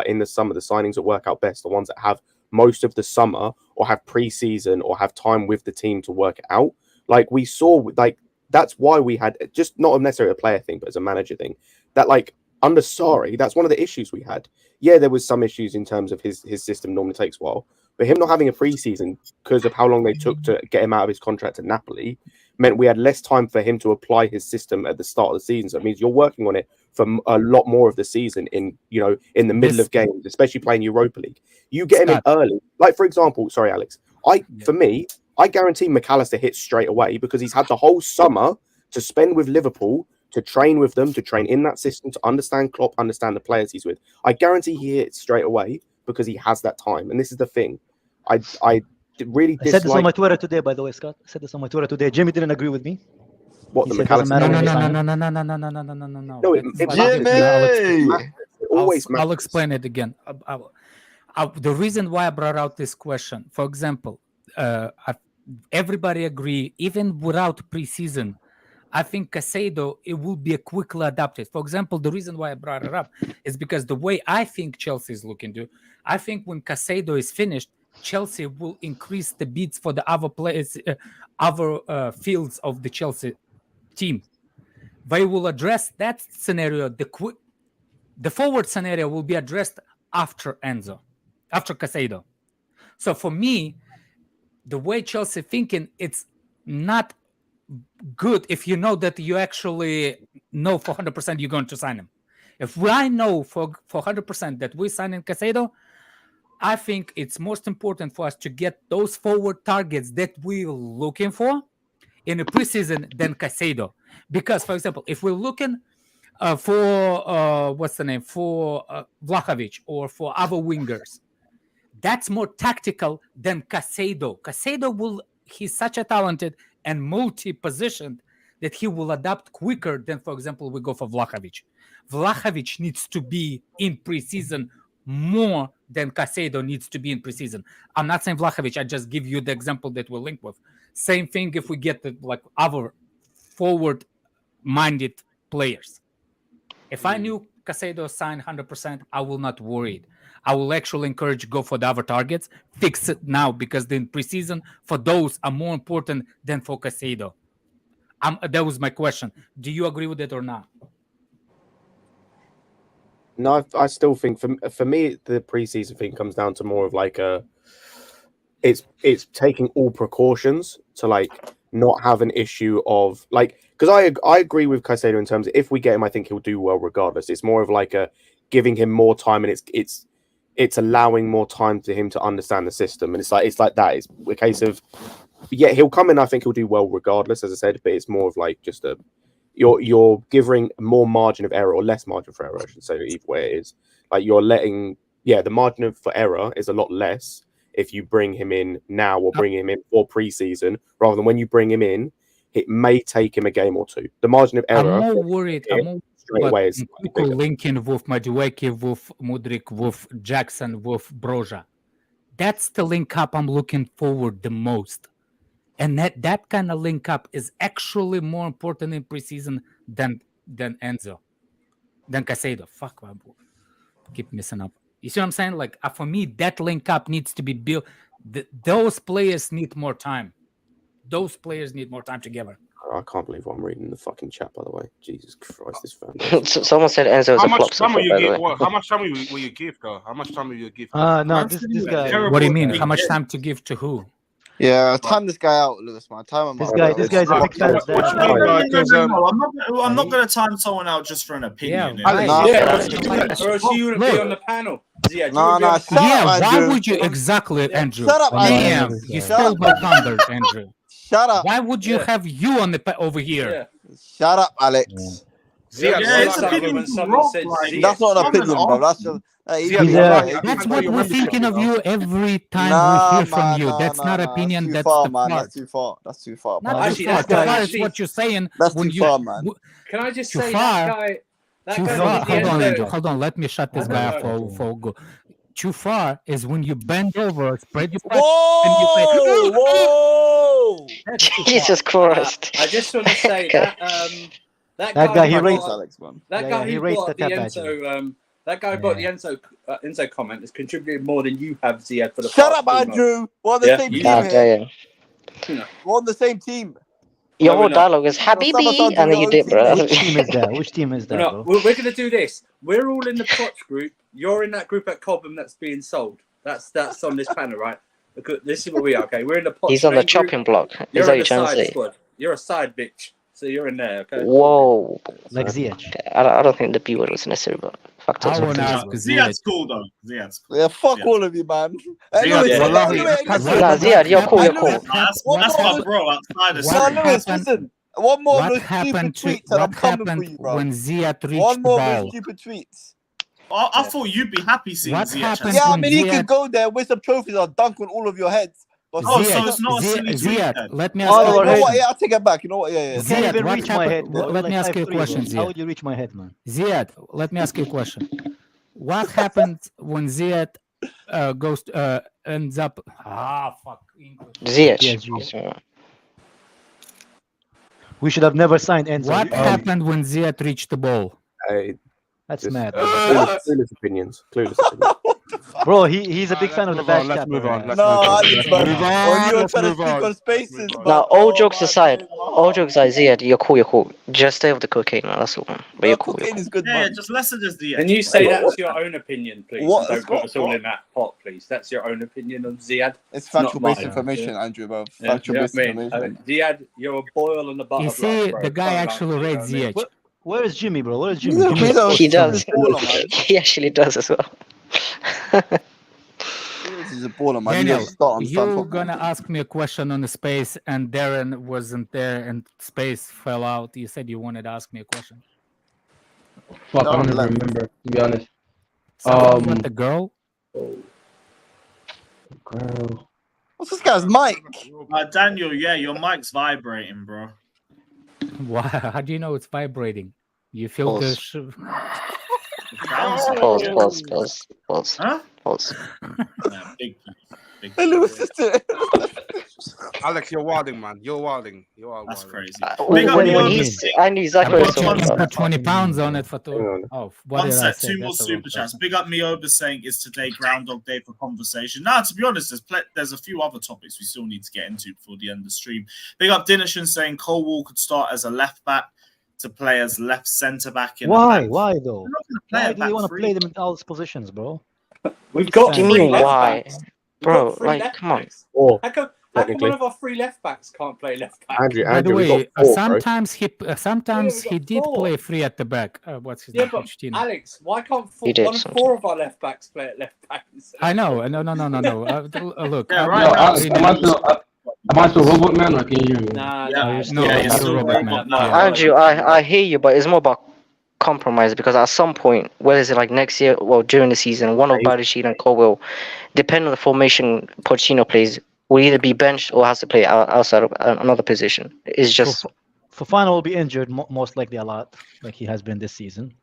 in the summer, the signings that work out best, the ones that have most of the summer or have pre-season or have time with the team to work it out. Like we saw, that's why we had just not necessarily a player thing, but as a manager thing. That under Sarri, that's one of the issues we had. Yeah, there was some issues in terms of his system normally takes a while, but him not having a pre-season because of how long they took to get him out of his contract at Napoli meant we had less time for him to apply his system at the start of the season. So it means you're working on it for a lot more of the season in the middle of games, especially playing Europa League. You get him in early. Like, for example, sorry, Alex, for me, I guarantee McAllister hits straight away because he's had the whole summer to spend with Liverpool, to train with them, to train in that system, to understand Klopp, understand the players he's with. I guarantee he hits straight away because he has that time. And this is the thing. I really dislike... I said this on my Twitter today, by the way, Scott. I said this on my Twitter today. Jimmy didn't agree with me. What, the McAllister? No. I'll explain it again. The reason why I brought out this question, for example, everybody agree, even without preseason, I think Caicedo, it will be a quickly adapted. For example, the reason why I brought it up is because the way I think Chelsea is looking to, I think when Caicedo is finished, Chelsea will increase the bids for the other players, other fields of the Chelsea team. They will address that scenario. The forward scenario will be addressed after Caicedo. So for me, the way Chelsea thinking, it's not good if you know that you actually know for 100% you're going to sign him. If I know for 100% that we're signing Caicedo, I think it's most important for us to get those forward targets that we're looking for in a preseason than Caicedo. Because, for example, if we're looking for Vlahovic or for other wingers, that's more tactical than Caicedo. Caicedo he's such a talented and multi-positioned that he will adapt quicker than, for example, we go for Vlahovic. Vlahovic needs to be in preseason more than Caicedo needs to be in preseason. I'm not saying Vlahovic, I just give you the example that we're linked with. Same thing if we get other forward-minded players. If I knew Caicedo signed 100%, I will not worry. I will actually encourage go for the other targets, fix it now because the preseason for those are more important than for Caicedo. That was my question. Do you agree with it or not? No, I still think for me the preseason thing comes down to more of it's taking all precautions to not have an issue of because I agree with Caicedo in terms of if we get him, I think he'll do well regardless. It's more of a giving him more time and it's allowing more time to him to understand the system, and it's like that. It's a case of yeah, he'll come in. I think he'll do well regardless, as I said. But it's more of like just a you're giving more margin of error or less margin for error, I should say. Either way it is, like you're letting the margin for error is a lot less if you bring him in now or bring him in for pre-season rather than when you bring him in. It may take him a game or two. The margin of error. I'm more worried. Straight away is linking with Madueke, with Mudryk, with Jackson, with Broja. That's the link up I'm looking forward the most. And that kind of link up is actually more important in preseason than Enzo, than Caicedo. Fuck, I keep messing up. You see what I'm saying? Like for me, that link up needs to be built. Those players need more time. Those players need more time together. I can't believe I'm reading the fucking chat, by the way. Jesus Christ, this fan. Someone said Enzo is a flop. How much time will you give, though? How much time will you give? No, this guy. What do you mean? How much time to give to who? Yeah, time this guy out, Lewis, man. Time him out. This guy's a big fan of that. No, I'm not going to time someone out just for an opinion. Or else you wouldn't be on the panel. Why would you exactly, Andrew? Shut up, damn, you stole my thunder, Andrew. Shut up. Why would you have you on the over here? Shut up, Alex. It's opinion. That's not an opinion, bro. That's just. That's what we're thinking of you every time we hear from you. That's not opinion. That's far, the man. part. That's too far. That's too far. Not too far. That's what you're saying. That's too far, man. Can I just Too say far. that guy? Hold on, Andrew. Hold on. Let me shut this guy up for go. Too far is when you bend over, spread your legs, and you say, Whoa! Jesus Christ! I just want to say that guy he rates Alex, man. That guy who brought the Enzo. That guy brought the Enzo comment has contributed more than you have, Ziyech, for the Shut up, Andrew. We're on the same team here. We're on the same team. Your whole dialogue is Habibi, and then you did, bro. Which team is that? Which team is that, bro? We're going to do this. We're all in the Poch group. You're in that group at Cobham that's being sold. That's on this panel, right? Look, this is what we are. Okay, we're in the Poch. He's on the chopping block. Is that what you're trying to say? Squad. You're a side bitch, so you're in there. Okay. Whoa. Like Ziyech. I don't think the B word was necessary, but fuck I want to ask Ziyech's cool though. Ziyech's cool. Yeah, fuck all of you, man. Ziyech, you're cool. You're cool. That's my bro outside of Lewis, listen. One more of What those stupid happened tweets, and I'm coming for you, when bro. Ziyech reached One more the of ball? those stupid tweets. I thought you'd be happy seeing What Ziyech. happened? Yeah, I when mean, he Ziyech- can go there, win some trophies, I'll dunk on all of your heads. But Oh, so it's not a silly tweet Ziyech, then? let me Oh, ask you you a know what? question. Yeah, I'll take it back. You know what? Yeah. You can't Ziyech, even what reach my happened- head, bro. let me ask you a 5'3", question, bro. How Ziyech. would you reach my head, man? Ziyech, let me ask you a question. What happened when Ziyech ends up? Fuck. Ziyech. We should have never signed Enzo. What happened when Ziyech reached the ball? That's Just mad. clueless opinions. Bro, he's a big fan of the back chat. Move on. No, Alex, man. Move on. When you were Let's trying to move speak on. on spaces, Now, man. all jokes aside, Ziyech, you're cool. Just stay with the cocaine, man. That's all, man. But you're cool. Cocaine is good, Yeah, man. just listen to Ziyech. Can you say that's your own opinion, please? What? And don't put us all in that pot, please. That's your own opinion on Ziyad. It's factual based mine. information, Yeah. Andrew, bro. Yeah, Factual you know based what I mean? information. Ziyad, you're a boil on the butterfly. You see, bro. the guy Don't actually like it, rates you know what I mean? Ziyech. Where is Jimmy, bro? Where is Jimmy? He's a Jimmy? weirdo. He does. Baller, man. He actually does as well. He's a baller, man. Daniel, You gotta start on you're Stanford. gonna ask me a question on the space, and Darren wasn't there, and space fell out. You said you wanted to ask me a question. Fuck, I don't even remember, to be honest. Someone with the girl? Girl. What's this guy's mic? Daniel, yeah, your mic's vibrating, bro. Why? How do you know it's vibrating? You feel the Pause. Huh? Pause. Yeah, big. Hey, Lewis, Alex, you're wilding, man. You're wilding. You are That's wilding. crazy. I knew exactly what I he was put 20 pounds on it for two. Oh, what One did I sec, say? two more That's a super wrong chats. person. Big up Mioba saying it's today Groundhog Day for conversation. Now, to be honest, there's a few other topics we still need to get into before the end of the stream. Big up Dinishan saying Colwill could start as a left back to play as left centre back. Why? Why though? We're not going to play Why it do you back want to three. play them in all these positions, bro? We've got What do you three mean, left why? backs. We've Bro, got three like, left come on. backs. Or How come technically. one of our three left backs can't play left back? Andrew, By the we've way, got four, bro. sometimes he got did four. play free at the back. What's his Yeah, name? but Pochettino. Alex, why can't He did, one of four of our left backs play at left back? I know. No. Look, Yeah, I'm right not now, really- About your robot man, or can you hear me? Nah, Yeah. No, Yeah, it's it's a robot man. Andrew, I hear you, but it's more about compromise because at some point, whether it's like next year or during the season, one of Badashile and Colwill, depending on the formation Pochettino plays, will either be benched or has to play outside of another position. It's just Fofana will be injured most likely a lot, like he has been this season.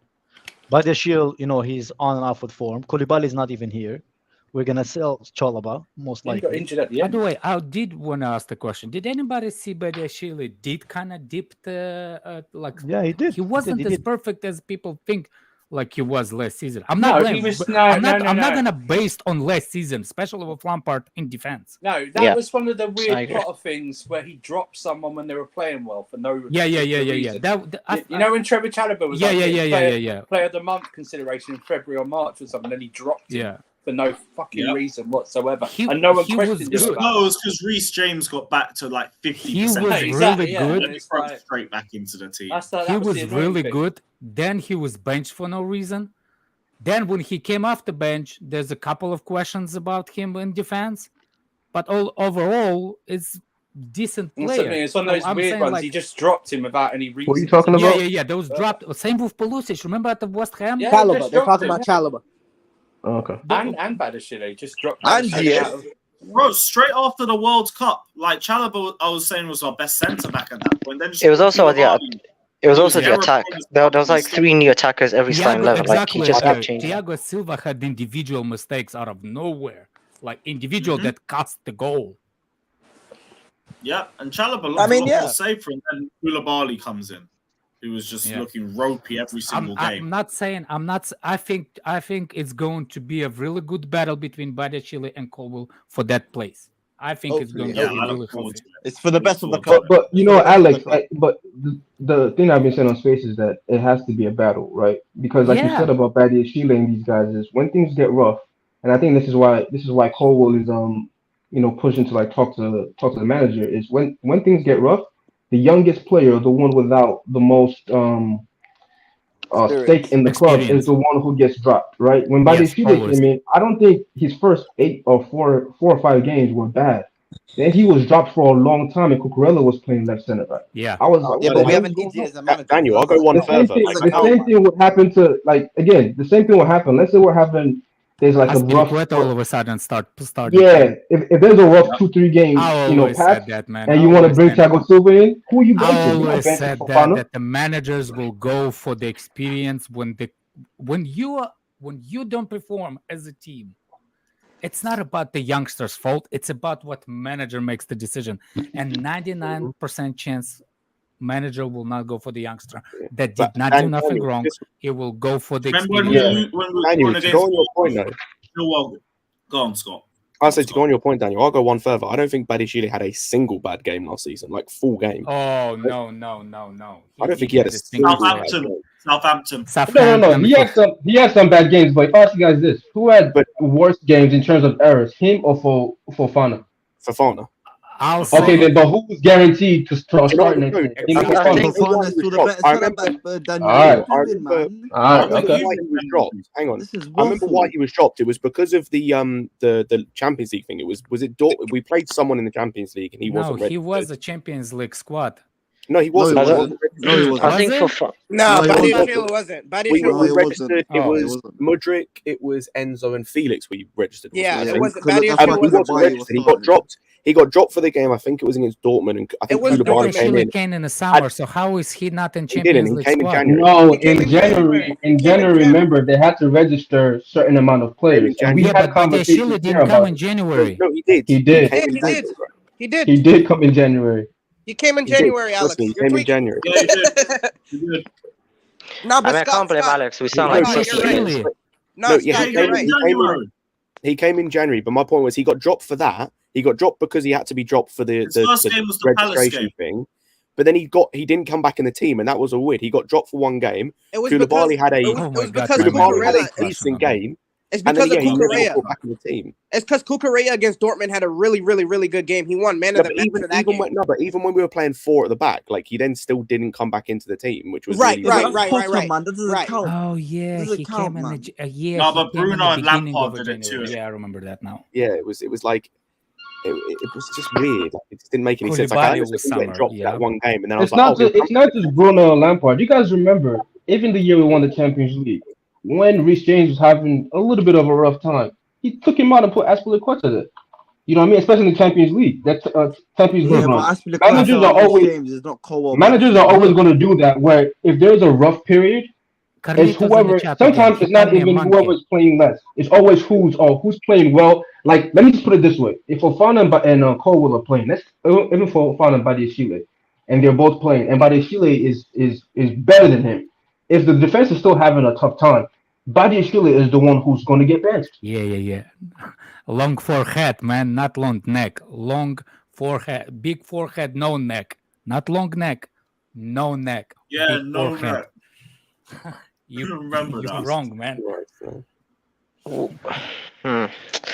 Badashile, he's on and off with form. Koulibaly is not even here. We're gonna sell Chalobah most He got likely. injured at the By end. the way, I did want to ask the question. Did anybody see Badiashile did kind of dipped like Yeah, he did. he wasn't He as did. perfect as people think like he was last season. I'm No, not he blaming, was- but no, I'm no, not no, I'm not no. gonna based on last season, especially with Lampard in defense. No, that Yeah. was one of the I weird agree. Potter things where he dropped someone when they were playing well for no Yeah. particular reason. You know when Trevor Chalobah was like getting player of the month consideration in February or March or something, then he dropped him Yeah. for no fucking Yep. reason whatsoever, He- and no one he was questioned him good. about No, it was because Reece James got back to like 50%. He was Exactly, really yeah. good. Let me It's throw like- straight back into the team. That's that He was was the annoying really thing. good. Then he was benched for no reason. Then when he came off the bench, there's a couple of questions about him in defense. But overall, it's decent That's what I player. mean, it's one of So those I'm weird saying, ones. like- He just dropped him without any reason. What are you talking about? Yeah. Those dropped. Same with Pulisic. Remember at the West Ham? Yeah, Chalobah. just They're dropped talking him. about Chalobah. Oh, okay. And Badashile just dropped. And Badashile Ziyech. out of- Bro, straight after the World Cup, like Chalobah, I was saying was our best centre back at that point. Then just It was also Koulibaly. it was He also was the attack. There was like 3 new attackers every starting Thiago, 11. Like he just kept changing. Thiago Silva had individual mistakes out of nowhere, like individual that cost the goal. Yeah, and Chalobah looked I mean, a lot yeah. more safer, and then Koulibaly comes in, who was just Yeah. looking ropey every single game. I'm not saying I'm not. I think it's going to be a really good battle between Badiashile and Colwill for that place. I think it's going Hopefully, to be Yeah, I really look forward healthy. to it. It's for the best of the But- club. But you For know, the best of Alex, the club. but the thing I've been saying on Space is that it has to be a battle, right? Because like you Yeah. said about Badiashile and these guys is when things get rough, and I think this is why Colwell is pushing to like talk to the manager is when things get rough, the youngest player, the one without the most stake in the club, Experience. is the one who gets dropped, right? When Yes, Badiashile always. came in, I don't think his first 4 or 5 games were bad. Then he was dropped for a long time, and Cucurella was playing left center back. Yeah. I was like, Yeah, what but the we hell have an is going idiot on? as a manager. Daniel, I'll go one The same further. thing, Like, the same thing would happen to the same thing would happen. Let's say we're having there's like a rough. Aspilicueta all of a sudden start. Yeah, if there's a rough 2-3 game, I patch, always said that, man. and I you want to always bring said that. Thiago Silva in, who are you I benching? You're not always benching said Fofana. that the managers will go for the experience when you don't perform as a team. It's not about the youngsters' fault. It's about what manager makes the decision. And 99% chance manager will not go for the youngster that did But not do Daniel, nothing wrong. this- He will go for the Remember when experience. we were Daniel, going to go on your against point though, Millwall? Go on, Scott. I say to go on your point, Daniel, I'll go one further. I don't think Badiashile had a single bad game last season, like full game. Oh no! I don't think he had a single bad Southampton. game. Southampton. No. He had some bad games, but if I ask you guys this, who had worst games in terms of errors, him or Fofana? Fofana. I'll say Okay, then, but who's guaranteed to start You know what next we game? do? Him or I think Fofana? Fofana's still the better centre back, but Daniel. Alright. I remember Okay. why he was dropped. Hang on. I remember why he was dropped. It was because of the Champions League thing. Was it Dortmund? We played someone in the Champions League and he wasn't ready. he was a Champions League squad. No, he wasn't. No, He wasn't registered. I think for No, No, he Badiashile wasn't. We Badiashile were wasn't. registered. It Oh, was Mudryk, it was Enzo, and Felix. We registered. Yeah, wasn't it it? wasn't. He Badiashile wasn't wasn't. registered. He got dropped. He got dropped for the game. I think it was against Dortmund, and I think was Koulibaly came Badiashile in. came in the summer, so how is he not in He didn't. Champions He League came in squad? January. No, He came in in January. January. In January, remember they had to register a certain amount of players, and we Yeah, had but conversations Badiashile here didn't come about in it. January. No, he did. He did. came Yeah, in he did. January. He did. He did come in January. He came in He did. January, Alex. Trust me, he You're came in tweaking. January. Yeah, he did. He did. No, I but mean, I can't blame Scott, Alex. We sound No, like no, pussies. you're right. Badiashile. No, No, Scott, yeah, you're right. He came in January, but my point was he got dropped for that. He got dropped because he had to be dropped for the His first game was the Palace registration game. thing. But then he didn't come back in the team, and that was a weird. He got dropped for one game. It was Koulibaly because had a it was, Oh it my was God, because my Koulibaly had Cucurella. a decent game, It's and then because of he never Cucurella. got back in the team. It's because Cucurella against Dortmund had a really, really, really good game. He won man No, of the but match even for that even game. when even when we were playing 4 at the back, like he then still didn't come back into the team, which was Right, really right, weird. right, right, right. Man, that doesn't Right. count. Oh yeah, Does it he count, came in man? the yeah. No, he but came in Bruno the and beginning Lampard of did it too. January. Yeah, I remember that now. Yeah, it was like it was just weird. Like, it just didn't make any sense. Like, I Koulibaly understood was he get dropped summer, that one game, and then I was It's like, not just, it's not just Bruno and Lampard. You guys remember, even the year we won the Champions League, when Reece James was having a little bit of a rough time, he took him out and put Aspilicueta there. You know what I mean? Especially in the Champions League. That Champions League Yeah, run. but Aspilicueta Managers are and Reece always James is not Colwill. managers are always going to do that. Where if there's a rough period, it's Carlitos in the whoever. chat Sometimes again. He it's not called me a even monkey. whoever's playing less. It's always who's playing well. Like, let me just put it this way: if Fofana and Colwill are playing, let's even Fofana and Badiashile, and they're both playing, and Badiashile is better than him. If the defense is still having a tough time, Badiashile is the one who's going to get benched. Yeah. Long forehead, man, not long neck. Long forehead, big forehead, no neck. Not long neck, no neck. Yeah, big no forehead. neck. You remember you're that. wrong, man. Hmm.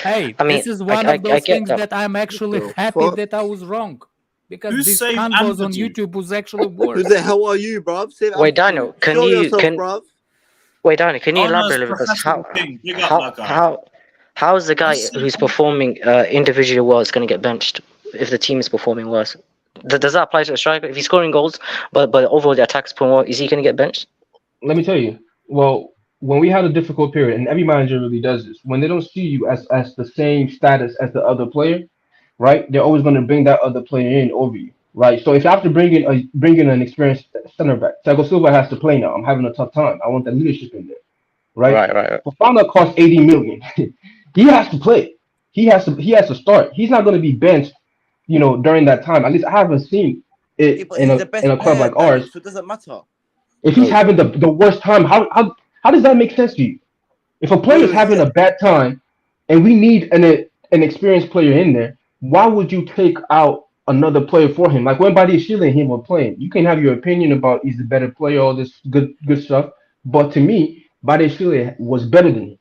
Hey, I mean, this is one I of those get things that. that I'm actually What the happy fuck? that I was wrong. Because Who this saved convos on Ampadu? YouTube was actually Who worse. the hell are you, bruv? Save Wait, Ampadu. Daniel, can Show you yourself, can bruv. wait, Daniel, can you Oh, no, elaborate it's a little? Because Professor King. Big up that guy. how is the guy Who who's saved performing individually well is going to get benched if the team is performing worse? Does that apply to a striker? If he's scoring goals, but overall the attack's performing well, is he going to get benched? Let me tell you. Well, when we had a difficult period, and every manager really does this, when they don't see you as the same status as the other player, right? They're always going to bring that other player in over you, right? So if you have to bring in an experienced center back, Thiago Silva has to play now. I'm having a tough time. I want that leadership in there, right? Right. Fofana costs 80 million. He has to play. He has to start. He's not going to be benched, during that time. At least I haven't seen Yeah, it but in he's a the best in a club player, like Daniel, ours. so it doesn't matter. If he's having the worst time, how does that make sense to you? If a player is having a bad time and we need an experienced player in there, why would you take out another player for him? Like when Badiashile and him were playing, you can have your opinion about he's the better player, all this good stuff. But to me, Badiashile was better than him,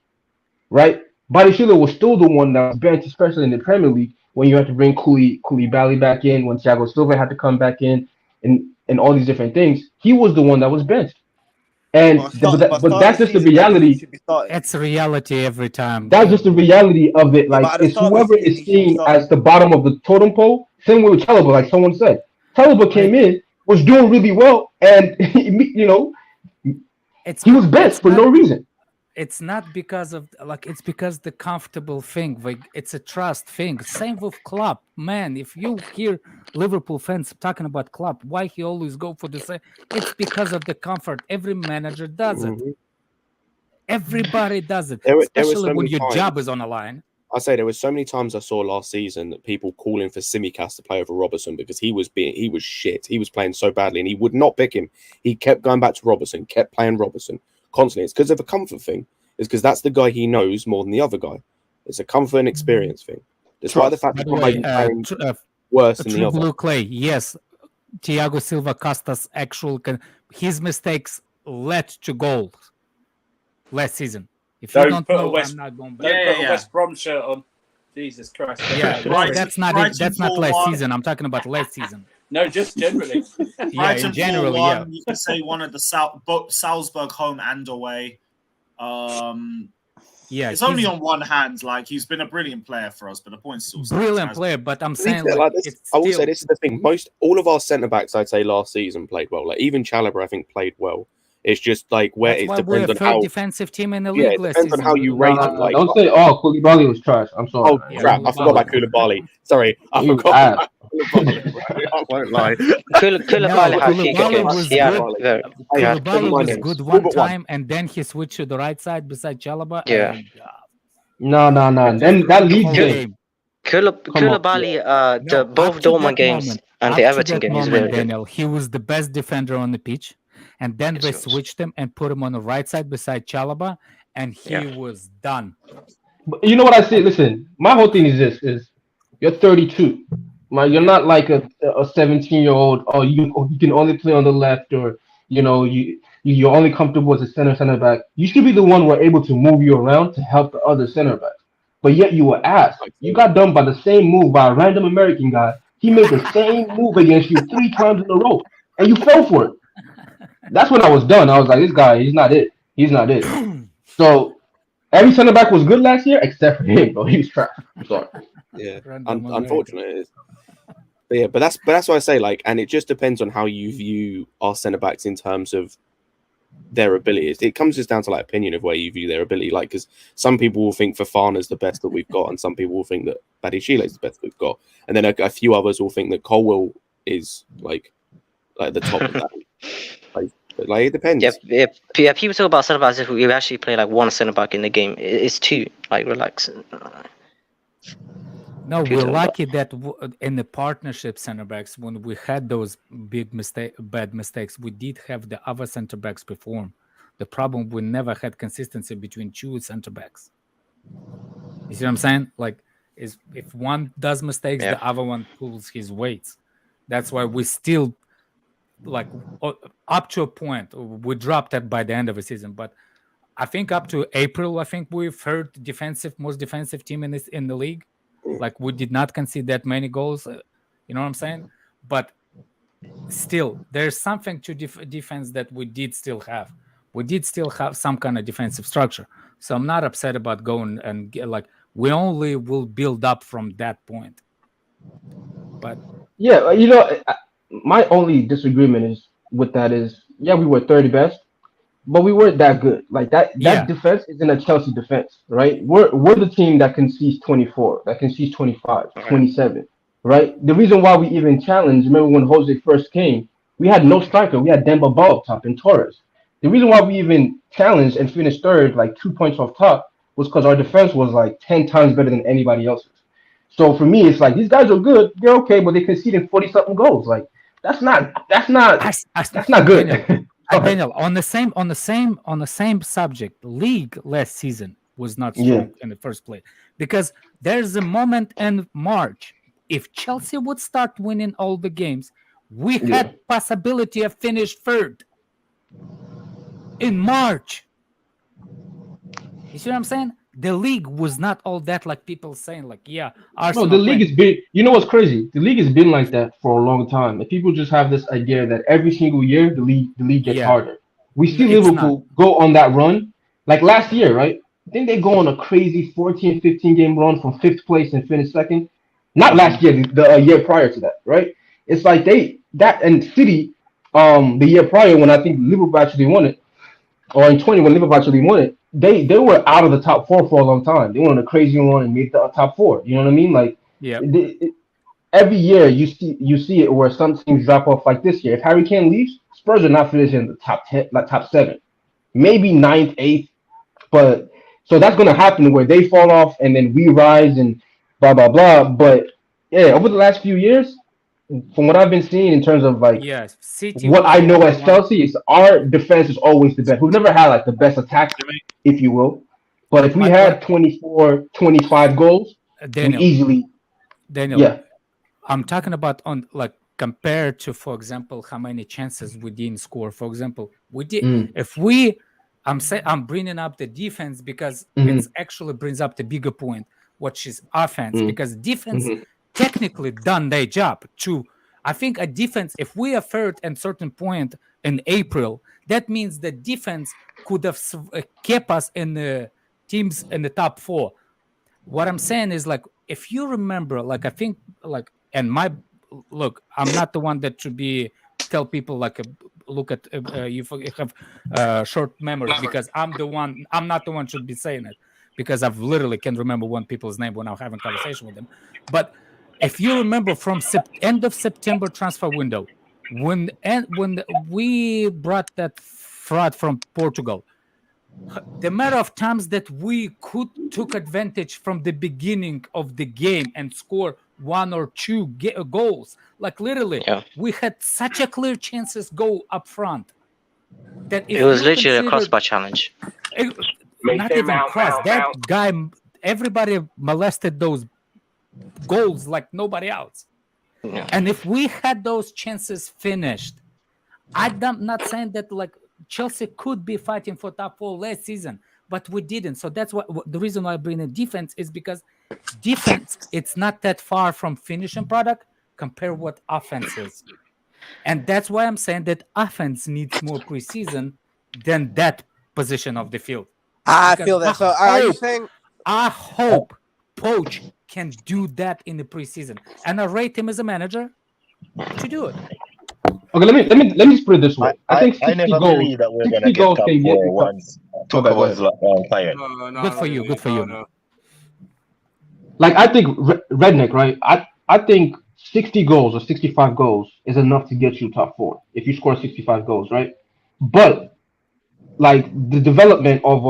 right? Badiashile was still the one that was benched, especially in the Premier League, when you had to bring Koulibaly back in, when Thiago Silva had to come back in, and all these different things. He was the one that was benched. And but that's just the reality. It's reality every time. That's just the reality of it. Like it's whoever is seen as the bottom of the totem pole. Same way with Chalobah, like someone said. Chalobah came in, was doing really well, and he was benched for no reason. It's not because of it's because the comfortable thing. Like it's a trust thing. Same with Klopp, man. If you hear Liverpool fans talking about Klopp, why he always go for the same? It's because of the comfort. Every manager does it. Everybody does it, especially when your job is on the line. I say there were so many times I saw last season that people calling for Tsimikas to play over Robertson because he was shit. He was playing so badly, and he would not pick him. He kept going back to Robertson, kept playing Robertson constantly. It's because of a comfort thing. It's because that's the guy he knows more than the other guy. It's a comfort and experience thing. Despite the fact that he's playing worse than the other. Blue Clay, yes. Thiago Silva cost us his mistakes led to goals last season. If you don't know, I'm not going back. Don't put a West Brom shirt on. Jesus Christ. Yeah, that's not it. That's not last season. I'm talking about last season. No, just generally. Yeah, in general, yeah. You could say one of the Salzburg home and away. Yeah, it's only on one hand. Like he's been a brilliant player for us, but the point's still brilliant player. But I'm saying, I will say this is the thing. All of our centre backs, I'd say, last season played well. Like even Chalobah, I think, played well. It's just like where it depends on how defensive team in the league. It depends on how you rate it. Like, don't say, Koulibaly was trash. I'm sorry. Oh crap! I forgot about Koulibaly. Sorry, I forgot about Koulibaly. I won't lie. Koulibaly had few games. Koulibaly was good one time, and then he switched to the right side beside Chalobah. Yeah. No. Then that Leeds game. Koulibaly, both Dortmund games and the Everton game, he's very Daniel. He was the best defender on the pitch. And then they switched him and put him on the right side beside Chalobah, and he was done. But you know what I say? Listen, my whole thing is this: you're 32. You're not like a 17-year-old. Or you can only play on the left, or you're only comfortable as a center back. You should be the one who are able to move you around to help the other center backs. But yet you were asked. You got done by the same move by a random American guy. He made the same move against you 3 times in a row, and you fell for it. That's when I was done. I was like, this guy, he's not it. So Every center back was good last year except for him, bro. He was trash. I'm sorry. Yeah, Random unfortunate it is. But yeah, but that's why I say like, and it just depends on how you view our centre backs in terms of their abilities. It comes just down to like opinion of where you view their ability. Like, because some people will think Fofana's the best that we've got, and some people will think that Badiashile's the best we've got, and then a few others will think that Colwill is like the top of that. Like it depends. Yeah. People talk about centre backs as if we actually play like one centre back in the game. It's two. Like, relax. No, People we're talk lucky that in the partnership center backs, when we had those bad mistakes, we did have the other center backs perform. The problem, we never had consistency between two center backs. You see what I'm saying? Like, is if one does mistakes, the other one pulls his weights. That's why we still, like, up to a point, we dropped that by the end of the season. But I think up to April, I think we've heard most defensive team in the league. Like, we did not concede that many goals. You know what I'm saying? But still, there's something to defense that we did still have. We did still have some kind of defensive structure. So I'm not upset about going and we only will build up from that point. But yeah, my only disagreement is with that is, yeah, we were 30 best, but we weren't that good. Like that defense isn't a Chelsea defense, right? We're the team that concedes 24, that concedes 25, 27, right? The reason why we even challenged, remember when Jose first came, we had no striker. We had Dembele up top and Torres. The reason why we even challenged and finished third, like 2 points off top, was because our defense was like 10 times better than anybody else's. So for me, it's like these guys are good, they're okay, but they conceded 40-something goals. Like that's not good. Daniel, on the same subject, league last season was not strong in the first place, because there's a moment in March. If Chelsea would start winning all the games, we had possibility of finish third in March. You see what I'm saying? The league was not all that, like people saying, like, Arsenal. No, the league has been. You know what's crazy? The league has been like that for a long time, and people just have this idea that every single year the league gets harder. We see Liverpool go on that run, like last year, right? Then they go on a crazy 14, 15 game run from 5th place and finish second. Not last year, the year prior to that, right? It's like and City, the year prior when I think Liverpool actually won it, or in 20 when Liverpool actually won it, they were out of the top 4 for a long time. They went on a crazy run and made the top 4. You know what I mean? Like, every year you see it where some teams drop off. Like this year, if Harry Kane leaves, Spurs are not finishing in the top 10, like top 7, maybe 9th, 8th. But so that's gonna happen where they fall off and then we rise and blah blah blah. But yeah, over the last few years, from what I've been seeing in terms of like City, what I know as Chelsea is our defense is always the best. We've never had like the best attack, if you will. But if we had 24, 25 goals, we easily. Daniel, I'm talking about on like compared to, for example, how many chances we didn't score. For example, we did. If we, I'm bringing up the defense because it actually brings up the bigger point, which is offense, because defense technically done their job too. I think a defense, if we are third at a certain point in April, that means the defense could have kept us in the teams in the top 4. What I'm saying is, like, if you remember, like, I think, like, and look, I'm not the one that should be tell people like look at you have short memory, because I'm not the one should be saying it, because I've literally can't remember one people's name when I'm having a conversation with them. But if you remember from end of September transfer window, when we brought that fraud from Portugal, the matter of times that we took advantage from the beginning of the game and score 1 or 2 goals, like literally, we had such a clear chances go up front that it was literally a crossbar challenge. Not even cross. That guy, everybody molested those goals like nobody else. And if we had those chances finished, I'm not saying that like Chelsea could be fighting for top 4 last season, but we didn't. So that's what the reason why I bring in defense is because defense, it's not that far from finishing product compared what offense is. And that's why I'm saying that offense needs more preseason than that position of the field. I Because feel that. So I are you hope- saying? I hope Poch can do that in the preseason, and I rate him as a manager to do it. Okay, let me just put it this way. I think 60 never goals, believe that we're 60 gonna get goals top can get 4 you top. once Tuchel was fired. Good for you. Good for you. Man. Like I think Redneck, right? I think 60 goals or 65 goals is enough to get you top 4 if you score 65 goals, right? But like the development of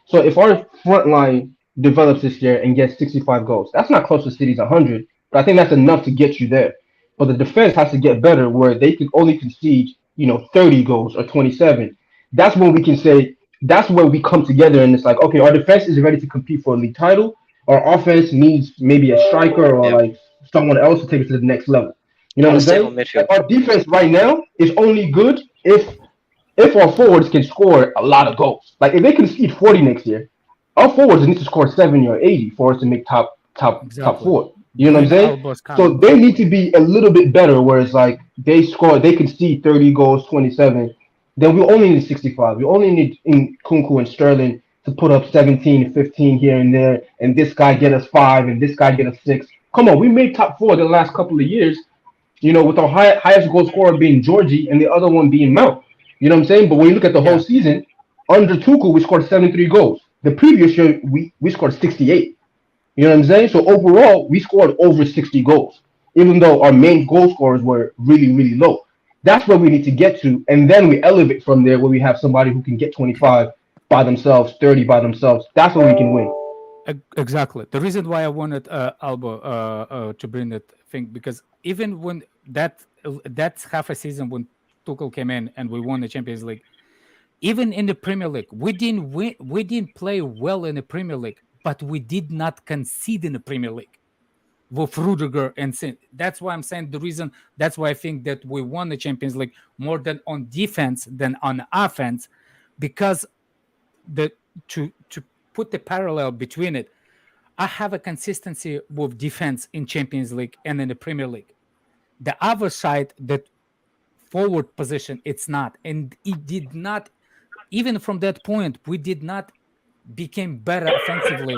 so if our front line develops this year and gets 65 goals, that's not close to City's 100, but I think that's enough to get you there. But the defense has to get better where they can only concede, 30 goals or 27. That's when we can say that's where we come together and it's like, okay, our defense is ready to compete for a league title. Our offense needs maybe a striker or like someone else to take it to the next level. You know what I'm saying? Like, our defense right now is only good if our forwards can score a lot of goals. Like if they concede 40 next year, our forwards need to score 70 or 80 for us to make top Exactly. 4. You know what I'm Green saying? elbows count. So they need to be a little bit better. Where it's like they concede 30 goals, 27. Then we only need 65. We only need in Kunku and Sterling to put up 17, 15 here and there, and this guy get us 5, and this guy get us 6. Come on, we made top 4 the last couple of years. With our highest goal scorer being Georgie and the other one being Mount. You know what I'm saying? But when you look at the whole season, under Tuchel, we scored 73 goals. The previous year, we scored 68. You know what I'm saying? So overall, we scored over 60 goals, even though our main goal scorers were really, really low. That's where we need to get to, and then we elevate from there where we have somebody who can get 25 by themselves, 30 by themselves. That's where we can win. Exactly. The reason why I wanted Alba to bring that thing, because even when that's half a season when Tuchel came in and we won the Champions League, even in the Premier League, we didn't play well in the Premier League, but we did not concede in the Premier League with Rudiger and Sin. That's why I'm saying that's why I think that we won the Champions League more than on defense than on offense, because to put the parallel between it, I have a consistency with defense in Champions League and in the Premier League. The other side, that forward position, it's not, and it did not. Even from that point, we did not become better offensively,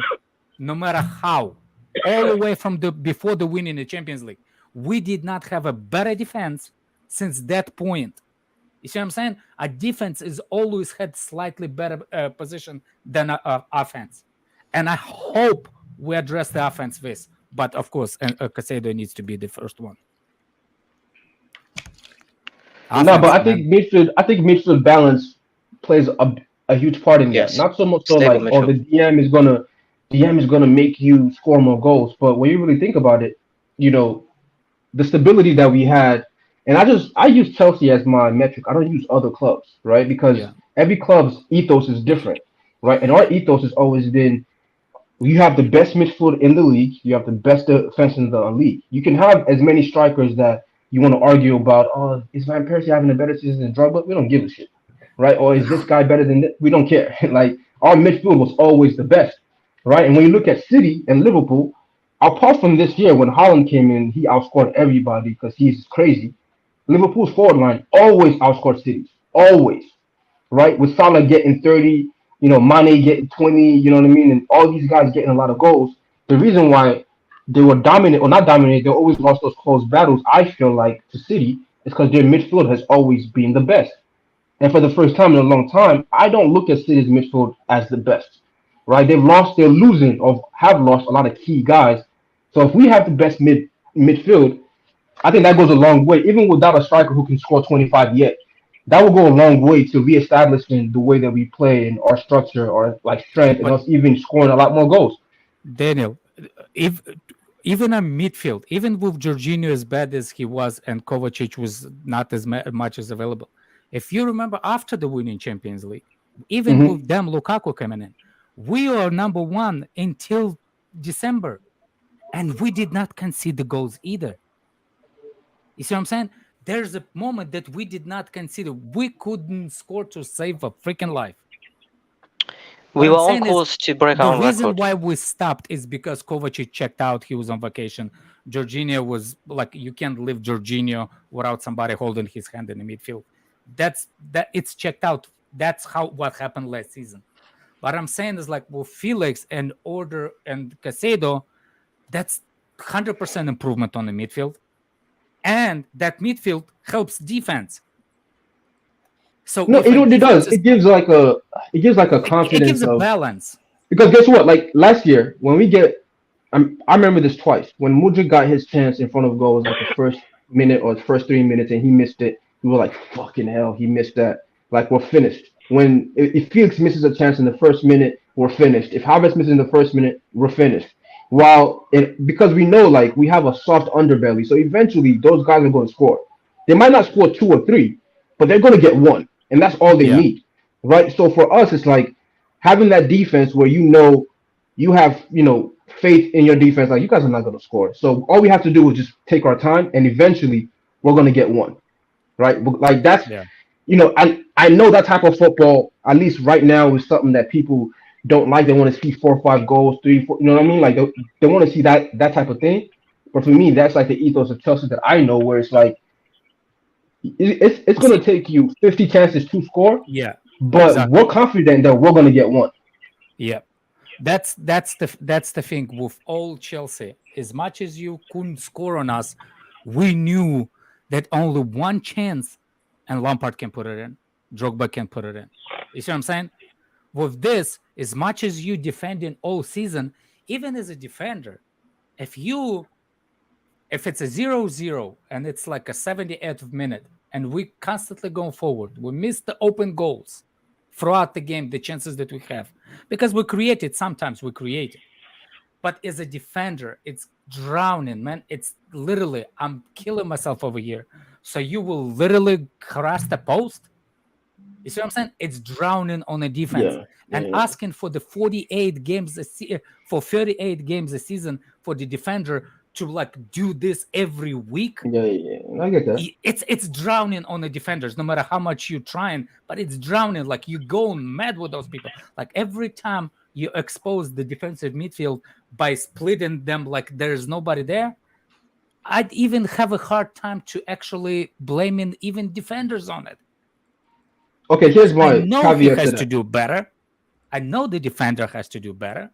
no matter how. All the way from before the win in the Champions League, we did not have a better defense since that point. You see what I'm saying? Our defense is always had slightly better position than offense, and I hope we address the offense this. But of course, Caicedo needs to be the first one. No, but I think midfield balance plays a huge part in that. Not so much so like, oh, the DM is gonna make you score more goals, but when you really think about it, the stability that we had, and I use Chelsea as my metric. I don't use other clubs, right? Because every club's ethos is different, right? And our ethos has always been, you have the best midfield in the league, you have the best defense in the league. You can have as many strikers that you want to argue about, oh, is Van Persie having a better season than Drogba? We don't give a shit, right? Or is this guy better than this? We don't care. Like, our midfield was always the best, right? And when you look at City and Liverpool, apart from this year when Haaland came in, he outscored everybody because he's crazy. Liverpool's forward line always outscored City's, always, right? With Salah getting 30, Mane getting 20, you know what I mean? And all these guys getting a lot of goals. The reason why they were dominant, or not dominant, they always lost those close battles, I feel like, to City, is because their midfield has always been the best. And for the first time in a long time, I don't look at City's midfield as the best, right? They're losing, or have lost a lot of key guys. So if we have the best midfield, I think that goes a long way, even without a striker who can score 25 yet. That will go a long way to reestablishing the way that we play and our structure, or like strength, and us even scoring a lot more goals. Daniel, if even a midfield, even with Jorginho as bad as he was and Kovacic was not as much as available, if you remember after the winning Champions League, even with them Lukaku coming in, we are number 1 until December, and we did not concede the goals either. You see what I'm saying? There's a moment that we did not consider. We couldn't score to save a freaking life. We were on course to break our own record. The reason why we stopped is because Kovacic checked out. He was on vacation. Jorginho was like, you can't leave Jorginho without somebody holding his hand in the midfield. It's checked out. That's what happened last season. What I'm saying is like with Felix and Order and Caicedo, that's 100% improvement on the midfield, and that midfield helps defense. So No, if you know a what it does? defense is- It gives like a it confidence gives a of balance. because guess what? Like last year when we get, I remember this twice when Mudryk got his chance in front of goal. It was like the first minute or the first 3 minutes, and he missed it. We were like, fucking hell, he missed that. Like we're finished. When if Felix misses a chance in the first minute, we're finished. If Havertz misses in the first minute, we're finished. Because we know like we have a soft underbelly, so eventually those guys are going to score. They might not score 2 or 3, but they're going to get 1, and that's all they need, right? So for us, it's like having that defense where you have faith in your defense. Like you guys are not going to score, so all we have to do is just take our time, and eventually we're going to get 1, right? But like that's I know that type of football, at least right now, is something that people don't like. They want to see 4 or 5 goals, 3, 4. You know what I mean? Like they want to see that type of thing. But for me, that's like the ethos of Chelsea that I know, where it's like it's going to take you 50 chances to score. Yeah, but exactly. we're confident that we're going to get 1. Yeah, that's the thing with all Chelsea. As much as you couldn't score on us, we knew that only 1 chance, and Lampard can put it in, Drogba can put it in. You see what I'm saying? With this, as much as you defending all season, even as a defender, if it's a 0-0 and it's like a 78th minute, and we constantly going forward, we miss the open goals throughout the game, the chances that we have, because sometimes we create it. But as a defender, it's drowning, man. It's literally, I'm killing myself over here. So you will literally cross the post. You see what I'm saying? It's drowning on a defense. Asking for the 48 games for 38 games a season for the defender to like do this every week. I get that. It's drowning on the defenders, no matter how much you're trying, but it's drowning. Like you go mad with those people. Like every time you expose the defensive midfield by splitting them like there's nobody there, I'd even have a hard time to actually blaming even defenders on it. Okay, here's my I know he caveat has to to that. do better. I know the defender has to do better,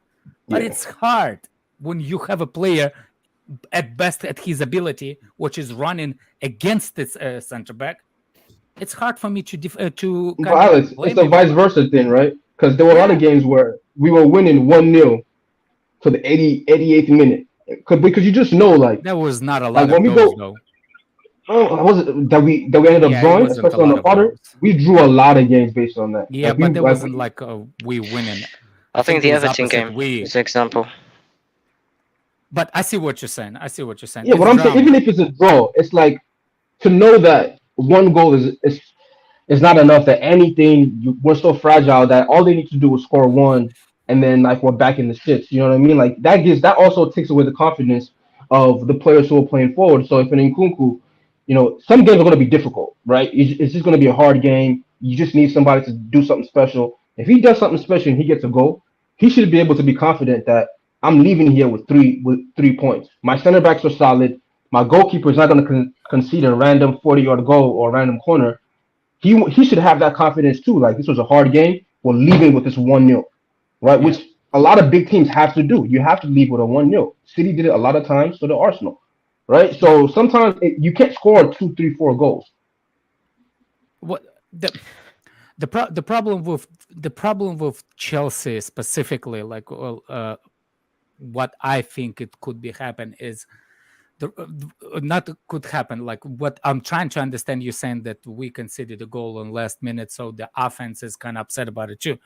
but it's hard when you have a player at best at his ability, which is running against this center back. It's hard for me to. But Alex, it's a vice versa thing, right? Because there were a lot of games where we were winning 1-0 to the 88th minute. Because you just know, like there was not a lot when of we those, go, though. Oh, was it that we ended up drawing, especially on the order? We drew a lot of games based on that. Yeah, but there wasn't like we winning. I think the it was Everton opposite. game is an example. But I see what you're saying. Yeah, It's what I'm saying, drama. even if it's a draw, it's like to know that 1 goal is not enough. That we're so fragile that all they need to do is score 1, and then like we're back in the shits. You know what I mean? Like that also takes away the confidence of the players who are playing forward. So if an Nkunku, some games are going to be difficult, right? It's just going to be a hard game. You just need somebody to do something special. If he does something special and he gets a goal, he should be able to be confident that I'm leaving here with 3 points. My center backs are solid. My goalkeeper is not going to concede a random 40-yard goal or a random corner. He should have that confidence too. Like this was a hard game. We're leaving with this 1-0, right? Yeah. Which a lot of big teams have to do. You have to leave with a 1-0. City did it a lot of times, so did Arsenal. Right, so sometimes you can't score 2, 3, 4 goals. What the problem with Chelsea specifically, like what I think it could be happen is not could happen. Like what I'm trying to understand, you saying that we conceded a goal in last minute, so the offense is kind of upset about it too.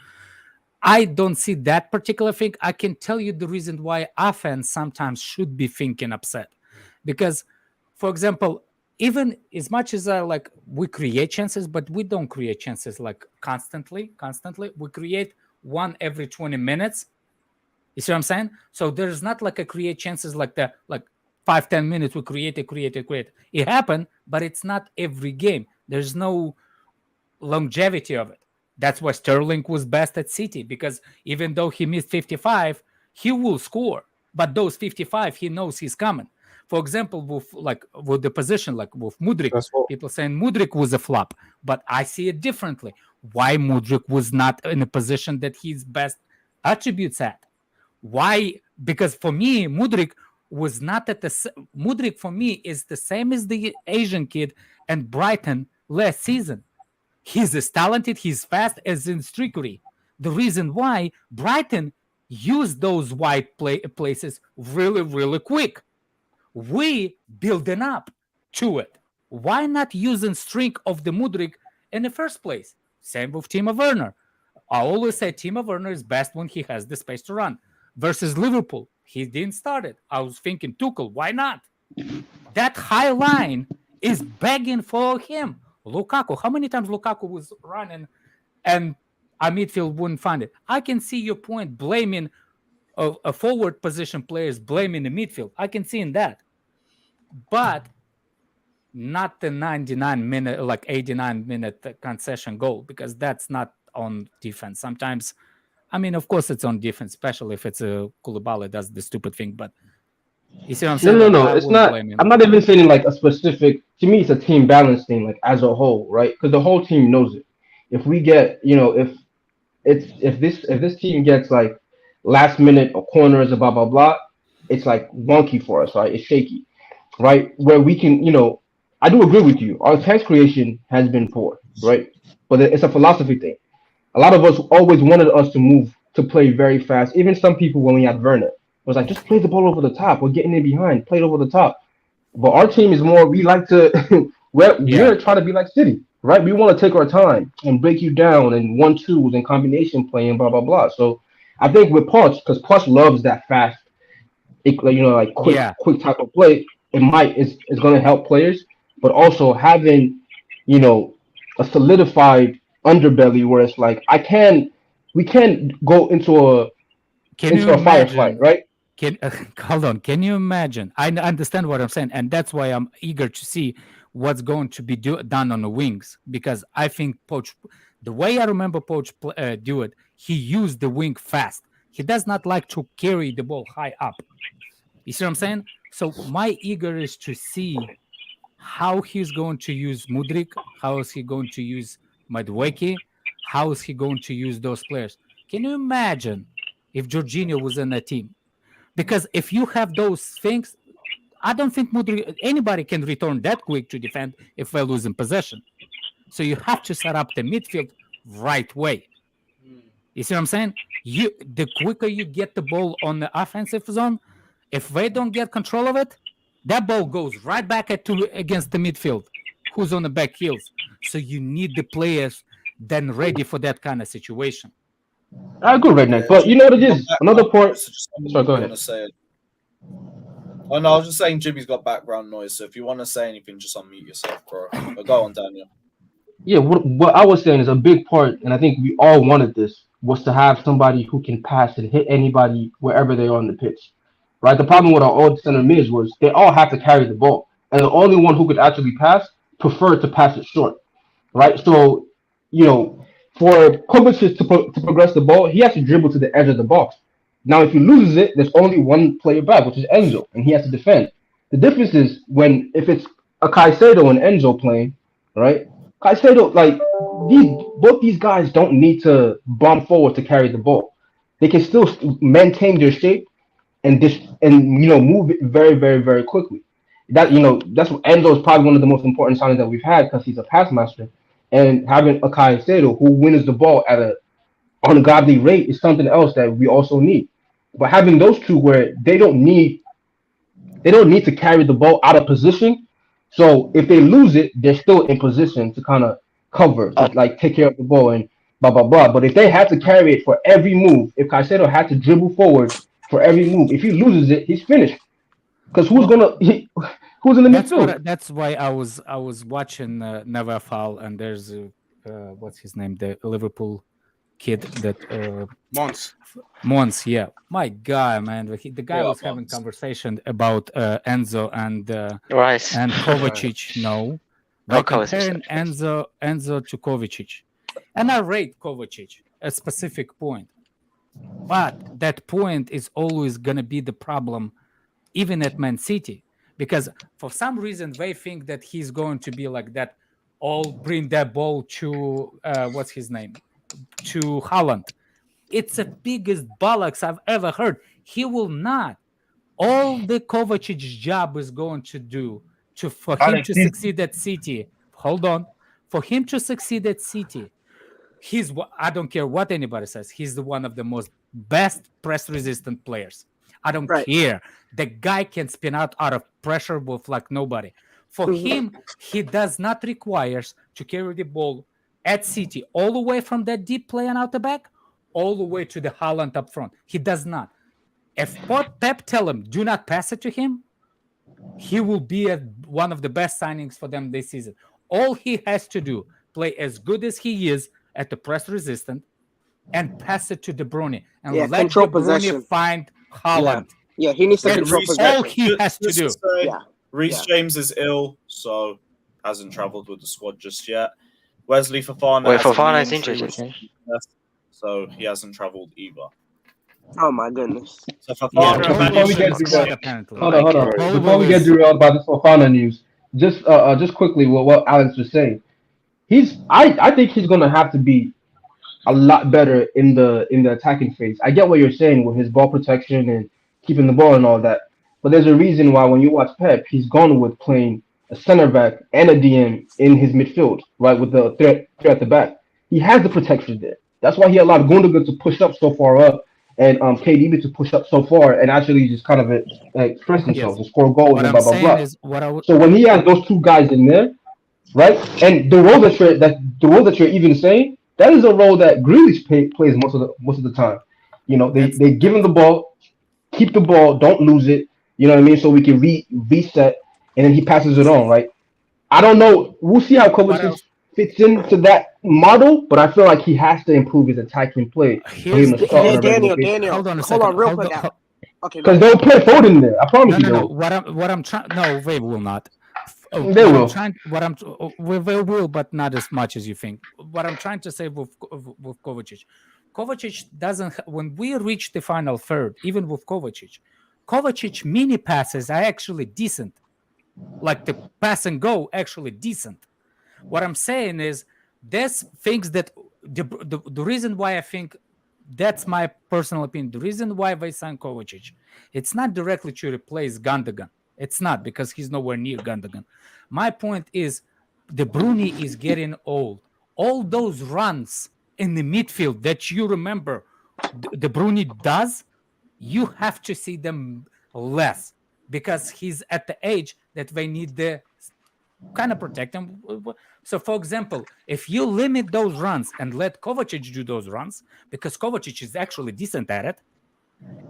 I don't see that particular thing. I can tell you the reason why offense sometimes should be thinking upset. Because, for example, even as much as we create chances, but we don't create chances like constantly. We create 1 every 20 minutes. You see what I'm saying? So there's not like a create chances like 5-10 minutes we create. It happened, but it's not every game. There's no longevity of it. That's why Sterling was best at City, because even though he missed 55, he will score. But those 55, he knows he's coming. For example, with the position, like with Mudryk, That's what- people saying Mudryk was a flop, but I see it differently. Why Mudryk was not in a position that his best attributes at? Why? Because for me, Mudryk was not at Mudryk for me is the same as the Asian kid and Brighton last season. He's as talented, he's fast as in trickery. The reason why Brighton used those wide places really, really quick. We building up to it. Why not using strength of the Mudryk in the first place? Same with Timo Werner. I always say Timo Werner is best when he has the space to run. Versus Liverpool, he didn't start it. I was thinking Tuchel, why not? That high line is begging for him. Lukaku, how many times Lukaku was running and our midfield wouldn't find it? I can see your point, blaming a forward position players, blaming the midfield. I can see in that. But not the 99-minute, like 89-minute concession goal, because that's not on defense. Sometimes, I mean, of course it's on defense, especially if it's a Koulibaly does the stupid thing, but you see what I'm saying? No. It's not. I'm not even saying like a specific. To me, it's a team balance thing, like as a whole, right? Because the whole team knows it. If we get, if this team gets like last minute or corners or blah blah blah, it's like wonky for us, right? It's shaky, right? Where we can, I do agree with you. Our chance creation has been poor, right? But it's a philosophy thing. A lot of us always wanted us to play very fast. Even some people when we had Werner. It was like, just play the ball over the top. We're getting in behind. Play it over the top. But our team is more, we like to, we're trying to be like City, right? We want to take our time and break you down and 1-2s and combination play and blah, blah, blah. So I think with Poch, because Poch loves that fast, quick type of play, it's going to help players. But also having, a solidified underbelly where it's like, we can't go into a firefight, right? Hold on. Can you imagine? I understand what I'm saying, and that's why I'm eager to see what's going to be done on the wings, because I think Poch, the way I remember Poch do it, he used the wing fast. He does not like to carry the ball high up. You see what I'm saying? So my eager is to see how he's going to use Mudryk, how is he going to use Madueke, how is he going to use those players. Can you imagine if Jorginho was in the team? Because if you have those things, I don't think anybody can return that quick to defend if we're losing possession. So you have to set up the midfield right way. You see what I'm saying? The quicker you get the ball on the offensive zone, if they don't get control of it, that ball goes right back against the midfield, who's on the back heels. So you need the players then ready for that kind of situation. I agree, Redneck. But you know what it is? Another point. Sorry, go ahead. Oh no, I was just saying Jimmy's got background noise, so if you want to say anything, just unmute yourself, bro. But go on, Daniel. Yeah, what I was saying is a big part, and I think we all wanted this, was to have somebody who can pass and hit anybody wherever they are on the pitch. Right? The problem with our old center mids was they all have to carry the ball. And the only one who could actually pass preferred to pass it short. Right? So, for Kovacic to progress the ball, he has to dribble to the edge of the box. Now, if he loses it, there's only one player back, which is Enzo, and he has to defend. The difference is if it's a Caicedo and Enzo playing, right? Caicedo, both these guys don't need to bomb forward to carry the ball. They can still maintain their shape and move it very, very, very quickly. That's what Enzo is probably one of the most important signings that we've had because he's a pass master. And having a Caicedo who wins the ball at an ungodly rate is something else that we also need. But having those two where they don't need to carry the ball out of position. So if they lose it, they're still in position to kind of cover, to take care of the ball and blah blah blah. But if they had to carry it for every move, if Caicedo had to dribble forward for every move, if he loses it, he's finished. Because who's in the midfield? That's why I was watching Never Foul, and there's what's his name, the Liverpool kid that Mons, yeah. My God, man, the guy was having conversation about Enzo and Rice and Kovacic. No, comparing Enzo to Kovacic, and I rate Kovacic a specific point, but that point is always gonna be the problem, even at Man City, because for some reason they think that he's going to be like that. All bring that ball to what's his name, to Haaland. It's the biggest bollocks I've ever heard. He will not. All the Kovacic's job is going to do for him to succeed at City. Hold on, for him to succeed at City, I don't care what anybody says. He's one of the most best press-resistant players. I don't care. The guy can spin out of pressure with like nobody. For him, he does not require to carry the ball at City all the way from that deep play and out the back, all the way to the Haaland up front. He does not. If Pep tell him, do not pass it to him, he will be one of the best signings for them this season. All he has to do, play as good as he is at the press resistant, and pass it to De Bruyne, and let De Bruyne find Haaland. Yeah, he needs to control possession. All he has to do. Reece James is ill, so hasn't travelled with the squad just yet. Wesley Fofana. Wait, Fofana is injured. So he hasn't travelled either. Oh my goodness. So Fofana, hold on. Before we get derailed by this Fofana news, just quickly what Alex was saying. I think he's gonna have to be a lot better in the attacking phase. I get what you're saying with his ball protection and keeping the ball and all that. But there's a reason why when you watch Pep, he's gone with playing a center back and a DM in his midfield, right, with the threat at the back. He has the protection there. That's why he allowed Gundogan to push up so far up and KDB to push up so far and actually just kind of express themselves and score goals and blah, blah, blah. So when he has those two guys in there, right, and the role that you're even saying, that is a role that Grealish plays most of the time. You know, they give him the ball, keep the ball, don't lose it. You know what I mean? So we can reset, and then he passes it on, right? I don't know. We'll see how Kovacic fits into that model, but I feel like he has to improve his attacking play. Daniel, hold on real quick. Okay, because they'll play Foden there. I promise you. No. What I'm trying. No, they will not. They will. They will, but not as much as you think. What I'm trying to say with Kovacic doesn't. When we reach the final third, even with Kovacic mini passes are actually decent. Like the pass and go, actually decent. What I'm saying is, there's things that the reason why I think that's my personal opinion. The reason why they signed Kovacic, it's not directly to replace Gundogan. It's not, because he's nowhere near Gundogan. My point is, De Bruyne is getting old. All those runs in the midfield that you remember De Bruyne does, you have to see them less, because he's at the age that they need the kind of protect him. So, for example, if you limit those runs and let Kovacic do those runs, because Kovacic is actually decent at it,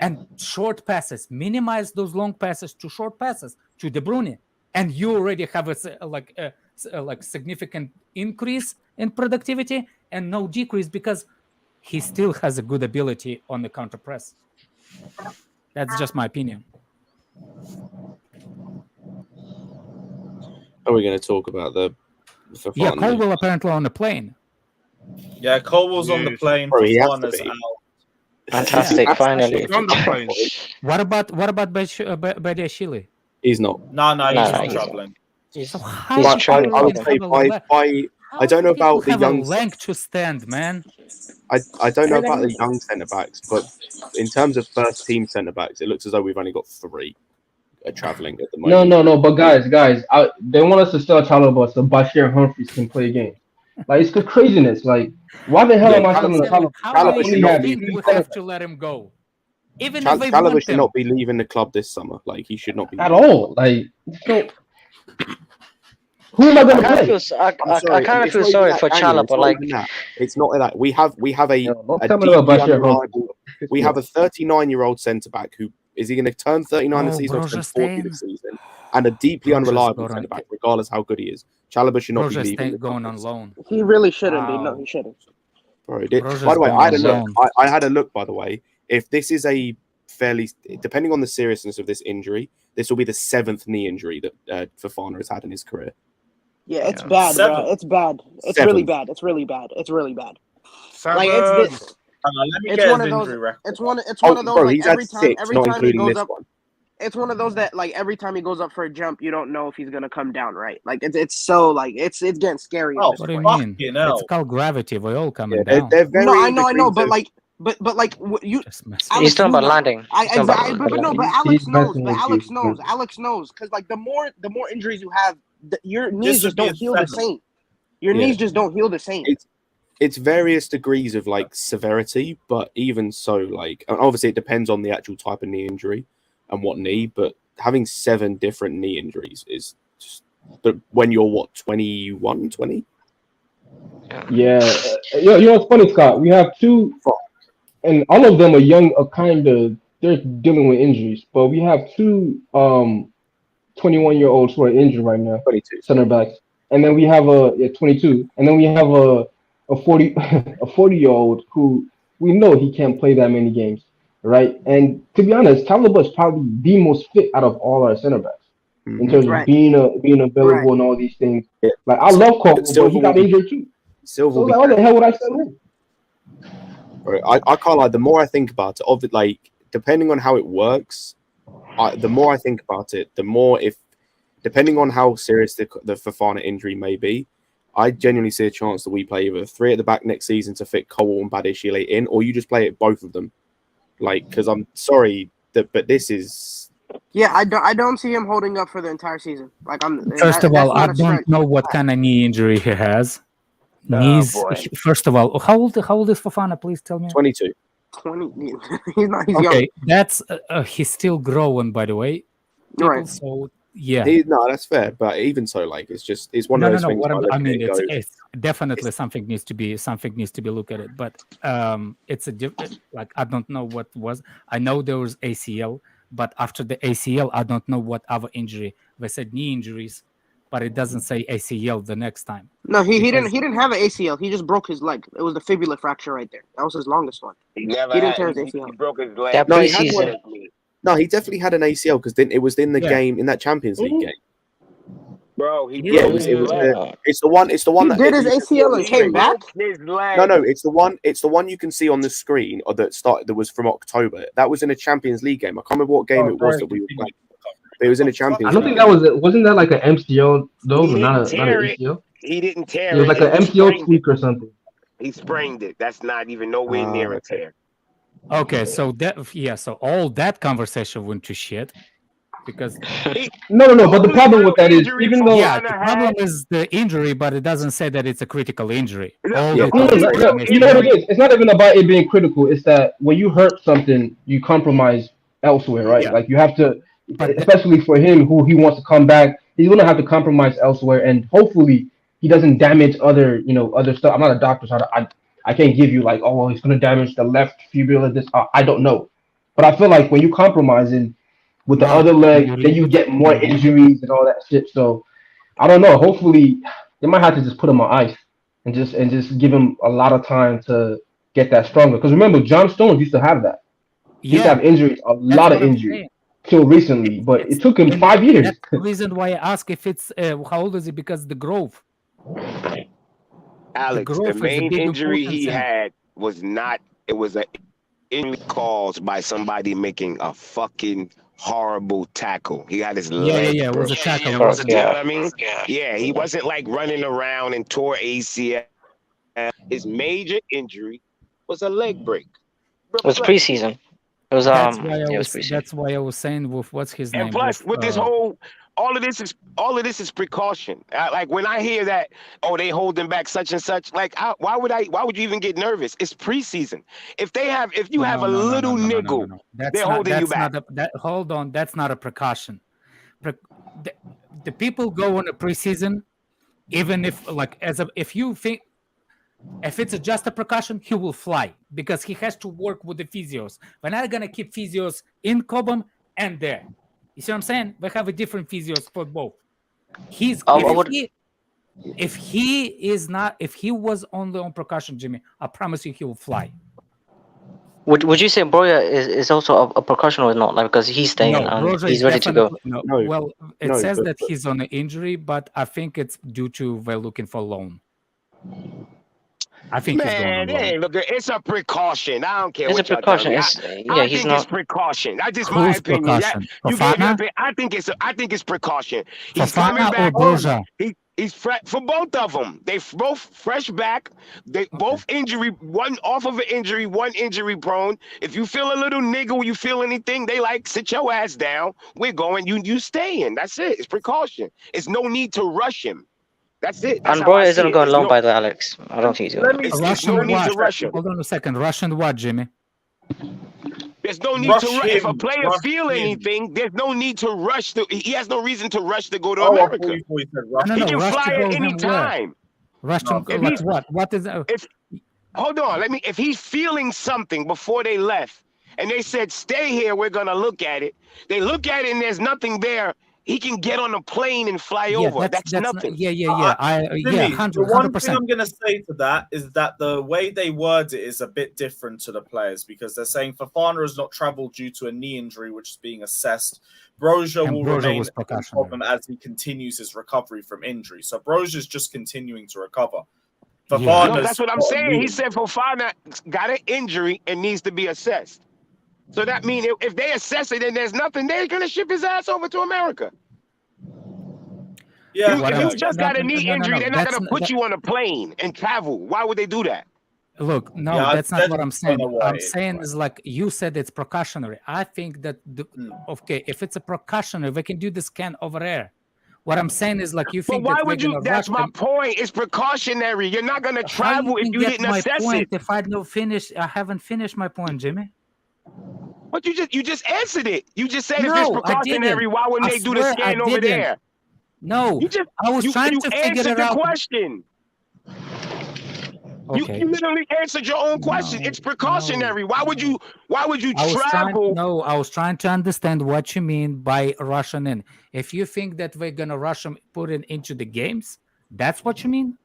and short passes, minimize those long passes to short passes to De Bruyne, and you already have a significant increase in productivity and no decrease, because he still has a good ability on the counter press. That's just my opinion. Are we going to talk about the Fofana? Yeah, Colwill apparently on the plane. Yeah, Colwill's on the plane. Fofana's out. Fantastic, finally. What about Badiashile? He's not. No, he's not traveling. He's I would say I don't know about the young length to stand, man. I don't know about the young centre backs, but in terms of first team centre backs, it looks as though we've only got 3 traveling at the moment. No. But guys, they want us to sell Chalobah so Bashir Humphries can play games. Like, it's the craziness. Like, why the hell am I selling Chalobah? We have to let him go. Even if Chalobah should not be leaving the club this summer. Like, he should not be at all. Like, so who am I going to play? I kind of feel sorry for Chalobah. Like, it's not that we have a 39-year-old centre back who is he going to turn 39 this season or turn 40 this season, and a deeply unreliable centre back, regardless how good he is. Chalobah should not be leaving. Going on loan. He really shouldn't be. No, he shouldn't. By the way, I had a look. I had a look. By the way, if this is a fairly, depending on the seriousness of this injury, this will be the 7th knee injury that Fofana has had in his career. Yeah, it's bad, bro. It's bad. It's really bad. It's really bad. It's really bad. Like, it's this. It's one of those. It's one of those. Like, every time he goes up. it's one of those that like every time he goes up for a jump, you don't know if he's gonna come down right. Like it's so like it's getting scary. What do you mean? It's called gravity. We're all coming down. They're very No, I know, but degrees like, but like you. He's talking about landing. But Alex knows. messing But with Alex you. knows. Alex knows because like the more injuries you have, your knees This just would be don't heal the incredible. same. Your Yeah. knees just don't heal the same. It's various degrees of like severity, but even so, like obviously it depends on the actual type of knee injury and what knee. But having 7 different knee injuries is just. But when you're what 21, 20? Yeah. You know what's funny, Scott? We have 2, and all of them are young, kind of. They're dealing with injuries, but we have 2 21-year-olds who are injured right now. 22 center backs, and then we have a 22, and then we have a 40 a 40-year-old who we know he can't play that many games, right? And to be honest, Chalobah is probably the most fit out of all our center backs in terms of being available and all these things. Yeah. Like I love Colwill, but he got injured too. Silver. So like, what the hell would I send him? I can't lie. The more I think about it, of it, like depending on how it works, the more I think about it, the more depending on how serious the Fofana injury may be, I genuinely see a chance that we play either 3 at the back next season to fit Colwill and Badiashile in, or you just play it both of them. Like, because I'm sorry, but this is. Yeah, I don't see him holding up for the entire season. Like First of all, I don't know what kind of knee injury he has. Knees. First of all, how old is Fofana? Please tell me. 22. 20. He's not. He's Okay, young. that's he's still growing, by the way. Right. So yeah. No, that's fair. But even so, like it's one of those things. I mean, it's definitely something needs to be looked at it. But it's a different. Like I don't know what was. I know there was ACL, but after the ACL, I don't know what other injury. They said knee injuries, but it doesn't say ACL the next time. No, he didn't have an ACL. He just broke his leg. It was the fibula fracture right there. That was his longest one. He didn't tear his ACL. He broke his leg. That preseason. No, he definitely had an ACL because it was in the game in that Champions League game. Bro, he Yeah, broke his leg. it's the one. It's the one He that did his ACL and came back. His leg. No, it's the one. It's the one you can see on the screen, or that was from October. That was in a Champions League game. I can't remember what game it was that we were playing. But it was in a Champions. I don't think that wasn't that like an MCL though, not an ACL. He didn't tear it. It was like an MCL tweak or something. He sprained it. That's not even nowhere near a tear. Okay, so so all that conversation went to shit because No. But the problem with that is even though the problem is the injury, but it doesn't say that it's a critical injury. You know what it is? It's not even about it being critical. It's that when you hurt something, you compromise elsewhere, right? Yeah. Like you have to, especially for him, who he wants to come back, he's gonna have to compromise elsewhere, and hopefully he doesn't damage other stuff. I'm not a doctor, so I can't give you like, oh, well, he's gonna damage the left fibula. This I don't know, but I feel like when you compromising with the other leg, then you get more injuries and all that shit. So I don't know. Hopefully, they might have to just put him on ice and just give him a lot of time to get that stronger. Because remember, John Stones used to have that. He used to have injuries, a lot of injuries till recently, but it took him 5 years. That's the reason why I ask if it's how old is he, because the growth. Alex, the main injury he had was not. It was an injury caused by somebody making a fucking horrible tackle. He had his leg. Yeah, it was a tackle. You know what I mean? Yeah, he wasn't like running around and tore ACL. His major injury was a leg break. It was preseason. It was That's why I was saying with what's his name. And plus, with this whole, all of this is precaution. Like when I hear that, oh, they holding back such and such. Like, why would you even get nervous? It's preseason. If you have a little niggle, they're holding you back. Hold on, that's not a precaution. The people go on a preseason, even if if you think. If it's just a precaution, he will fly because he has to work with the physios. We're not going to keep physios in Cobham and there. You see what I'm saying? We have a different physios for both. If he was only on precaution, Jimmy, I promise you he will fly. Would you say Broja is also a precaution or not? Like, because he's staying and he's ready to go. It says that he's on an injury, but I think it's due to they're looking for loan. I think he's going on loan. Look, it's a precaution. I don't care. It's a what y'all precaution. tell me. I He's think not. it's precaution. That's just Who's my opinion. precaution? You gave Fofana? your I think it's precaution. He's coming Fofana or back home. Broja? He's for both of them. They both fresh back. They both injury. One off of an injury, one injury prone. If you feel a little niggle, you feel anything, they like sit your ass down. We're going. You staying. That's it. It's precaution. It's no need to rush him. That's it. That's And how Broja I see isn't it. going There's long, no- by the way, Alex. I don't think he's going. It's Russian no need to what? rush him. Hold on a second. Russian what, Jimmy? There's no need Rush to rush. If a him. player Rush feel him. anything, there's no need to rush. He has no reason to rush to go to Oh, I America. thought you said rush. No, He can rush to fly go at any him where? time. Rush to No, go, if like he's- what? What is Hold on, if he's feeling something before they left, and they said, stay here, we're gonna look at it. They look at it and there's nothing there. He can get on a plane and fly over. That's nothing. Yeah. Jimmy, 100%. the one thing I'm going to say to that is that the way they word it is a bit different to the players, because they're saying Fofana has not travelled due to a knee injury, which is being assessed. Broja And will Broja remain was a precautionary. problem as he continues his recovery from injury. So Broja is just continuing to recover. No, Fofana's that's what I'm got a saying. He knee. said Fofana got an injury and needs to be assessed. So that means if they assess it and there's nothing, they're gonna ship his ass over to America. Yeah, What If I'm- you just got a knee no, injury, they're not that's gonna put you on a plane and travel. Why would they do that? Look, no, Yeah, that's not that's what I'm kind saying. of why I'm it's saying like- is like you said, it's precautionary. I think that okay, if it's a precautionary, we can do the scan over there. What I'm saying is like you But think why that we're would you? gonna That's rush my them. point. It's precautionary. You're not gonna How travel if can you get didn't my assess point it. if I don't finish? I haven't finished my point, Jimmy. But you just answered it. You just said if it's No, I precautionary, didn't. why wouldn't I they do the swear I scan over didn't. there? No, You just I was trying you to figure answered it the out. question. Okay. You literally answered your own question. It's precautionary. Why would you I was travel? I was trying to understand what you mean by rushing in. If you think that we're gonna rush him, put it into the games, that's what you mean?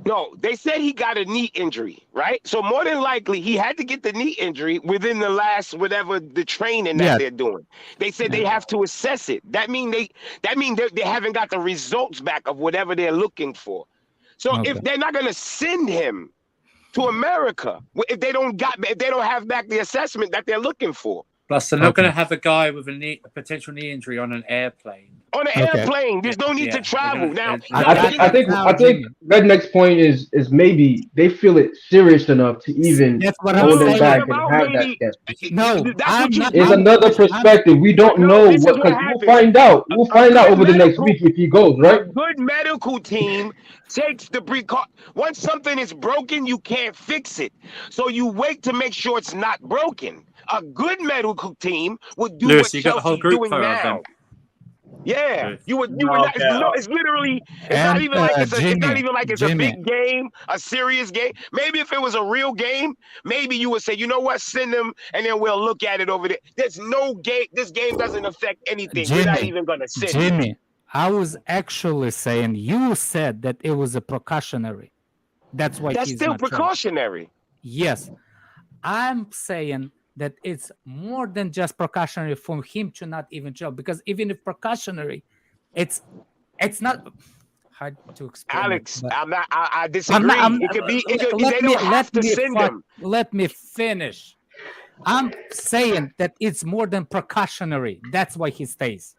No, they said he got a knee injury, right? So more than likely he had to get the knee injury within the last whatever the training that Yeah. they're doing. They said they have to assess it. That mean they haven't got the results back of whatever they're looking for. So if they're not gonna send him to America, if they don't have back the assessment that they're looking for. Plus, they're not going to have a guy with a potential knee injury on an airplane. On an airplane, there's no need to travel. Now, I think Redneck's point is maybe they feel it serious enough to even That's what I'm hold them saying. back and have that step. No, I'm not. Is another perspective. We don't know this is what, what because happens. we'll find out. We'll find out good over the next medical- week if he goes, right? A good medical team takes the precaution. Once something is broken, you can't fix it. So you wait to make sure it's not broken. A good medical team would do Lewis, what you got the whole Chelsea's group doing photo of now. them. Yeah, Good. you would. It's literally. It's not And, even like it's Jimmy, not even like it's a Jimmy. big game, a serious game. Maybe if it was a real game, maybe you would say, you know what, send them, and then we'll look at it over there. There's no game. This game doesn't affect anything. We're not Jimmy, even gonna send them. Jimmy, I was actually saying you said that it was a precautionary. That's why That's he's still not traveling. precautionary. Yes, I'm saying that it's more than just precautionary for him to not even travel, because even if precautionary, it's not hard to explain. Alex, but I disagree. It could be. They don't have to send them. Let me finish. I'm saying that it's more than precautionary. That's why he stays.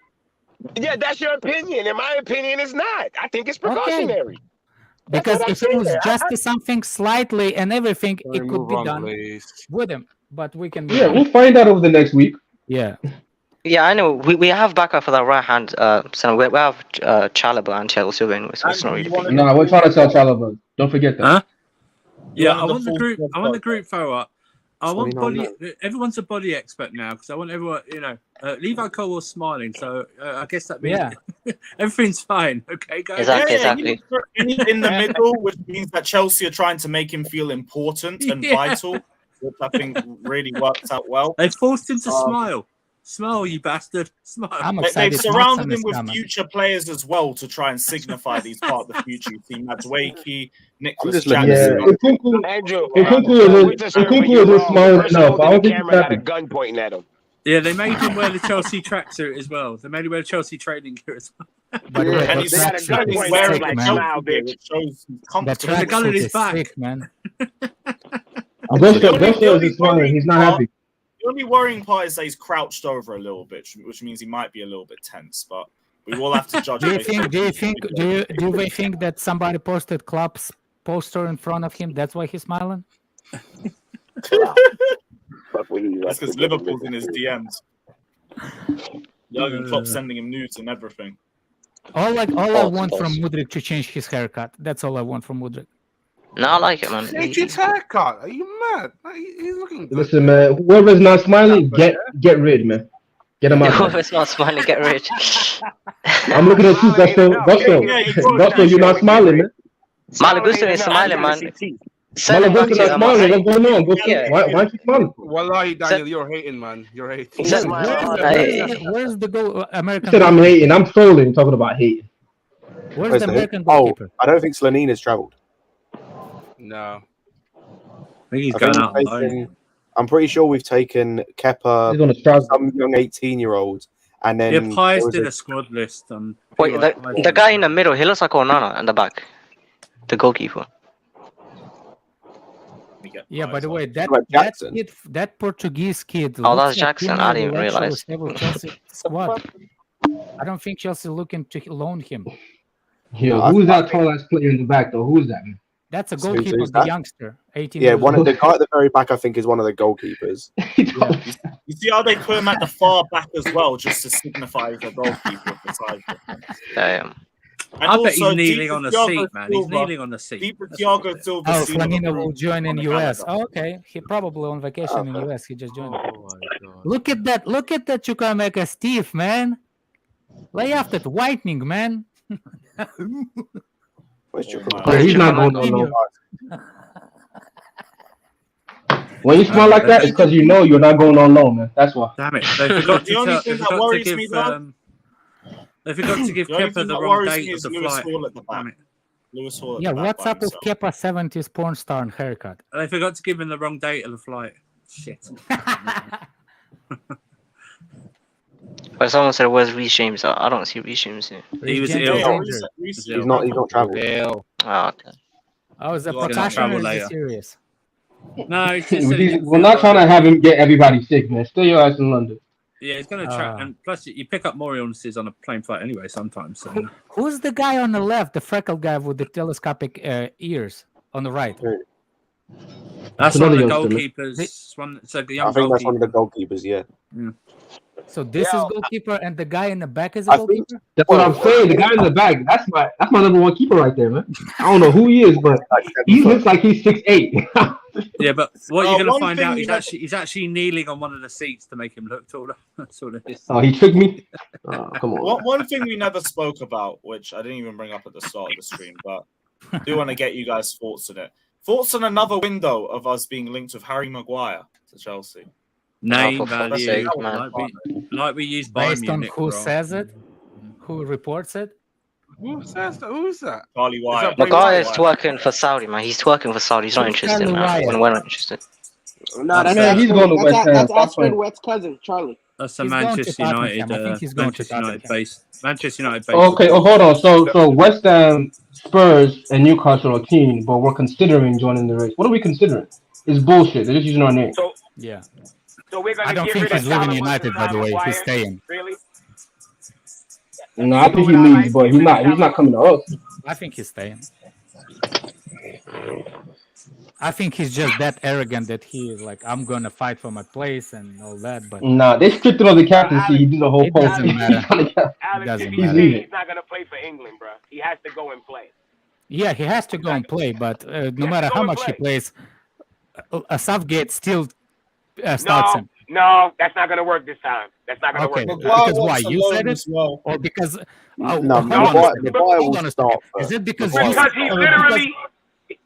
Yeah, that's your opinion. In my opinion, it's not. I think it's precautionary. That's Because what I'm if it was saying. just something slightly and everything, Can we it could move be on, done please? with him. But we can. Yeah, we'll find out over the next week. Yeah. Yeah, I know. We have backup for that right hand. So we have Chalobah and Chelsea anyway, so it's not really big. Nah, we're trying to sell Chalobah. Don't forget that. Huh? Yeah, I wanted the want the full group. I want the squad. group photo up. I want 29 body. Everyone's a body expert now because I want everyone. Levi Colwill's smiling, so I guess that means everything's fine. Okay, guys. Exactly. He's in the middle, which means that Chelsea are trying to make him feel important and vital, which I think really works out well. They forced him to smile. Smile, you bastard. Smile. I'm excited. They've surrounded him Smartson is with coming. future players as well to try and signify he's part of the future. You see Madueke, Nicholas just looking Jackson. Yeah, Nkunku Andrew, Nkunku isn't smiling enough. I don't think he's camera got a happy. gun pointing at him. Yeah, they made him wear the Chelsea tracksuit as well. They made him wear Chelsea training gear as well. By the way, And that he's tracksuit is wearing sick, like man. smile, bitch. It shows he's That comfortable. The gun in tracksuit his is back. sick, man. Gusto is smiling. He's not happy. The only worrying part is that he's crouched over a little bit, which means he might be a little bit tense. But we will have to judge. Do you think that somebody posted Klopp's poster in front of him? That's why he's smiling. That's because Liverpool's in his DMs. Jurgen Klopp sending him nudes and everything. All I want from Mudryk to change his haircut. That's all I want from Mudryk. No, I like it, man. Change his haircut. Are you mad? He's looking good. Listen, man. Whoever's not smiling, get rid, man. Get him out. Whoever's not smiling, get rich. I'm looking at you, Gusto, you're not smiling, man. Malagusto is smiling, man. Malagusto not smiling. What's going on? Why aren't you smiling? Wallahi, Daniel, you're hating, man. You're hating. Where's the goal? American? He said I'm hating. I'm trolling. Talking about hating. Where's the American goalkeeper? I don't think Slanina's travelled. No. I think he's going out. I'm pretty sure we've taken Kepa, some young 18-year-olds, and then Yeah, Pies did a squad list. Wait, the guy in the middle, he looks like Onana in the back. The goalkeeper. Yeah, by the way, Jackson. that Portuguese kid. Oh, that's looks like Jackson. him I in didn't the realize. actual Chelsea squad. I don't think Chelsea looking to loan him. Yeah, who's that tall ass player in the back though? Who's that, man? That's a Who's goalkeeper, the that? youngster, 18. Yeah, years one of old. the guy at the very back, I think, is one of the goalkeepers. You see how they put him at the far back as well, just to signify the goalkeeper beside him. Damn. And I bet he's also, kneeling on the Thiago seat, man. He's Silva- kneeling on the seat. Deeper Thiago Silva. Oh, seen Flanino Liverpool will join in on the US. calendar. Oh, okay, he probably on vacation in US. He just joined. Oh my God. Look at that! Look at that Chukwuemeka Steve, man. Lay off that whitening, man. Where's Yeah, he's not going on low. When you smile like that, it's because you know you're not going on loan, man. That's why. Damn it! They forgot The only thing that worries me, though, They forgot to give the only Kepa thing the that wrong worries date me of is the Lewis flight. Hall at the back. Damn it. Lewis Hall at Yeah, the back what's by up with himself. Kepa 70s porn star and haircut? They forgot to give him the wrong date of the flight. Shit. But someone said, "Where's Reece James?" I don't see Reece James here. He was James ill. is injured. He's not travelled. Oh, okay. Oh, is that He's gonna precaution travel or is later. it serious? No, it's just that We're not trying to have him get everybody sick, man. Stay your ass in London. yeah, it's going to track. And plus, you pick up more illnesses on a plane flight anyway sometimes. So. Who's the guy on the left, the freckled guy with the telescopic ears on the right? That's one of the another youngster, goalkeepers. It's a young I think that's goalkeeper. one of the goalkeepers, yeah. So this is goalkeeper, and the guy in the back is a I think goalkeeper. That's what I'm saying. The guy in the back, that's my number one keeper right there, man. I don't know who he is, but he looks like he's 6'8". Yeah, but what you're going one to find thing out you is know- he's actually kneeling on one of the seats to make him look taller. That's all it is. Oh, he tricked me. Oh, come on. One thing we never spoke about, which I didn't even bring up at the start of the stream, but I do want to get you guys' thoughts on it. Thoughts on another window of us being linked with Harry Maguire to Chelsea? Name for fuck's value, sake, man. like we use Bayern Based on Munich, who bro. says it, who reports it. Who says that? Who's that? Charlie Wyatt. Maguire is twerking for Saudi, man. He's twerking for Saudi. He's not interested, man. We're not interested. No, that's Man, he's going to West Ham. That's Stop Aspen playing. Wett's cousin, Charlie. That's a He's going to Manchester Tottenham. United. I think he's going to Manchester United Tottenham. based. Manchester United based. Okay, hold on. So West Ham, Spurs, and Newcastle are keen, but we're considering joining the race. What are we considering? It's bullshit. They're just using our name. Yeah. So we're gonna I don't get think rid of he's leaving Chalobah United, by the way. Maguire? He's staying. Really? No, I think he leaves, but he's not coming to us. I think he's staying. I think he's just that arrogant that he is like, I'm gonna fight for my place and all that. But Nah, they stripped him of the captaincy. He did the whole it post. doesn't matter. Alex, doesn't if he matter. stays, he's not gonna play for England, bro. He has to go and play. Yeah, he has to go and play. But no matter how much he plays, Southgate still starts him. No, that's not gonna work this time. That's not gonna Okay, work. because why? You said it, or because? Oh, No, hold on a second. Is it because you? Because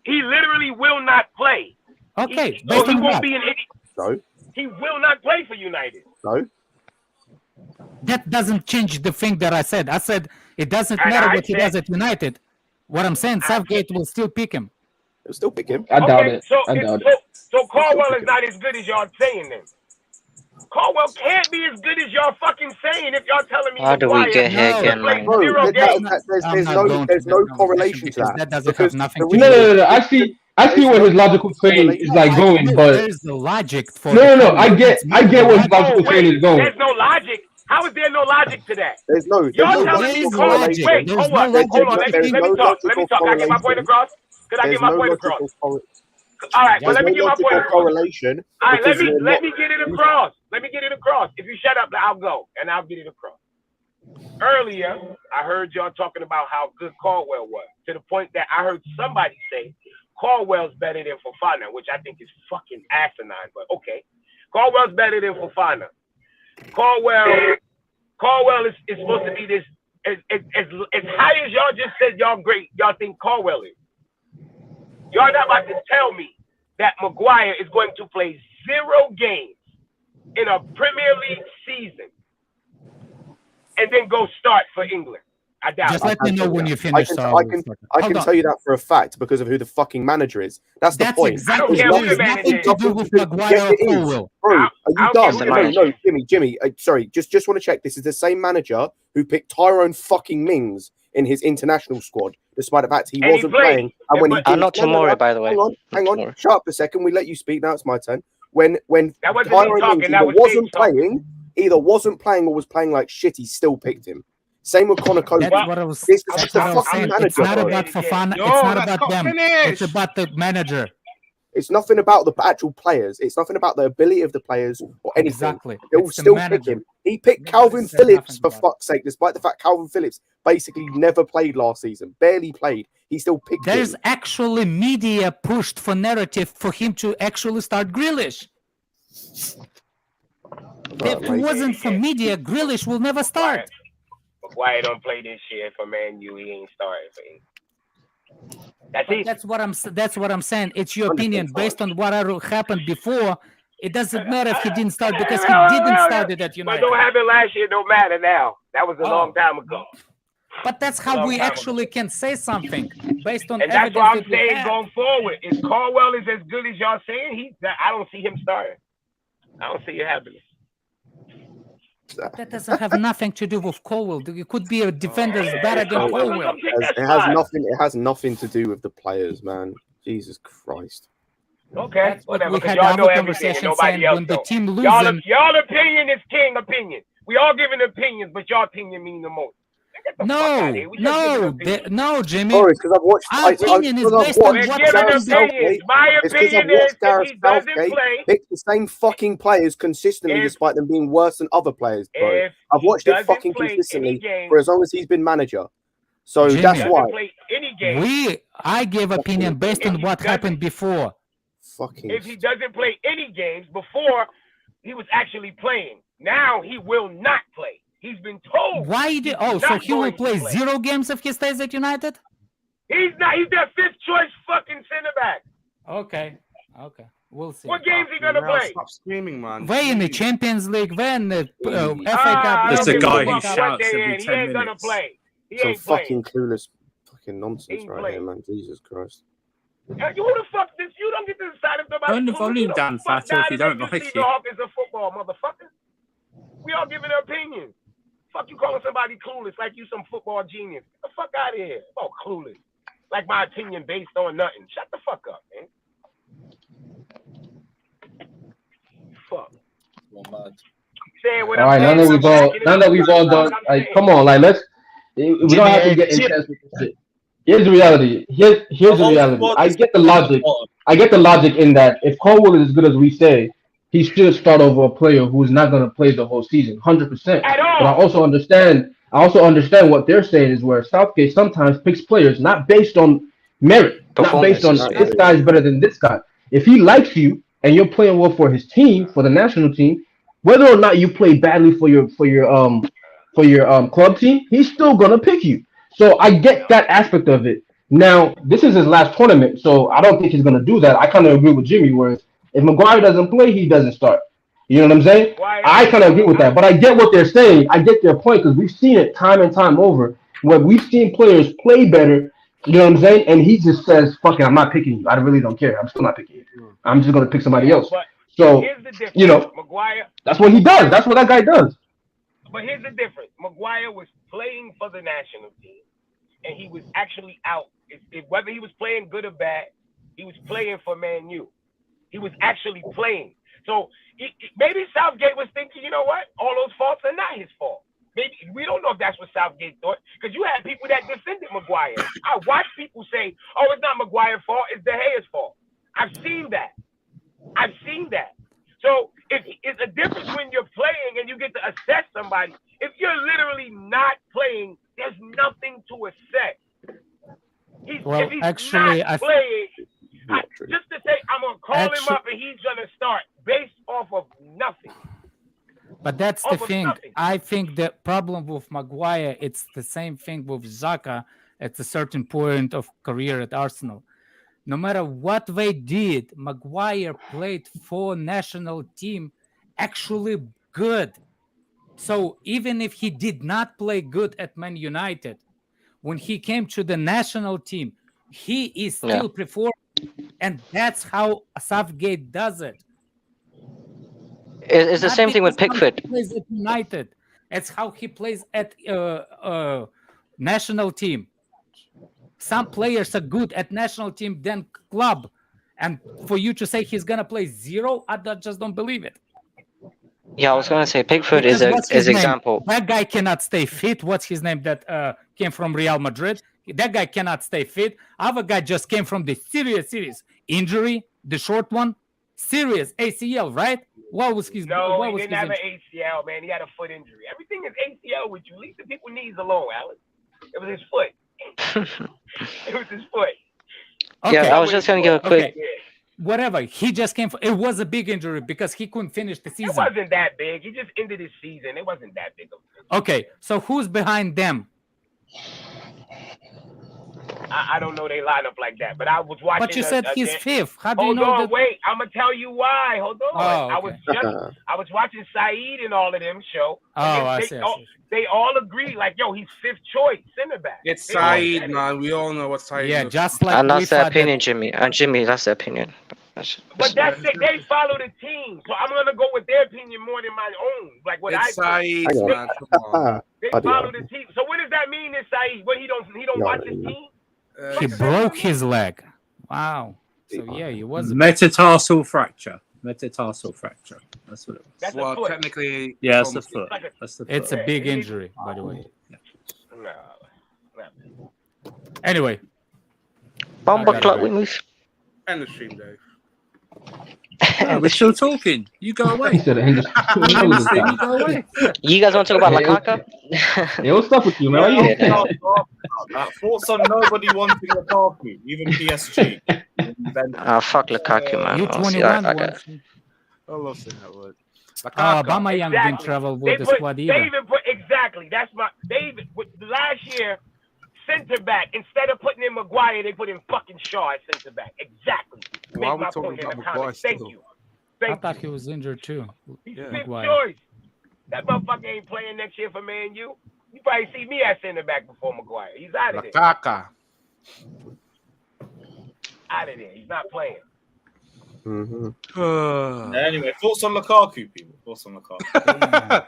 he literally will not play. Okay, So based he on won't what? be an idiot. No, He will not play for United. no. That doesn't change the thing that I said. I said it doesn't And matter I what he said- does at United. What I'm saying, Southgate will still pick him. He'll still pick him. I doubt it. So, I doubt so, it. so Caldwell is not as good as y'all saying then. Caldwell Caldwell can't be as good as y'all fucking saying if y'all telling me How do we Maguire get here to again, play man? Bro, 0 games. there's no correlation to that. That doesn't have nothing to do. No. I see where his logical train is like going, but there's the logic for no. I get where his logical train is going. There's no logic. How is there no logic to that? There's no Y'all telling me correlation. Wait, hold on. Let me talk. Let me talk. Can I get my point across? Can I get my point across? All right, well, let me get my point across. Correlation. All right, let me get it across. Let me get it across. If you shut up, I'll go, and I'll get it across. Earlier, I heard y'all talking about how good Caldwell was, to the point that I heard somebody say Caldwell's better than Fofana, which I think is fucking asinine, but okay. Caldwell's better than Fofana. Caldwell is supposed to be this, as high as y'all just said y'all great, y'all think Caldwell is. Y'all not about to tell me that Maguire is going to play 0 games in a Premier League season and then go start for England. I doubt Just it. let me know when you finish. I can tell you that for a fact because of who the fucking manager is. That's the point. Exactly. I don't care who the There's manager nothing to do with Maguire or Colwill. Bro, are you dumb? No, Jimmy. Sorry, just want to check. This is the same manager who picked Tyrone fucking Mings in his international squad, despite the fact he wasn't playing. And when he did, not tomorrow, by the way. Hang on. Shut up a second. We let you speak. Now it's my turn. When That wasn't Tyrone me talking, Mings that was either wasn't playing or was playing like shit, he still picked him. Same with Connor Cody. That's what I was saying. It's not about Fofana. It's not about them. It's about the manager. It's nothing about the actual players. It's nothing about the ability of the players or anything. Exactly. They'll still pick him. He picked Calvin Phillips, for fuck's sake, despite the fact Calvin Phillips basically never played last season. Barely played. He still picked him. There's actually media pushed for narrative for him to actually start Grealish. If it wasn't for media, Grealish will never start. Maguire don't play this year for Man U. He ain't starting for England. That's what I'm saying. It's your opinion based on what happened before. It doesn't matter if he didn't start because he didn't start it at United. But don't happen last year. Don't matter now. That was a long time ago. But that's how we actually can say something based on and evidence. That's what I'm saying going forward. If Caldwell is as good as y'all saying, I don't see him starting. I don't see it happening. That doesn't have nothing to do with Colwill. It could be a defender better than Colwill. It has nothing to do with the players, man. Jesus Christ. Okay, whatever. We had y'all know another everything. conversation Nobody saying else when the know. team loses. Y'all opinion is king opinion. We all giving opinions, but y'all opinion mean the most. No, Jimmy. Sorry, because I've watched. Our opinion is based on what happened before. My opinion is if he doesn't play, pick the same fucking players consistently, despite them being worse than other players, bro. I've watched it fucking consistently for as long as he's been manager. So Jimmy, that's why. I gave opinion based on what happened before. If he doesn't play any games before, he was actually playing. Now he will not play. He's been told. Why did? So he will play 0 games if he stays at United? He's not. He's their 5th choice fucking center back. Okay. We'll see. What games he gonna play? Stop screaming, man. We're in the Champions League. We're in the FA Cup. There's a guy who shouts every 10 minutes. He ain't gonna play. Some fucking clueless fucking nonsense right here, man. Jesus Christ. Who the fuck this? You don't get to decide if nobody. Turn the volume down, Fatter, if you don't like it. The Hawk is a football, motherfucker. We all giving opinions. Fuck you calling somebody clueless like you some football genius. Get the fuck out of here. Oh, clueless. Like my opinion based on nothing. Shut the fuck up, man. Fuck. All right, now that we've all done, like, come on, like, let's. We don't have to get intense with this shit. Here's the reality. Here's the reality. I get the logic. In that if Colwill is as good as we say, he should start over a player who's not going to play the whole season, 100%. But I also understand what they're saying is where Southgate sometimes picks players not based on merit, not based on this guy is better than this guy. If he likes you and you're playing well for his team, for the national team, whether or not you play badly for your club team, he's still gonna pick you. So I get that aspect of it. Now, this is his last tournament, so I don't think he's gonna do that. I kind of agree with Jimmy, whereas if Maguire doesn't play, he doesn't start. You know what I'm saying? I kind of agree with that, but I get what they're saying. I get their point because we've seen it time and time over where we've seen players play better. You know what I'm saying? And he just says, "Fuck it, I'm not picking you. I really don't care. I'm still not picking you. I'm just gonna pick somebody else." So, here's the difference. you know, Maguire. that's what he does. That's what that guy does. But here's the difference. Maguire was playing for the national team, and he was actually out. Whether he was playing good or bad, he was playing for Man U. He was actually playing. So maybe Southgate was thinking, you know what? All those faults are not his fault. Maybe we don't know if that's what Southgate thought, because you had people that defended Maguire. I watched people say, "Oh, it's not Maguire's fault; it's De Gea's fault." I've seen that. So it's a difference when you're playing and you get to assess somebody. If you're literally not playing, there's nothing to assess. Well, if he's actually, not playing, just to say I'm gonna call him up and he's gonna start based off of nothing. But that's the thing. I think the problem with Maguire, it's the same thing with Xhaka at a certain point of career at Arsenal. No matter what they did, Maguire played for national team actually good. So even if he did not play good at Man United, when he came to the national team, he is still performing. And that's how Southgate does it. It's the same thing with Pickford. He plays at United. It's how he plays at national team. Some players are good at national team than club. And for you to say he's going to play zero, I just don't believe it. Yeah, I was going to say Pickford is an example. That guy cannot stay fit. What's his name that came from Real Madrid? That guy cannot stay fit. Other guy just came from the serious injury, the short one. Serious ACL, right? What was his? No, what he was didn't have an ACL, man. He had a foot injury. Everything is ACL with you. Leave the people's knees alone, Alex. It was his foot. It was his foot. Okay. Yeah, I was just going to give a quick. Okay. Whatever. He just came. It was a big injury because he couldn't finish the season. It wasn't that big. He just ended his season. It wasn't that big of a Okay, so who's behind them? I don't know they line up like that, but I was watching. But you said he's fifth. How do you Hold know on, that? wait. I'm gonna tell you why. Hold on. Oh, okay. I was watching Said and all of them show. Oh, I see. They all agree, like, yo, he's fifth choice center back. It's Said, man. We all know what Said. Yeah, is. just like And that's their opinion, Jimmy. And Jimmy, that's their opinion. But that's it. They follow the team, so I'm gonna go with their opinion more than my own. Like what It's I Said, man. Come on. They follow the team. So what does that mean, is Said? What he don't watch his team? He broke his leg. Wow. So yeah, he was Metatarsal fracture. Metatarsal fracture. That's what it was. That's Well, technically, Yeah, that's the foot. That's the foot. It's a big injury, by the way. No. Anyway. Bomber clock wings. End the stream, Dave. Oh, we're still talking. You go away. He said end the stream. You go away. You guys want to talk about Lukaku? Hey, what's up with you, man? Thoughts on nobody wanting Lukaku, even PSG. Fuck Lukaku, man. You Honestly, 21 I wants him. I love saying that word. Aubameyang didn't travel with the squad either. They even put exactly. That's my David. Last year, center back, instead of putting in Maguire, they put in fucking Shaw at center back. Exactly. Why are Make we my talking point in about the Maguire comments. Thank still? you. I thought he was injured too. He's Yeah. fifth Maguire. choice. That motherfucker ain't playing next year for Man U. You probably see me at center back before Maguire. He's out of there. Lukaku. Out of there. He's not playing. Anyway, thoughts on Lukaku, people. Thoughts on Lukaku.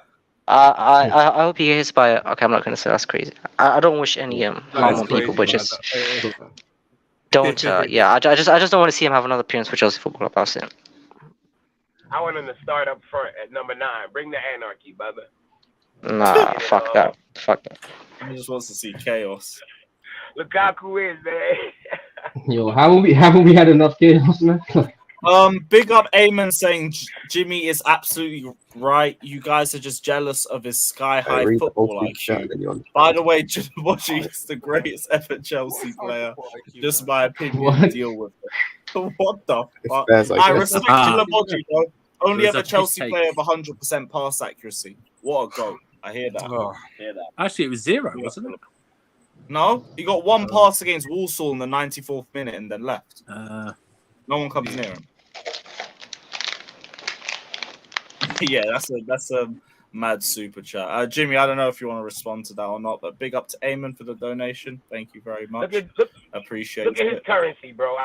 I hope he gets by. Okay, I'm not gonna say that's crazy. I don't wish any harm on people, but just don't. Yeah, I just don't want to see him have another appearance for Chelsea Football Club. That's it. I want him to start up front at number 9. Bring the anarchy, brother. Nah, fuck that. Fuck that. He just wants to see chaos. Lukaku is, man. Yo, haven't we had enough chaos, man? Big up Eamon saying Jimmy is absolutely right. You guys are just jealous of his sky-high football IQ. By the way, Chalobah is the greatest ever Chelsea player. Just my opinion. What? Deal with it. What the fuck? Bears, I I guess. respect Chalobah, though. Only There's ever a Chelsea piss player of 100% pass accuracy. What a goal. I hear that. Oh. Actually, it was 0, wasn't it? No, he got one pass against Walsall in the 94th minute and then left. No one comes near him. Yeah, that's a mad super chat. Jimmy, I don't know if you want to respond to that or not, but big up to Eamon for the donation. Thank you very much. Appreciate it. Look at his currency, bro.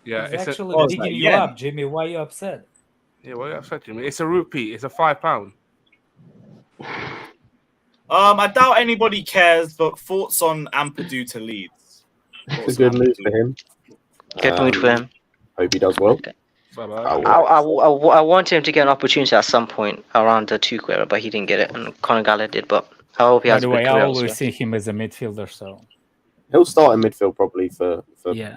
Yeah, He's it's actually Oh, it's digging like you yen. up, Jimmy. Why you upset? yeah. What are you upsetting me? It's a rupee. It's a £5. I doubt anybody cares, but thoughts on Ampadu to Leeds? It's Thoughts a good on move Ampadu? for him. Good move for him. Hope he does well. I want him to get an opportunity at some point around the Tuchel era, but he didn't get it, and Conor Gallagher did. But I hope he By has the a good way, I career always elsewhere. see him as a midfielder, so He'll start in midfield probably for yeah.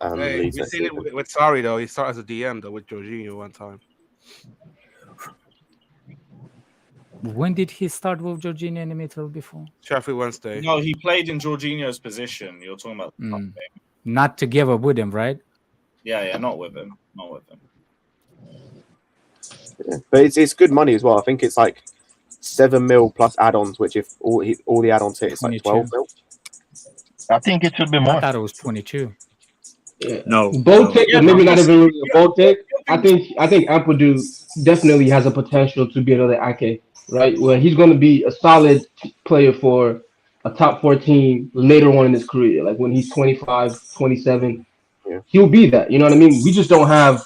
Hey, Leeds we've next seen it season. with Sarri though. He started as a DM though with Jorginho one time. When did he start with Jorginho in the midfield before? Sheffield Wednesday. No, he played in Jorginho's position. You're talking about the cup game. Not together with him, right? Yeah, not with him. Not with him. Yeah. But it's good money as well. I think it's like 7 mil plus add-ons, which if all the add-ons hit, it's like 12 mil. I think it should be I more. thought it was 22. Yeah. No. Bold take, but maybe not even really a bold take. I think Ampadu definitely has a potential to be another Ake, right? Where he's going to be a solid player for a top 4 team later on in his career. Like when he's 25, 27, he'll be that. You know what I mean? We just don't have,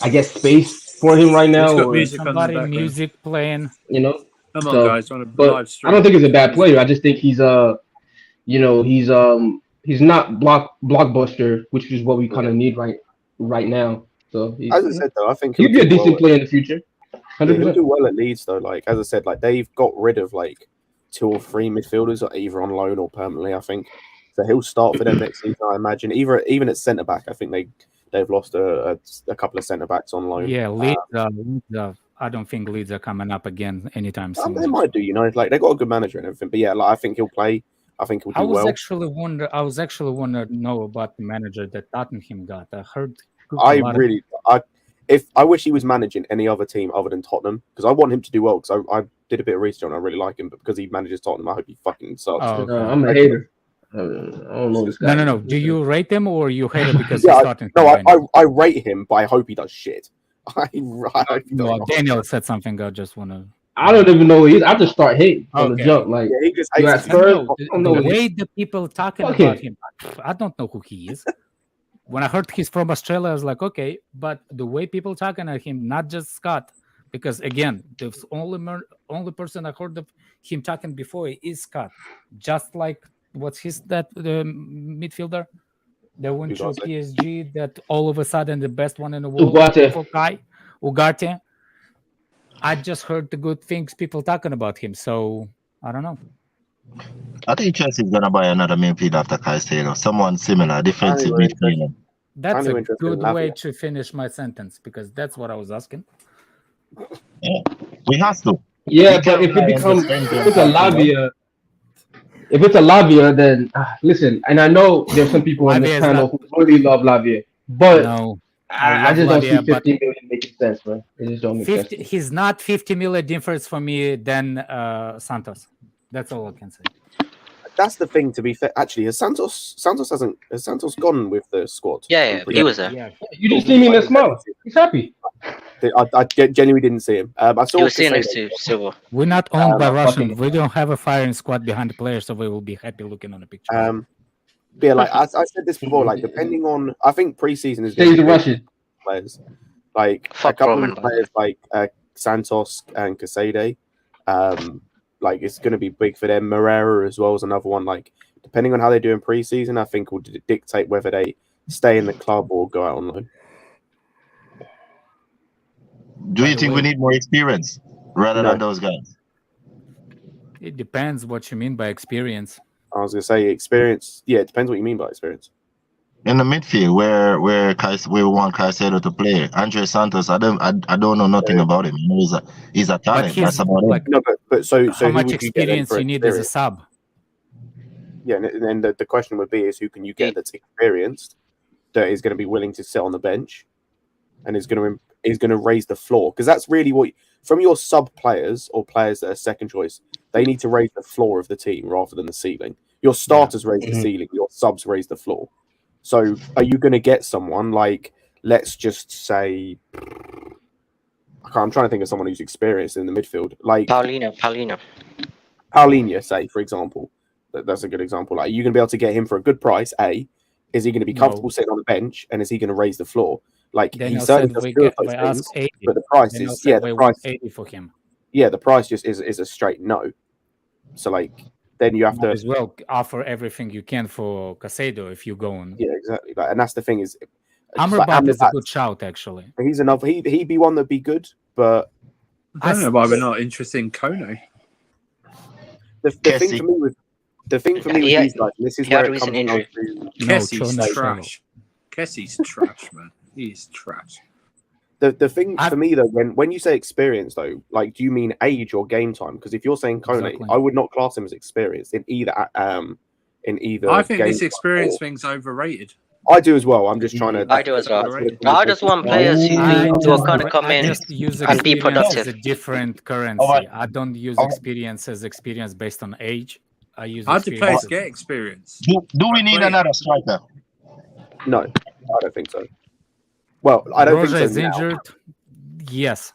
I guess, space for him right now. He's got Or music on the Somebody background. music playing. you know. Come on, So, guys, on a but live stream. I don't think he's a bad player. I just think he's he's not blockbuster, which is what we kind of need right now. So As I said though, I think he'll be a do decent well player in the future. Yeah, he'll 100%. do well at Leeds though. Like as I said, like they've got rid of like 2 or 3 midfielders, either on loan or permanently. I think so. He'll start for them next season. I imagine. Even at centre back, I think they've lost a couple of centre backs on loan. Yeah, Leeds. I don't think Leeds are coming up again anytime soon. They might do, like they got a good manager and everything. But yeah, like I think he'll play. I think he'll do I was well. actually wonder to know about the manager that Tottenham got. I heard. I wish he was managing any other team other than Tottenham because I want him to do well because I did a bit of research and I really like him, but because he manages Tottenham, I hope he fucking sucks. Oh, okay. I'm a hater. I don't know this guy. No. Do you rate him or you hate him because yeah, he's Tottenham? I rate him, but I hope he does shit. I hope he does Well, Daniel said something. I just want to. I don't even know who he is. I just start hating from the jump. Like he just you hates at first, the way the people talking Okay. about him, I don't know who he is. When I heard he's from Australia, I was like, okay, but the way people talking at him, not just Scott, because again, the only person I heard of him talking before is Scott. Just like what's the midfielder that went to PSG, that all of a sudden the best one in the world, Ugarte. I just heard the good things people talking about him, so I don't know. I think Chelsea's gonna buy another midfield after Caicedo. Someone similar, defensive midfielder. That's a good way to finish my sentence because that's what I was asking. Yeah, we have to. Yeah, but if it becomes if it's a Lavia, then listen. And I know there's some people on this panel who really love Lavia, but no, I just don't see 50 million making sense, bro. It just don't make sense. He's not 50 million difference for me than Santos. That's all I can say. That's the thing. To be fair, actually, has Santos gone with the squad? Yeah, he was there. Yeah. You didn't see me in the smile. He's happy. I genuinely didn't see him. I saw. He was sitting next to Silva. We're not owned by Russians. We don't have a firing squad behind the players, so we will be happy looking on the picture. Yeah, like I said this before, like depending on, I think preseason is He's a Russian players, like a couple of players like Santos and Caicedo. Like it's going to be big for them. Moreira as well as another one. Like depending on how they do in preseason, I think will dictate whether they stay in the club or go out on loan. Do you think we need more experience rather than those guys? It depends what you mean by experience. I was going to say experience. Yeah, it depends what you mean by experience. In the midfield, where we want Caicedo to play, Andre Santos, I don't know nothing about him. He's a talent. That's about it. No, but so how much experience you need as a sub? Yeah, and then the question would be is who can you get that's experienced that is going to be willing to sit on the bench and is going to raise the floor, because that's really what from your sub players or players that are second choice, they need to raise the floor of the team rather than the ceiling. Your starters raise the ceiling, your subs raise the floor. So are you going to get someone like, let's just say, I'm trying to think of someone who's experienced in the midfield, like Paulinho, say, for example. That's a good example. Like, you're going to be able to get him for a good price, A. Is he going to be comfortable sitting on the bench, and is he going to raise the floor? Like Daniel he certainly said does we two of get- those we ask things, 80. but the price Daniel is said the we price. want 80 for him. Yeah, the price just is a straight no. So like then you have Might to as well offer everything you can for Caicedo if you go on. Yeah, exactly. Like, and that's the thing is, Amrabat is a good shout actually. He's another. He'd be one that'd be good, but I don't know why we're not interested in Kone. the thing for me with these guys, and this is he where had a it comes recent down injury. to Kessie's trash. Kessie's trash, man. He's trash. the thing for me though. When you say experience though, like, do you mean age or game time? Because if you're saying Kone, Exactly. I would not class him as experienced in either. I think game this experience or- thing's overrated. I do as well. I'm just trying to. I do as well. I just want players who are going to come in just use and be experience as a productive. different currency. Alright. I don't use Alright. experience as experience based on age. I use How do players experience. get experience? Do we need another striker? No, I don't think so. Well, I don't Broja think is so now. injured. Yes.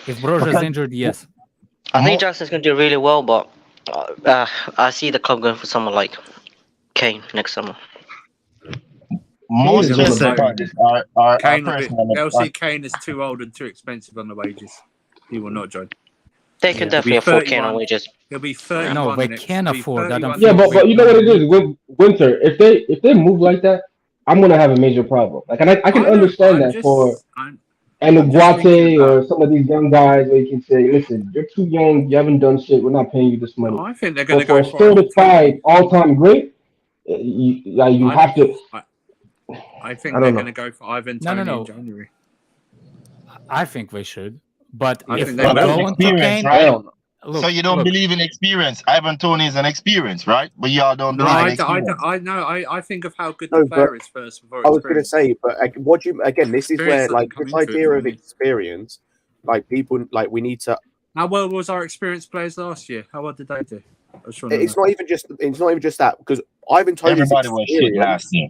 If Broja is injured, yes. I think Jackson's going to do really well, but I see the club going for someone like Kane next summer. Most They'll of the say parties are Kane, personal. they'll see Kane is too old and too expensive on the wages. He will not join. They can He'll definitely be afford Kane 31. on wages. He'll be 31. No, they next- can't he'll be afford that. 31 Yeah, next but week. you know what it is with Winter. If they move like that, I'm gonna have a major problem. Like, and I can understand that for and Guate or some of these young guys where you can say, listen, you're too young, you haven't done shit, we're not paying you this money. I think they're going to But go for for a certified all-time great, you have to. I think I they're don't going know. to go for Ivan No, Toney no, no. in January. I think they should. But I if think they they will. go on to Experience, Kane, right? look, So you don't look, believe in experience. Ivan Toney is an experience, right? But y'all don't No, believe in I experience. know. I think of how good No, the player but is first before I was going to experience. say, but what do you again? This is where Experience like doesn't this come into it idea for of me. experience, like people like we need to. How well was our experienced players last year? How well did they do? I just wanna It's know. not even just that because Ivan Toney's Everybody was shit experience. last year.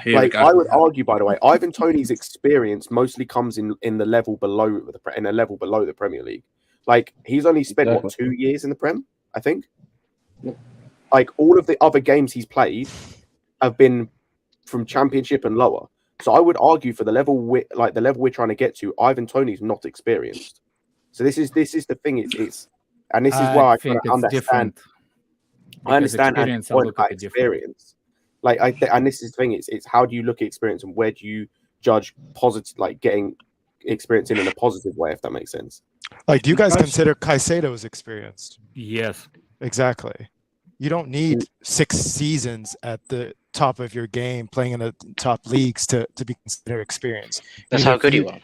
Here we Like go. I would argue, by the way, Ivan Toney's experience mostly comes in the level below the Premier League. Like he's only spent what 2 years in the Prem, I think. Like all of the other games he's played have been from Championship and lower. So I would argue for the level we're trying to get to, Ivan Toney's not experienced. So this is the thing. It's and this is why I kind think of it's understand. different. I understand Experience, I point look about at it different. experience. Like and this is the thing. It's how do you look at experience and where do you judge positive, like getting experience in a positive way, if that makes sense. Like, do you guys consider Caicedo as experienced? Yes. Exactly. You don't need 6 seasons at the top of your game playing in the top leagues to be considered experienced. That's how good you are.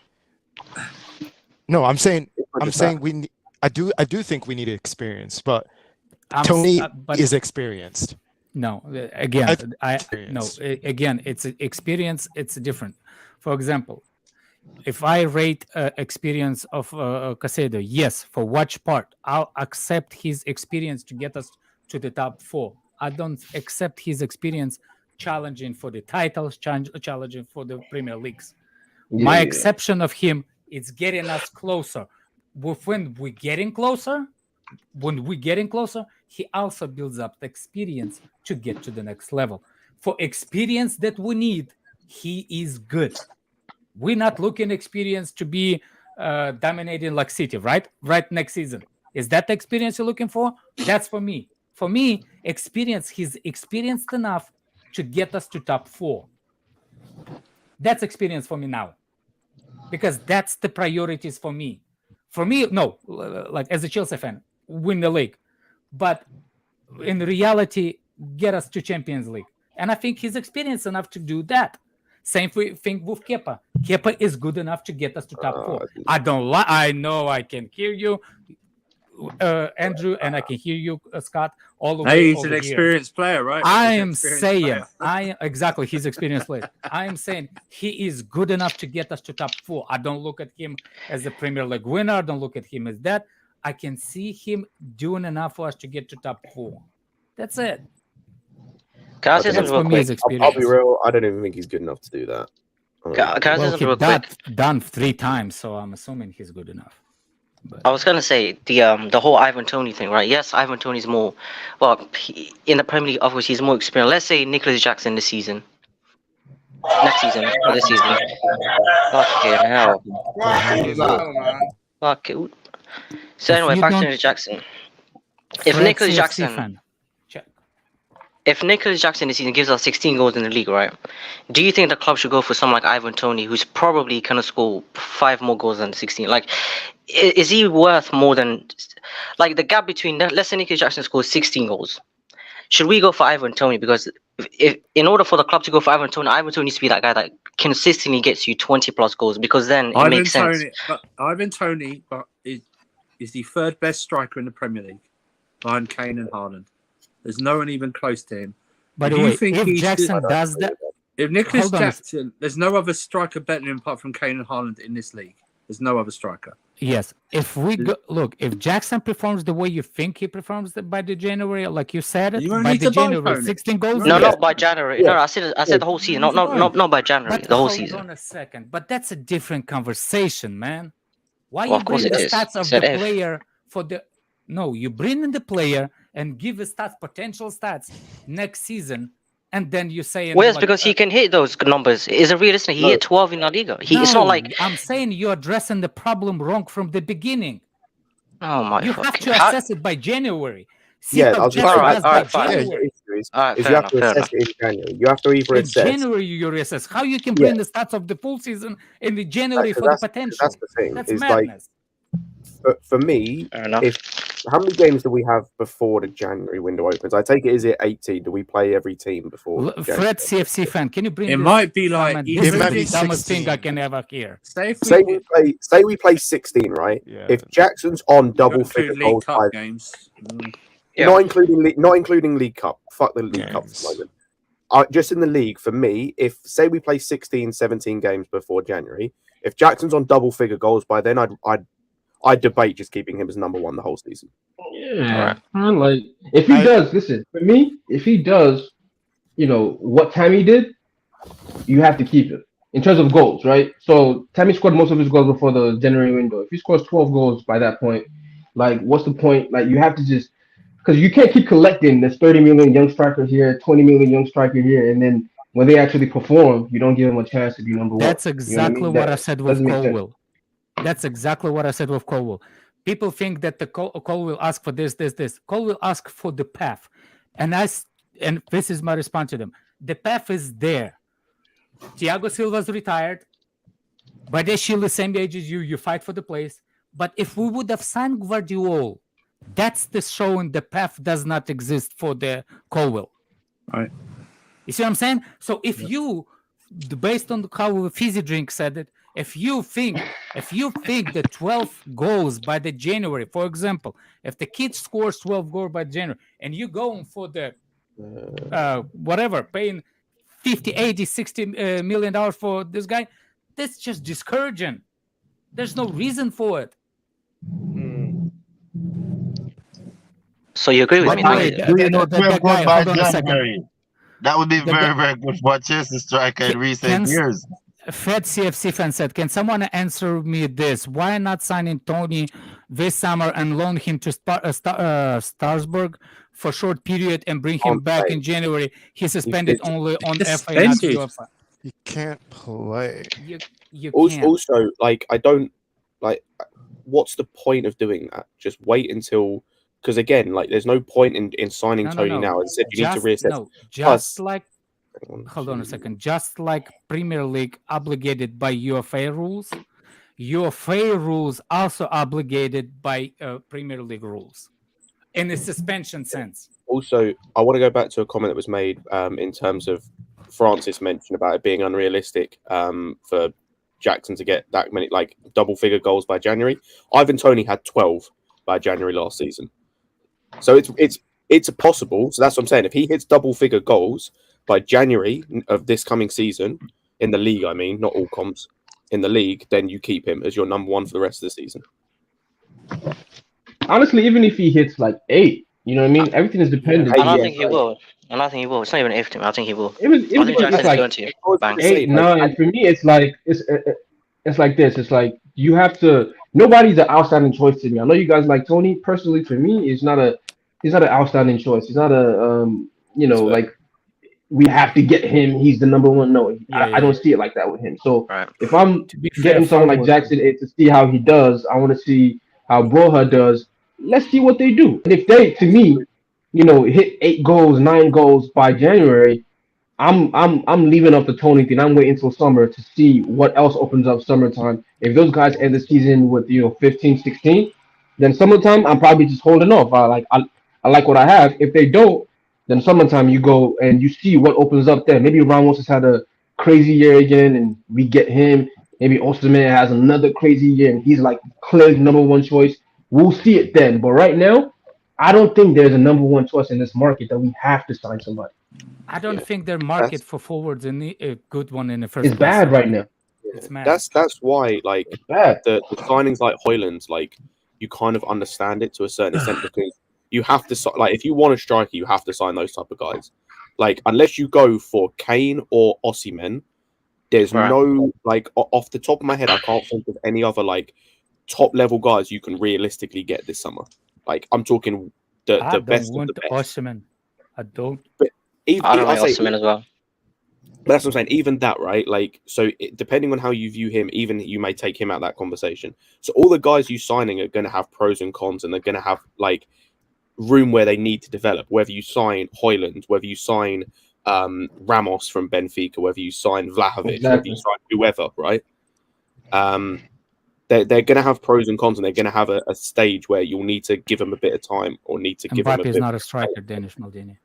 No, I'm saying just that. we need, I do think we need experience, but I'm s- Tony but- is experienced. No, again, again, it's experience. It's different. For example, if I rate experience of Caicedo, yes, for which part, I'll accept his experience to get us to the top 4. I don't accept his experience challenging for the titles, challenging for the Premier Leagues. My exception of him is getting us closer. When we're getting closer, he also builds up the experience to get to the next level. For experience that we need, he is good. We're not looking experience to be dominating like City, right? Right next season. Is that the experience you're looking for? That's for me. For me, experience, he's experienced enough to get us to top 4. That's experience for me now. Because that's the priorities for me. For me, no, like as a Chelsea fan, win the league. But in reality, get us to Champions League. And I think he's experienced enough to do that. Same thing with Kepa. Kepa is good enough to get us to top 4. I don't lie. I know I can hear you, Andrew, and I can hear you, Scott. All the way Hey, he's over an here. experienced player, right? I He's an am experienced saying, player. exactly, he's experienced player. I am saying he is good enough to get us to top 4. I don't look at him as a Premier League winner. I don't look at him as that. I can see him doing enough for us to get to top 4. That's it. Can I say something real quick? I'll be real. I don't even think he's good enough to do that. Can I say something real quick? Done 3 times, so I'm assuming he's good enough. I was gonna say the whole Ivan Toney thing, right? Yes, Ivan Toney's more, well, in the Premier League, obviously he's more experienced. Let's say Nicholas Jackson next season, or this season. Fucking hell. Fuck it. So If anyway, you back to don't- Nicholas Jackson. If Fred Nicholas CFC Jackson, fan. if Nicholas Jackson this season gives us 16 goals in the league, right? Do you think the club should go for someone like Ivan Toney, who's probably gonna score 5 more goals than 16? Like, is he worth more than, like, the gap between, let's say Nicholas Jackson scores 16 goals? Should we go for Ivan Toney? Because if in order for the club to go for Ivan Toney needs to be that guy that consistently gets you 20 plus goals, because then it makes sense. Ivan Toney, is the third best striker in the Premier League, behind Kane and Haaland. There's no one even close to him. By the way, if Jackson does that, if Nicholas hold on. Jackson, there's no other striker better than him apart from Kane and Haaland in this league. There's no other striker. Yes, if we go, look, if Jackson performs the way you think he performs by the January, like you said it, You don't by need the to buy January, Toney. 16 goals. No, yes. not by January. No, I said the whole season. Not by January. But The whole hold season. on a second, but that's a different conversation, man. Why Well, you of course bring the it is. stats of Said the if. player for the? No, you bring in the player and give the stats, potential stats next season, and then you say. Well, it's because he can hit those numbers. Is it realistic? He hit 12 in La Liga. It's not like. I'm saying you're addressing the problem wrong from the beginning. Oh my! You have fucking- to assess it by January. See Yeah, how I was Jackson gonna does say, by fine. January. Alright, is fair you have to enough, fair assess it in January. You have to either In assess. January, you reassess. How you can bring the stats of the full season in the January for the potential? That's the thing. That's is madness. like, for me, how many games do we have before the January window opens? I take it, is it 18? Do we play every team before? January? Fred CFC fan, can you bring? It this might be like comment? it This is might the be dumbest thing 16. I can ever hear. Say we play 16, right? If Jackson's on double figure League goals, Cup by, games. not including League Cup. Fuck the League Cup for the moment. Just in the league, for me, if say we play 16, 17 games before January, if Jackson's on double figure goals by then, I'd debate just keeping him as number one the whole season. Yeah, man, like if he does, listen, for me, if he does, what Tammy did, you have to keep it in terms of goals, right? So Tammy scored most of his goals before the January window. If he scores 12 goals by that point, like what's the point? Like you have to just because you can't keep collecting this 30 million young striker here, 20 million young striker here, and then when they actually perform, you don't give them a chance to be number one. That's exactly what I said with doesn't make sense. Colwill. That's exactly what I said with Colwill. People think that the Cole will ask for this. Cole will ask for the path, and this is my response to them. The path is there. Thiago Silva's retired. Badeshil the same age as you. You fight for the place. But if we would have signed Guardiola, that's the showing the path does not exist for the Colwill. Right. You see what I'm saying? So if you, based on how Fizzy Drink said it, if you think that 12 goals by the January, for example, if the kid scores 12 goals by January, and you going for the whatever, paying 50, 80, 60 million dollars for this guy, that's just discouraging. There's no reason for it. So you agree with me? Do you know that 12 goals guy, by hold on a second. January? That would be very, very good for a Chelsea striker in recent years. Fed CFC fan said, can someone answer me this? Why not signing Tony this summer and loan him to Strasbourg for a short period and bring him back in January? He's suspended only on FA, not UEFA. He can't play. You can't. Also, like, I don't, like, what's the point of doing that? Just wait until, because again, like, there's no point in signing Tony now. As I said, you need to reassess. No, just like, hold on a second. Just like Premier League obligated by UFA rules, UFA rules also obligated by Premier League rules in the suspension sense. Also, I want to go back to a comment that was made in terms of Francis mentioned about it being unrealistic for Jackson to get that many, like, double-figure goals by January. Ivan Toney had 12 by January last season. So it's possible. So that's what I'm saying. If he hits double-figure goals by January of this coming season, in the league, I mean, not all comps, in the league, then you keep him as your number one for the rest of the season. Honestly, even if he hits like 8, you know what I mean? Everything is dependent. And I think he will. And I think he will. It's not even if team. I think he will. Even I think if it's Jackson's like going to. Bang. 8, 9, for me, it's like this. It's like you have to. Nobody's an outstanding choice to me. I know you guys like Tony. Personally, for me, he's not an outstanding choice. He's not a like we have to get him. He's the number one. No, I don't see it like that with him. So if I'm getting someone like Jackson in to see how he does, I want to see how Broha does. Let's see what they do. And if they, to me, hit 8 goals, 9 goals by January, I'm leaving up the Tony thing. I'm waiting until summer to see what else opens up summertime. If those guys end the season with 15, 16, then summertime I'm probably just holding off. I like what I have. If they don't, then summertime you go and you see what opens up there. Maybe Ramos has had a crazy year again, and we get him. Maybe Osimhen has another crazy year, and he's like clearly number one choice. We'll see it then. But right now, I don't think there's a number one choice in this market that we have to sign somebody. I don't think their market for forwards is a good one in the first It's place. bad right now. It's mad. That's why like the signings like Højlund, like you kind of understand it to a certain extent because you have to like if you want a striker, you have to sign those type of guys. Like unless you go for Kane or Osimhen, there's no like off the top of my head, I can't think of any other like top level guys you can realistically get this summer. Like I'm talking the best of the best. Osimhen. I don't. But even, I don't like Osimhen as well. But that's what I'm saying. Even that, right? Like, so depending on how you view him, even you may take him out of that conversation. So all the guys you signing are going to have pros and cons, and they're going to have like room where they need to develop. Whether you sign Højlund, whether you sign Ramos from Benfica, whether you sign Vlahovic, whether you sign whoever, right? They're going to have pros and cons, and they're going to have a stage where you'll need to give them a bit of time, or need to give them a bit. Mbappe is not a striker, Danish Maldini.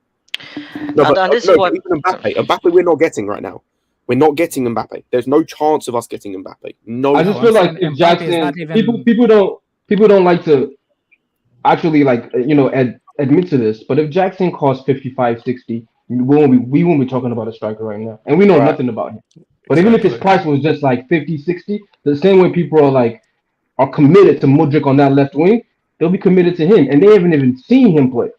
No, but even Mbappe, we're not getting right now. We're not getting Mbappe. There's no chance of us getting Mbappe. No. I just feel like if Jackson, people don't like to actually like admit to this, but if Jackson costs 55, 60, we won't be talking about a striker right now, and we know nothing about him. But even if his price was just like 50, 60, the same way people are committed to Mudryk on that left wing, they'll be committed to him, and they haven't even seen him play,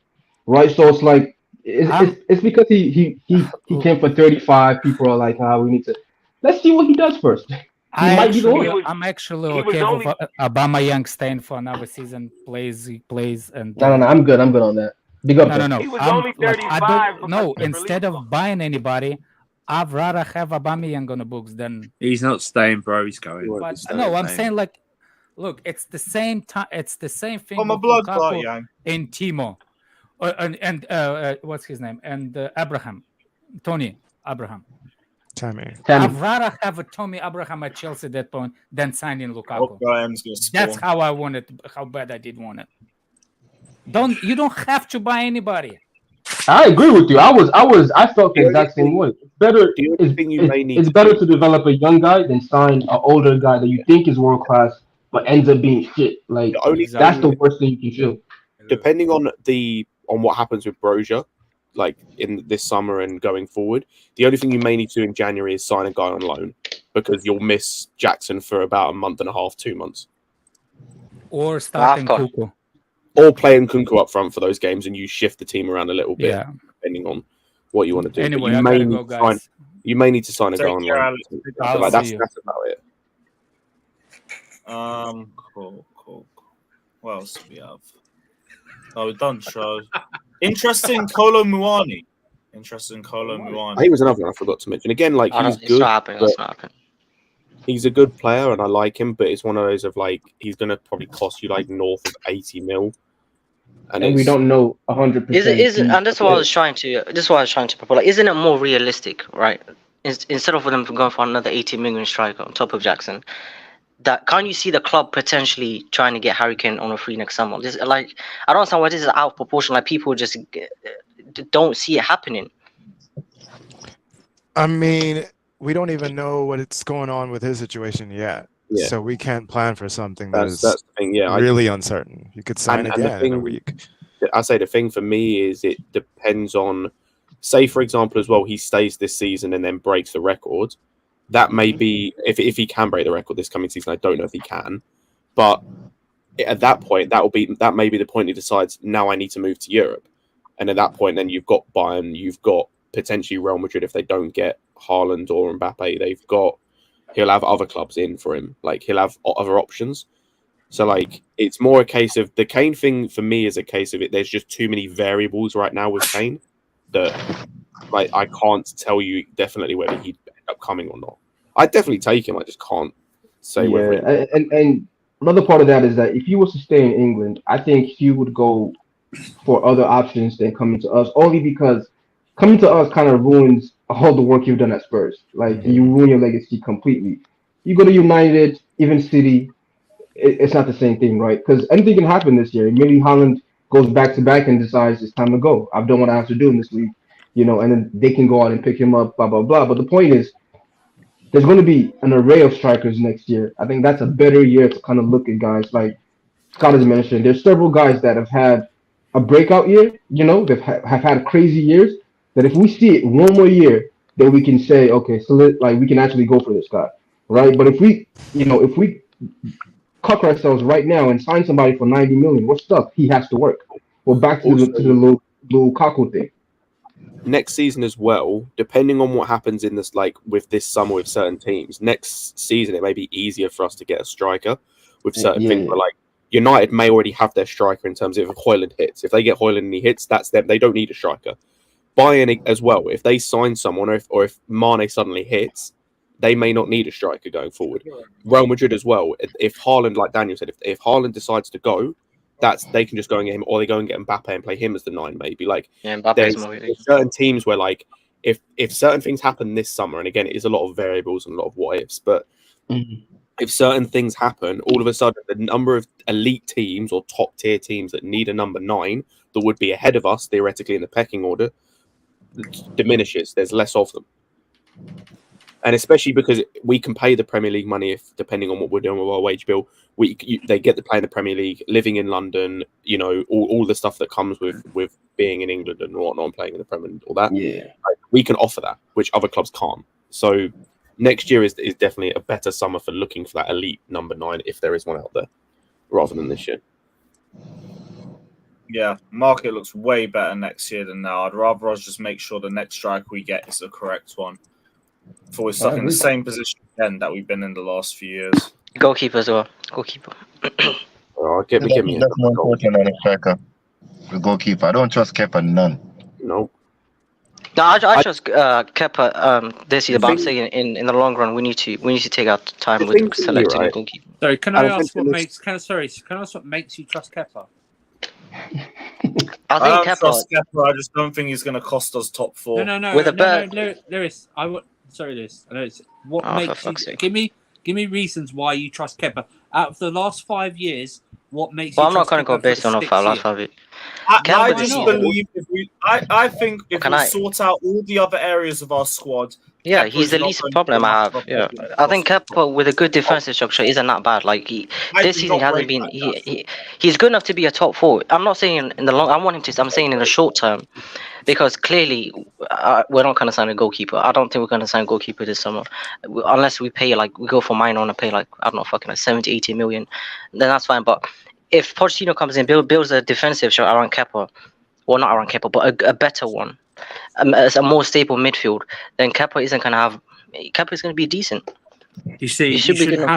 right? So it's like it's because he came for 35. People are like, we need to let's see what he does first. I'm actually okay with Aubameyang staying for another season. He plays, and no, I'm good on that. Big up. No. He was only 35. Instead of buying anybody, I'd rather have Aubameyang on the books than. He's not staying, bro. He's going. But, no, I'm saying like, look, it's the same time. It's the same thing. I'm a blood clot, Yang. In Timo, and what's his name? And Tony Abraham. Tammy. I'd rather have a Tommy Abraham at Chelsea at that point than signing Lukaku. That's how I want it. How bad I did want it. You don't have to buy anybody. I agree with you. I felt the exact same way. It's better to develop a young guy than sign an older guy that you think is world class but ends up being shit. Like that's the worst thing you can feel. Depending on what happens with Broja, like in this summer and going forward, the only thing you may need to do in January is sign a guy on loan because you'll miss Jackson for about a month and a half, 2 months. Or starting Kuku. Or playing Kunku up front for those games, and you shift the team around a little bit, depending on what you want to do. Anyway, you may need to sign a guy on loan. That's about it. Cool. What else do we have? Oh, we've done shows. Interesting Kolo Muani. He was another one I forgot to mention. Again, like he's good. He's a good player, and I like him, but it's one of those of like he's going to probably cost you like north of 80 mil, and we don't know 100%. And that's what I was trying to. This is what I was trying to propose. Like, isn't it more realistic, right? Instead of them going for another 80 million striker on top of Jackson, that can't you see the club potentially trying to get Harry Kane on a free next summer? This, like, I don't understand why this is out of proportion. Like people just don't see it happening. I mean, we don't even know what's going on with his situation yet. Yeah. So we can't plan for something that's the thing. Yeah, really uncertain. You could sign again in a week. I say the thing for me is it depends on, say for example as well, he stays this season and then breaks the record. That may be if he can break the record this coming season. I don't know if he can, but at that point that may be the point he decides now I need to move to Europe, and at that point then you've got Bayern, you've got potentially Real Madrid if they don't get Haaland or Mbappe. They've got he'll have other clubs in for him. Like he'll have other options. So like it's more a case of the Kane thing for me is a case of it. There's just too many variables right now with Kane that like I can't tell you definitely whether he'd end up coming or not. I'd definitely take him. I just can't say whether. And another part of that is that if he was to stay in England, I think he would go for other options than coming to us. Only because coming to us kind of ruins all the work you've done at Spurs. Like you ruin your legacy completely. You go to United, even City, it's not the same thing, right? Because anything can happen this year. Maybe Haaland goes back to back and decides it's time to go. I've done what I have to do in this league, you know, and then they can go out and pick him up, blah blah blah. But the point is, there's going to be an array of strikers next year. I think that's a better year to kind of look at guys like Scott has mentioned. There's several guys that have had a breakout year, you know, that have had crazy years. That if we see it one more year, then we can say, okay, so like we can actually go for this guy, right? But if we cock ourselves right now and sign somebody for 90 million, we're stuck. He has to work. We're back to the Lukaku thing. Next season as well, depending on what happens in this, like with this summer with certain teams, next season it may be easier for us to get a striker with certain things. But like United may already have their striker in terms of if Højlund hits. If they get Højlund and he hits, that's them. They don't need a striker. Bayern as well, if they sign someone or if Mane suddenly hits, they may not need a striker going forward. Real Madrid as well. If Haaland, like Daniel said, if Haaland decides to go, they can just go and get him, or they go and get Mbappe and play him as the 9, maybe. Like there's certain teams where like if certain things happen this summer, and again it is a lot of variables and a lot of what ifs, but if certain things happen, all of a sudden the number of elite teams or top tier teams that need a number 9 that would be ahead of us theoretically in the pecking order diminishes. There's less of them. And especially because we can pay the Premier League money if, depending on what we're doing with our wage bill, they get to play in the Premier League, living in London, you know, all the stuff that comes with being in England and whatnot, and playing in the Premier League, all that. Yeah, like, we can offer that, which other clubs can't. So next year is definitely a better summer for looking for that elite number 9, if there is one out there, rather than this year. Yeah, market looks way better next year than now. I'd rather us just make sure the next striker we get is the correct one. Before we're stuck in the same position again that we've been in the last few years. Goalkeeper as well. Goalkeeper. Give me that's more important than a striker. The goalkeeper. I don't trust Kepa none. No. No, I trust Kepa this year, but I'm saying in the long run we need to take our time with selecting a goalkeeper. Sorry, can I ask what makes you trust Kepa? I don't Kepa. trust Kepa. I just don't think he's going to cost us top 4. No. Lewis, Lewis. I know it's what makes you. Give me reasons why you trust Kepa. Out of the last 5 years, what makes you? I'm not going to go based on our last 5 years. I just believe I think if we sort out all the other areas of our squad. Yeah, he's the least problem I have. Yeah, I think Kepa with a good defensive structure isn't that bad. Like this season hasn't been. He's good enough to be a top 4. I'm not saying in the long. I'm saying in the short term, because clearly we're not going to sign a goalkeeper. I don't think we're going to sign a goalkeeper this summer, unless we pay we go for minor and pay I don't know, fucking 70, 80 million. Then that's fine. But if Pochettino comes in, builds a defensive structure around Kepa, well not around Kepa, but a better one. As a more stable midfield, then Kepa isn't going to have. Kepa is going to be decent. You see, you shouldn't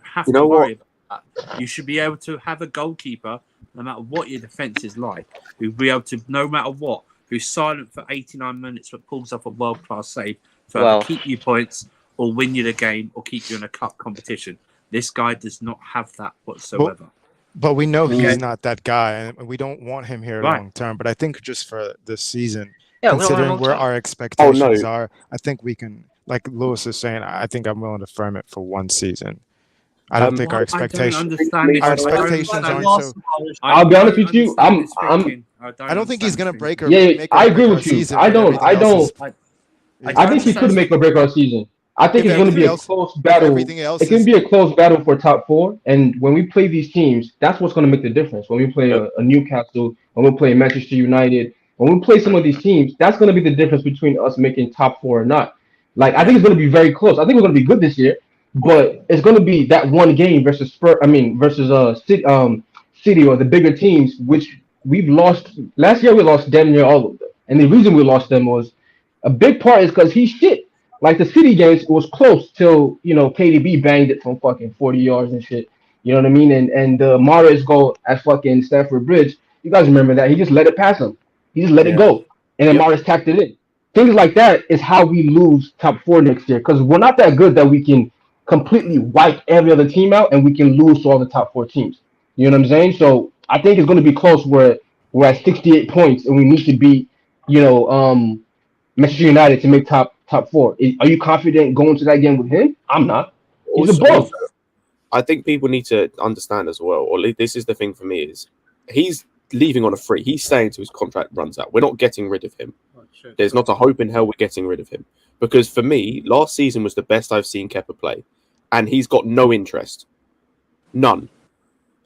have to worry about that. You should be able to have a goalkeeper, no matter what your defense is like, who'll be able to, no matter what, who's silent for 89 minutes but pulls off a world-class save to either keep you points or win you the game or keep you in a cup competition. This guy does not have that whatsoever. But we know he's not that guy, and we don't want him here long term. But I think just for this season, considering where our expectations are, I think we can, like Lewis is saying, I think I'm willing to firm it for 1 season. I don't think our expectations. Aren't so. I'll be honest with you. I don't think he's gonna break or make I agree with you. I don't. I think he could make or break our season. I think it's going to be a close battle. It can be a close battle for top 4. And when we play these teams, that's what's going to make the difference. When we play a Newcastle, when we play Manchester United, when we play some of these teams, that's going to be the difference between us making top 4 or not. Like, I think it's going to be very close. I think we're going to be good this year, but it's going to be that one game versus City or the bigger teams, which we've lost. Last year we lost damn near all of them, and the reason we lost them was a big part is because he's shit. Like the City games, it was close till KDB banged it from fucking 40 yards and shit. You know what I mean? And the Mahrez goal at fucking Stamford Bridge, you guys remember that? He just let it pass him. He just let it go, and then Mahrez tacked it in. Things like that is how we lose top 4 next year, because we're not that good that we can completely wipe every other team out and we can lose to all the top 4 teams. You know what I'm saying? So I think it's going to be close. Where we're at 68 points and we need to beat, Manchester United to make top 4. Are you confident going to that game with him? I'm not. He's a bum. I think people need to understand as well, or this is the thing for me, is he's leaving on a free. He's staying till his contract runs out. We're not getting rid of him. There's not a hope in hell we're getting rid of him. Because for me, last season was the best I've seen Kepa play. And he's got no interest. None.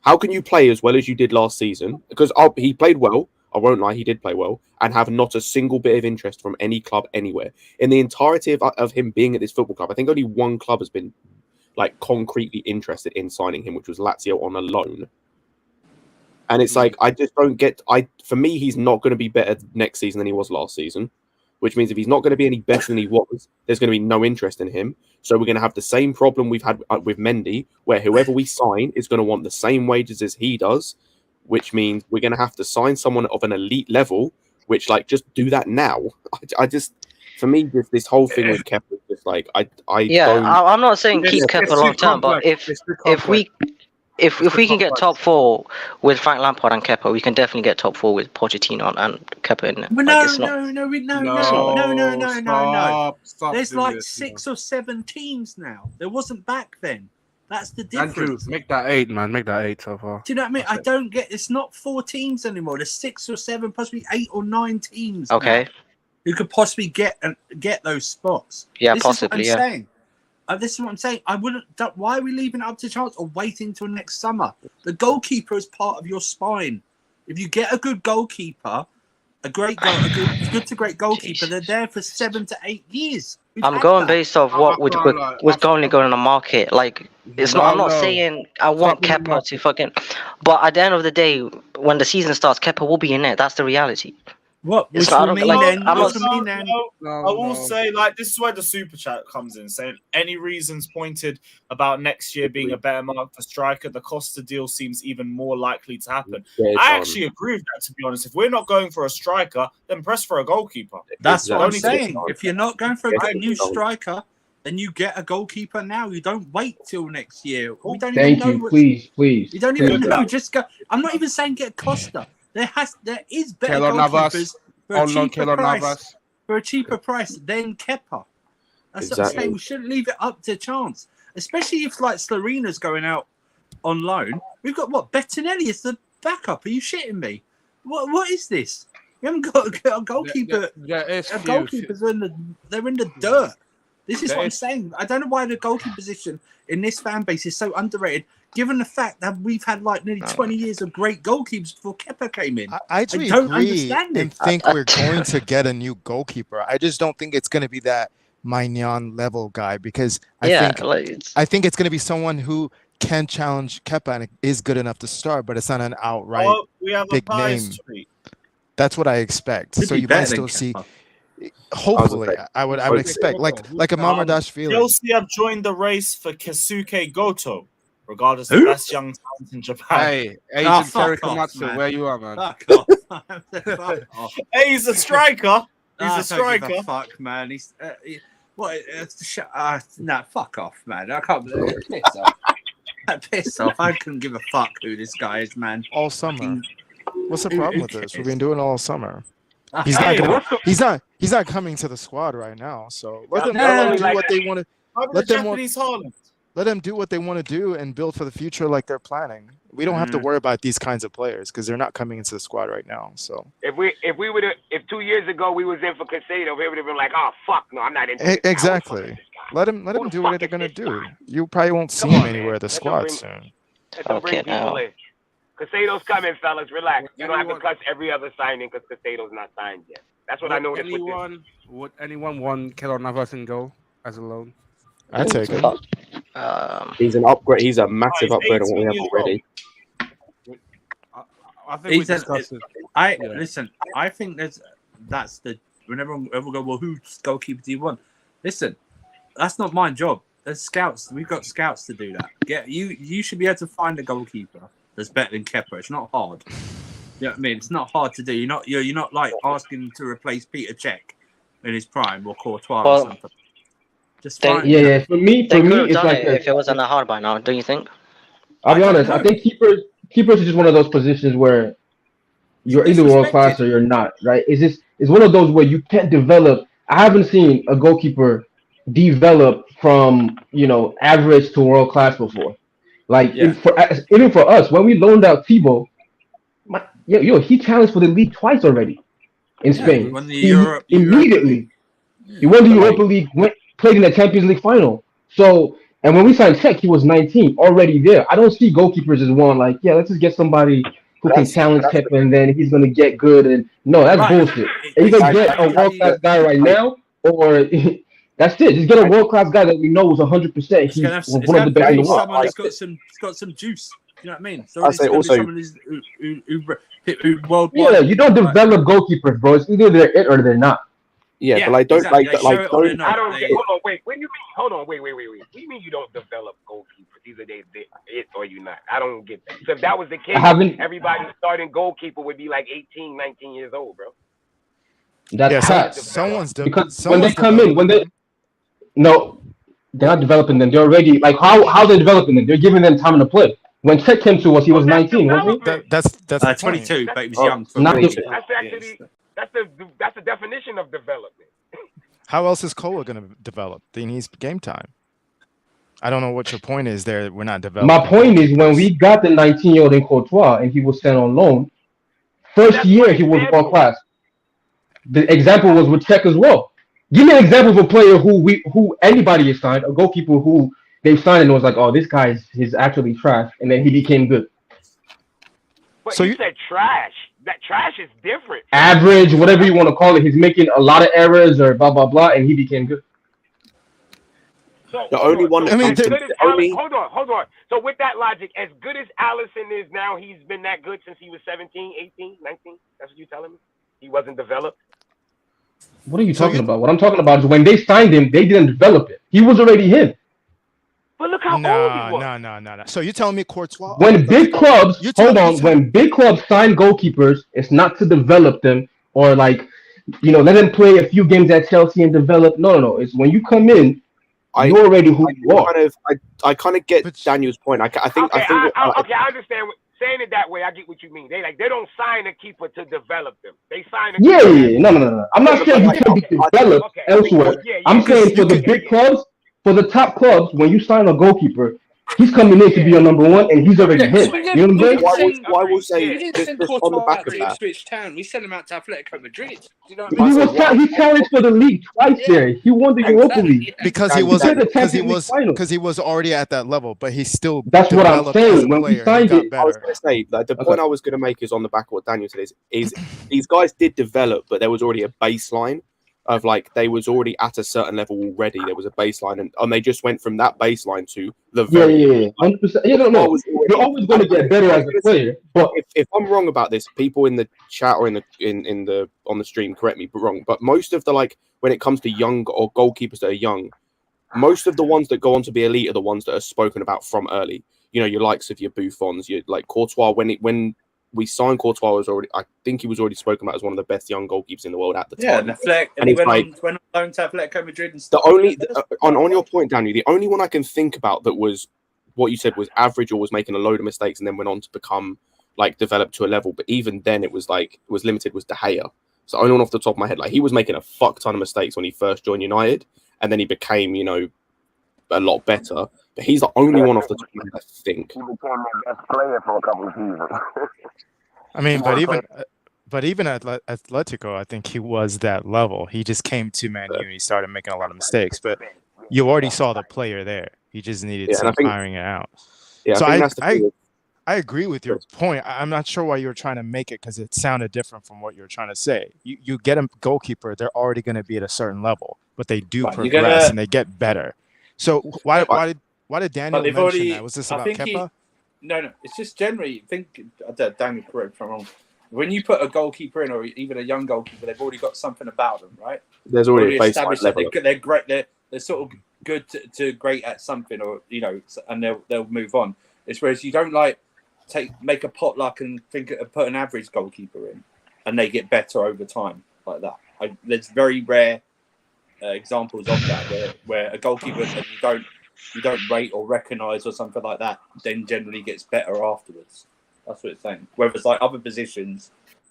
How can you play as well as you did last season? Because he played well. I won't lie, he did play well. And have not a single bit of interest from any club anywhere. In the entirety of him being at this football club, I think only one club has been concretely interested in signing him, which was Lazio on a loan. And it's like, I just don't get... For me, he's not going to be better next season than he was last season, which means if he's not going to be any better than he was, there's going to be no interest in him. So we're going to have the same problem we've had with Mendy, where whoever we sign is going to want the same wages as he does, which means we're going to have to sign someone of an elite level, which, just do that now. For me, this whole thing with Kepa is just I'm not saying keep Kepa long term, but if we can get top 4 with Frank Lampard and Kepa, we can definitely get top 4 with Pochettino and Kepa in it. No. There's 6 or 7 teams now. There wasn't back then. That's the difference. Andrew, make that 8, man. Make that 8 so far. Do you know what I mean? I don't get. It's not 4 teams anymore. There's 6 or 7, possibly 8 or 9 teams. Okay. Now who could possibly get those spots? Yeah, this possibly. Is what I'm saying. This is what I'm saying. I wouldn't. Why are we leaving it up to chance or waiting till next summer? The goalkeeper is part of your spine. If you get a good goalkeeper, a good to great goalkeeper, they're there for 7 to 8 years. I'm going based off what was currently going on the market. It's not. I'm not saying I want Kepa to fucking. But at the end of the day, when the season starts, Kepa will be in there. That's the reality. What? I will say, this is where the super chat comes in, saying any reasons pointed about next year being a better mark for striker, the Costa deal seems even more likely to happen. I actually agree with that, to be honest. If we're not going for a striker, then press for a goalkeeper. That's what I'm saying. If you're not going for a new striker, then you get a goalkeeper now. You don't wait till next year. We don't even know. Please. You don't even know. Just go. I'm not even saying get Costa. There is better goalkeepers for a cheaper price than Kepa. That's what I'm saying. We shouldn't leave it up to chance, especially if Slorina's going out on loan. We've got Bettinelli is the backup. Are you shitting me? What is this? We haven't got a goalkeeper. Goalkeepers they're in the dirt. This is what I'm saying. I don't know why the goalkeeper position in this fan base is so underrated, given the fact that we've had nearly 20 years of great goalkeepers before Kepa came in. I don't understand it. And think we're going to get a new goalkeeper. I just don't think it's going to be that Maignan level guy, because I think it's going to be someone who can challenge Kepa and is good enough to start, but it's not an outright big name. That's what I expect. So you might still see. Hopefully, I would expect like a Mamadashvili. Chelsea have joined the race for Keisuke Goto, regardless of best young talent in Japan. Hey, Agent Terry Komatsu, where you are, man? Fuck off. Hey, he's a striker. He's a striker. Fuck, man. He's nah, fuck off, man. I can't believe it. Piss off. Piss off. I couldn't give a fuck who this guy is, man. All summer. What's the problem with this? We've been doing it all summer. He's not coming to the squad right now, so let them do what they want to. Let them do what they want to do and build for the future like they're planning. We don't have to worry about these kinds of players because they're not coming into the squad right now. So if 2 years ago we was in for Caicedo, we would have been like, oh fuck, no, I'm not in. Exactly. Let them do what they're gonna do. You probably won't see him anywhere at the squad soon. Okay, now. Casado's coming, fellas. Relax. You don't have to cut every other signing because Casado's not signed yet. That's what I know. Would anyone want Keylor Navas and go as a loan? I'd take him. He's an upgrade. He's a massive upgrade on what we have already. I think we discussed it. Listen, I think that's the whenever everyone go, well, whose goalkeeper do you want? Listen, That's not my job. There's scouts. We've got scouts to do that. Yeah, you should be able to find a goalkeeper that's better than Kepa. It's not hard. You know what I mean? It's not hard to do. You're not like asking to replace Peter Cech in his prime or Courtois or something. Just find. Yeah. For me, it's like if it wasn't that hard by now, don't you think? I'll be honest. I think keepers is just one of those positions where you're either world class or you're not. Right? It's one of those where you can't develop. I haven't seen a goalkeeper develop from average to world class before. Like even for us, when we loaned out Thibaut, he challenged for the league twice already in Spain. Won the Immediately, he won the Europa League, played in the Champions League final. So, and when we signed Cech, he was 19, already there. I don't see goalkeepers as one like, let's just get somebody who can challenge Kepa and then he's gonna get good. And no, that's bullshit. And you gonna get a world class guy right now, or that's it. Just get a world class guy that we know is 100%. He's one of the best in the world. Someone who's got some juice. You know what I mean? So I say also, someone who worldwide. Yeah, you don't develop goalkeepers, bro. It's either they're it or they're not. Yeah, but like don't exactly. don't. I don't get. Hold on, wait. When you mean? Hold on, wait. What do you mean you don't develop goalkeepers? Either they it or you not. I don't get that. So if that was the case, everybody starting goalkeeper would be like 18, 19 years old, bro. That's someone's because when they come in, no, they're not developing them. They're already like how they're developing them. They're giving them time to play. When Cech came to us, he was 19, wasn't he? That's 22, but he was young. That's the definition of development. How else is Kola going to develop? He needs game time. I don't know what your point is there. We're not developing. My point is when we got the 19-year-old in Courtois and he was sent on loan, first year he was world class. The example was with Cech as well. Give me an example of a player who anybody has signed, a goalkeeper who they signed and was like, oh, this guy is actually trash, and then he became good. But so you said trash. That trash is different. Average, whatever you want to call it. He's making a lot of errors or blah, blah, blah, and he became good. So, the only one. Hold on. So with that logic, as good as Alisson is now, he's been that good since he was 17, 18, 19? That's what you're telling me? He wasn't developed? What are you talking about? What I'm talking about is when they signed him, they didn't develop it. He was already him. But look how old he was. No. So you're telling me Courtois? When big clubs, when big clubs sign goalkeepers, it's not to develop them or let them play a few games at Chelsea and develop. No. It's when you come in, you're already who you are. I kind of get Daniel's point. I think. I understand. Saying it that way, I get what you mean. They don't sign a keeper to develop them. They sign a keeper. No. I'm not saying you can be developed elsewhere. I'm saying for the big clubs, for the top clubs, when you sign a goalkeeper, he's coming in to be your number one, and he's already hit. You know what I'm saying? Why will say we didn't send Courtois out to Ipswich Town. We sent him out to Atletico Madrid. Do you know what I mean? He challenged for the league twice there. He won the Europa League because he was already at that level, but he still. That's what I'm saying. When we signed it, I was going to say the point I was going to make is on the back of what Daniel said is these guys did develop, but there was already a baseline of they was already at a certain level already. There was a baseline, and they just went from that baseline to the very 100%. No. You're always going to get better as a player. But if I'm wrong about this, people in the chat or on the stream, correct me, but wrong. But most of the when it comes to young or goalkeepers that are young, most of the ones that go on to be elite are the ones that are spoken about from early. Your likes of your Buffons, your Courtois. When we signed Courtois, I think he was already spoken about as one of the best young goalkeepers in the world at the time. And he went on loan to Atletico Madrid and stuff. On your point, Daniel, the only one I can think about that was what you said was average or was making a load of mistakes and then went on to become developed to a level. But even then, it was limited. Was De Gea. So only one off the top of my head, he was making a fuck ton of mistakes when he first joined United, and then he became a lot better. But he's the only one off the top of my head, I think. He became their best player for a couple of seasons. I mean, but even at Atletico, I think he was that level. He just came to Man U and he started making a lot of mistakes. But you already saw the player there. He just needed some ironing it out. Yeah, so I agree with your point. I'm not sure why you were trying to make it because it sounded different from what you were trying to say. You get a goalkeeper, they're already going to be at a certain level, but they do progress and they get better. So why did Daniel mention that? Was this about Kepa? No. It's just generally Daniel, correct if I'm wrong. When you put a goalkeeper in, or even a young goalkeeper, they've already got something about them, right? There's already a baseline level. They're great. They're sort of good to great at something, or and they'll move on. It's whereas you don't make a potluck and put an average goalkeeper in, and they get better over time like that. There's very rare examples of that where a goalkeeper that you don't rate or recognise or something like that then generally gets better afterwards. That's what it's saying. Whereas it's like other positions,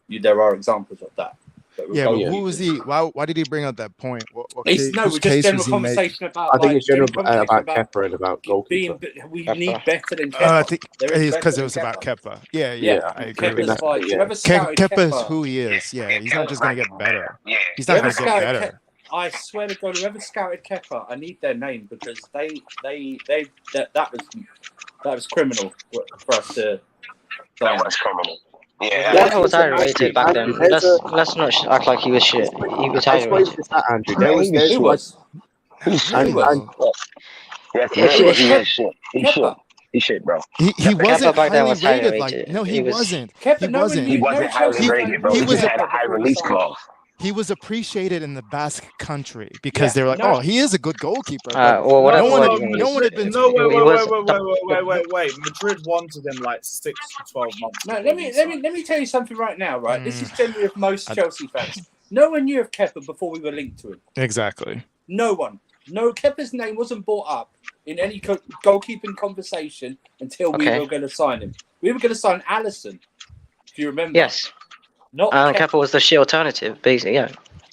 there are examples of that. But who was he? Why did he bring up that point? Just general conversation about. I think it's general about Kepa and about goalkeeper. We need better than Kepa. I think it's because it was about Kepa. Yeah. I agree. Kepa's who he is. Yeah, he's not just gonna get better. He's not gonna get better. I swear to God, whoever scouted Kepa, I need their name because that was criminal for us to. That was criminal. Yeah, Kepa was highly rated back then. Let's not act like he was shit. He was highly rated. He was. He's shit, bro. He wasn't highly rated. Like, no, he wasn't. He wasn't highly rated, bro. He had a high release clause. He was appreciated in the Basque country because they were like, "Oh, he is a good goalkeeper." Well, no one had been. Wait. Madrid wanted him like 6 to 12 months. No, let me tell you something right now. Right, this is generally of most Chelsea fans. No one knew of Kepa before we were linked to him. Exactly. No one. No, Kepa's name wasn't brought up in any goalkeeping conversation until we were going to sign him. We were going to sign Alisson. If you remember. Yes. Kepa was the shit alternative, basically. Yeah.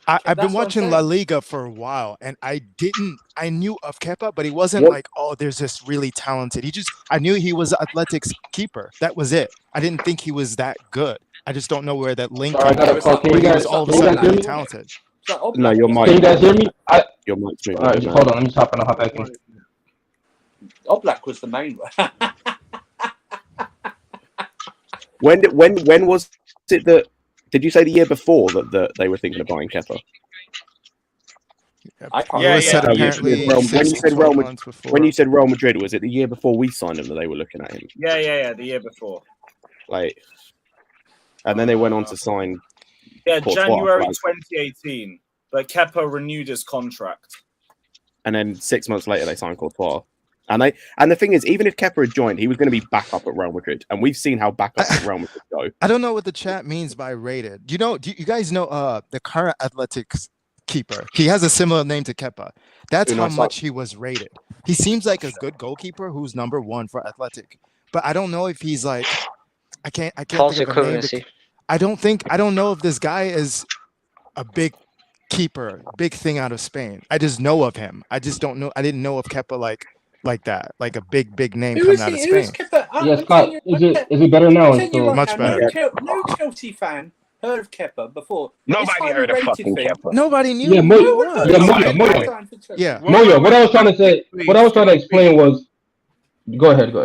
I've been watching La Liga for a while, and I knew of Kepa, but he wasn't like, oh, there's this really talented. I knew he was Atletic's keeper. That was it. I didn't think he was that good. I just don't know where that link was. He was all of a sudden really talented. No, your mic. Can you guys hear me? Your mic's moving. All right, hold on. Let me hop back in. Oblak was the main one. When was it that? Did you say the year before that they were thinking of buying Kepa? When you said Real Madrid, was it the year before we signed him that they were looking at him? Yeah, the year before. And then they went on to sign. Yeah, January 2018. But Kepa renewed his contract. And then 6 months later, they signed Courtois. And the thing is, even if Kepa had joined, he was going to be back up at Real Madrid, and we've seen how back up at Real Madrid go. I don't know what the chat means by rated. Do you guys know the current Athletics keeper? He has a similar name to Kepa. That's how much he was rated. He seems like a good goalkeeper who's number one for Athletic, but I don't know if he's like. I can't think of a name. I don't know if this guy is a big keeper, big thing out of Spain. I just know of him. I just don't know. I didn't know of Kepa like that, like a big name coming out of Spain. Yeah, Scott, is it better now? Much better. No Chelsea fan heard of Kepa before. Nobody heard of fucking Kepa. Nobody knew. Yeah, Moyo. Yeah, Moyo. What I was trying to say, what I was trying to explain was, go ahead.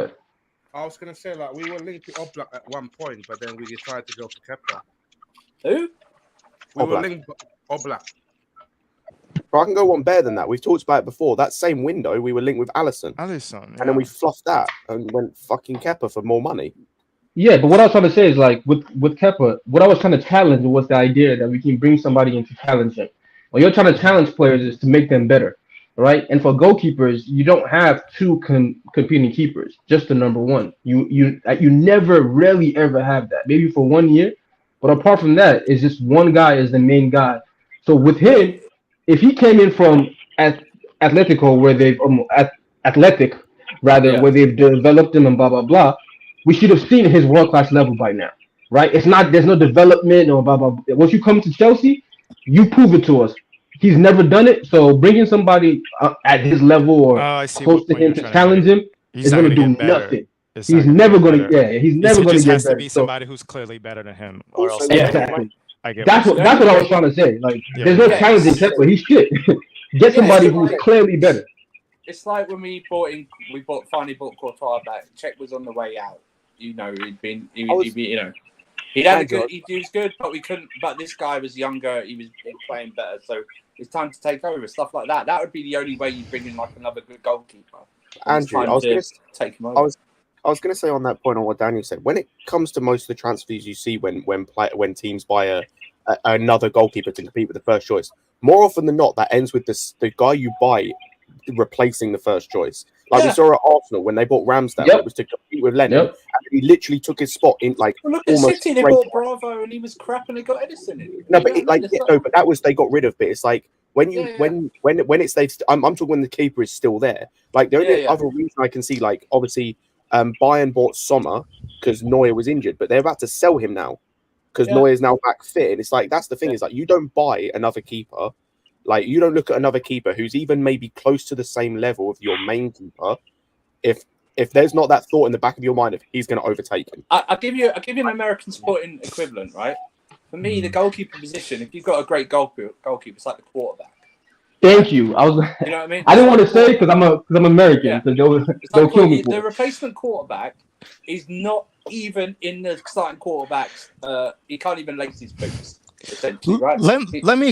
I was gonna say we were linked to Oblak at one point, but then we decided to go for Kepa. Who? We were linked to Oblak. But I can go one better than that. We've talked about it before. That same window, we were linked with Alisson. And then we fluffed that and went fucking Kepa for more money. Yeah, but what I was trying to say is with Kepa, what I was trying to challenge was the idea that we can bring somebody in to challenge him. What you're trying to challenge players is to make them better, right? And for goalkeepers, you don't have two competing keepers, just the number one. You never, rarely ever have that. Maybe for 1 year, but apart from that, it's just one guy is the main guy. So with him, if he came in from Atletico, where they've where they've developed him and blah blah blah, we should have seen his world class level by now, right? There's no development or blah blah blah. Once you come to Chelsea, you prove it to us. He's never done it, so bringing somebody at his level or close to him to challenge him is going to do nothing. He's never going to. Yeah, he's never going to get better. Has to be somebody who's clearly better than him, or else. Exactly. That's what I was trying to say. There's no challenge in Kepa. He's shit. Get somebody who's clearly better. It's like when we finally bought Courtois back. Czech was on the way out. He was good, but we couldn't. But this guy was younger. He was playing better, so it's time to take over. Stuff like that. That would be the only way you bring in another good goalkeeper. Andrew, I was going to take him over. I was going to say on that point on what Daniel said, when it comes to most of the transfers you see when teams buy another goalkeeper to compete with the first choice, more often than not, that ends with the guy you buy replacing the first choice. Like we saw at Arsenal when they bought Ramsdale, it was to compete with Lennon, and he literally took his spot in like Well, look at almost. City. They bought Bravo, and he was crap, and they got Edison in. No, but but that was they got rid of. But it's like when you when it's I'm talking when the keeper is still there. Like the only other reason I can see, like obviously, Bayern bought Sommer because Neuer was injured, but they're about to sell him now because Neuer is now back fit. And it's like that's the thing is like you don't buy another keeper. Like you don't look at another keeper who's even maybe close to the same level of your main keeper. If there's not that thought in the back of your mind if he's going to overtake him. I'll give you an American sporting equivalent, right? For me, the goalkeeper position, if you've got a great goalkeeper, it's like the quarterback. Thank you. I was. You know what I mean? I didn't want to say because I'm American, so they'll kill me. The replacement quarterback is not even in the starting quarterbacks. He can't even lace his boots. Right? Let me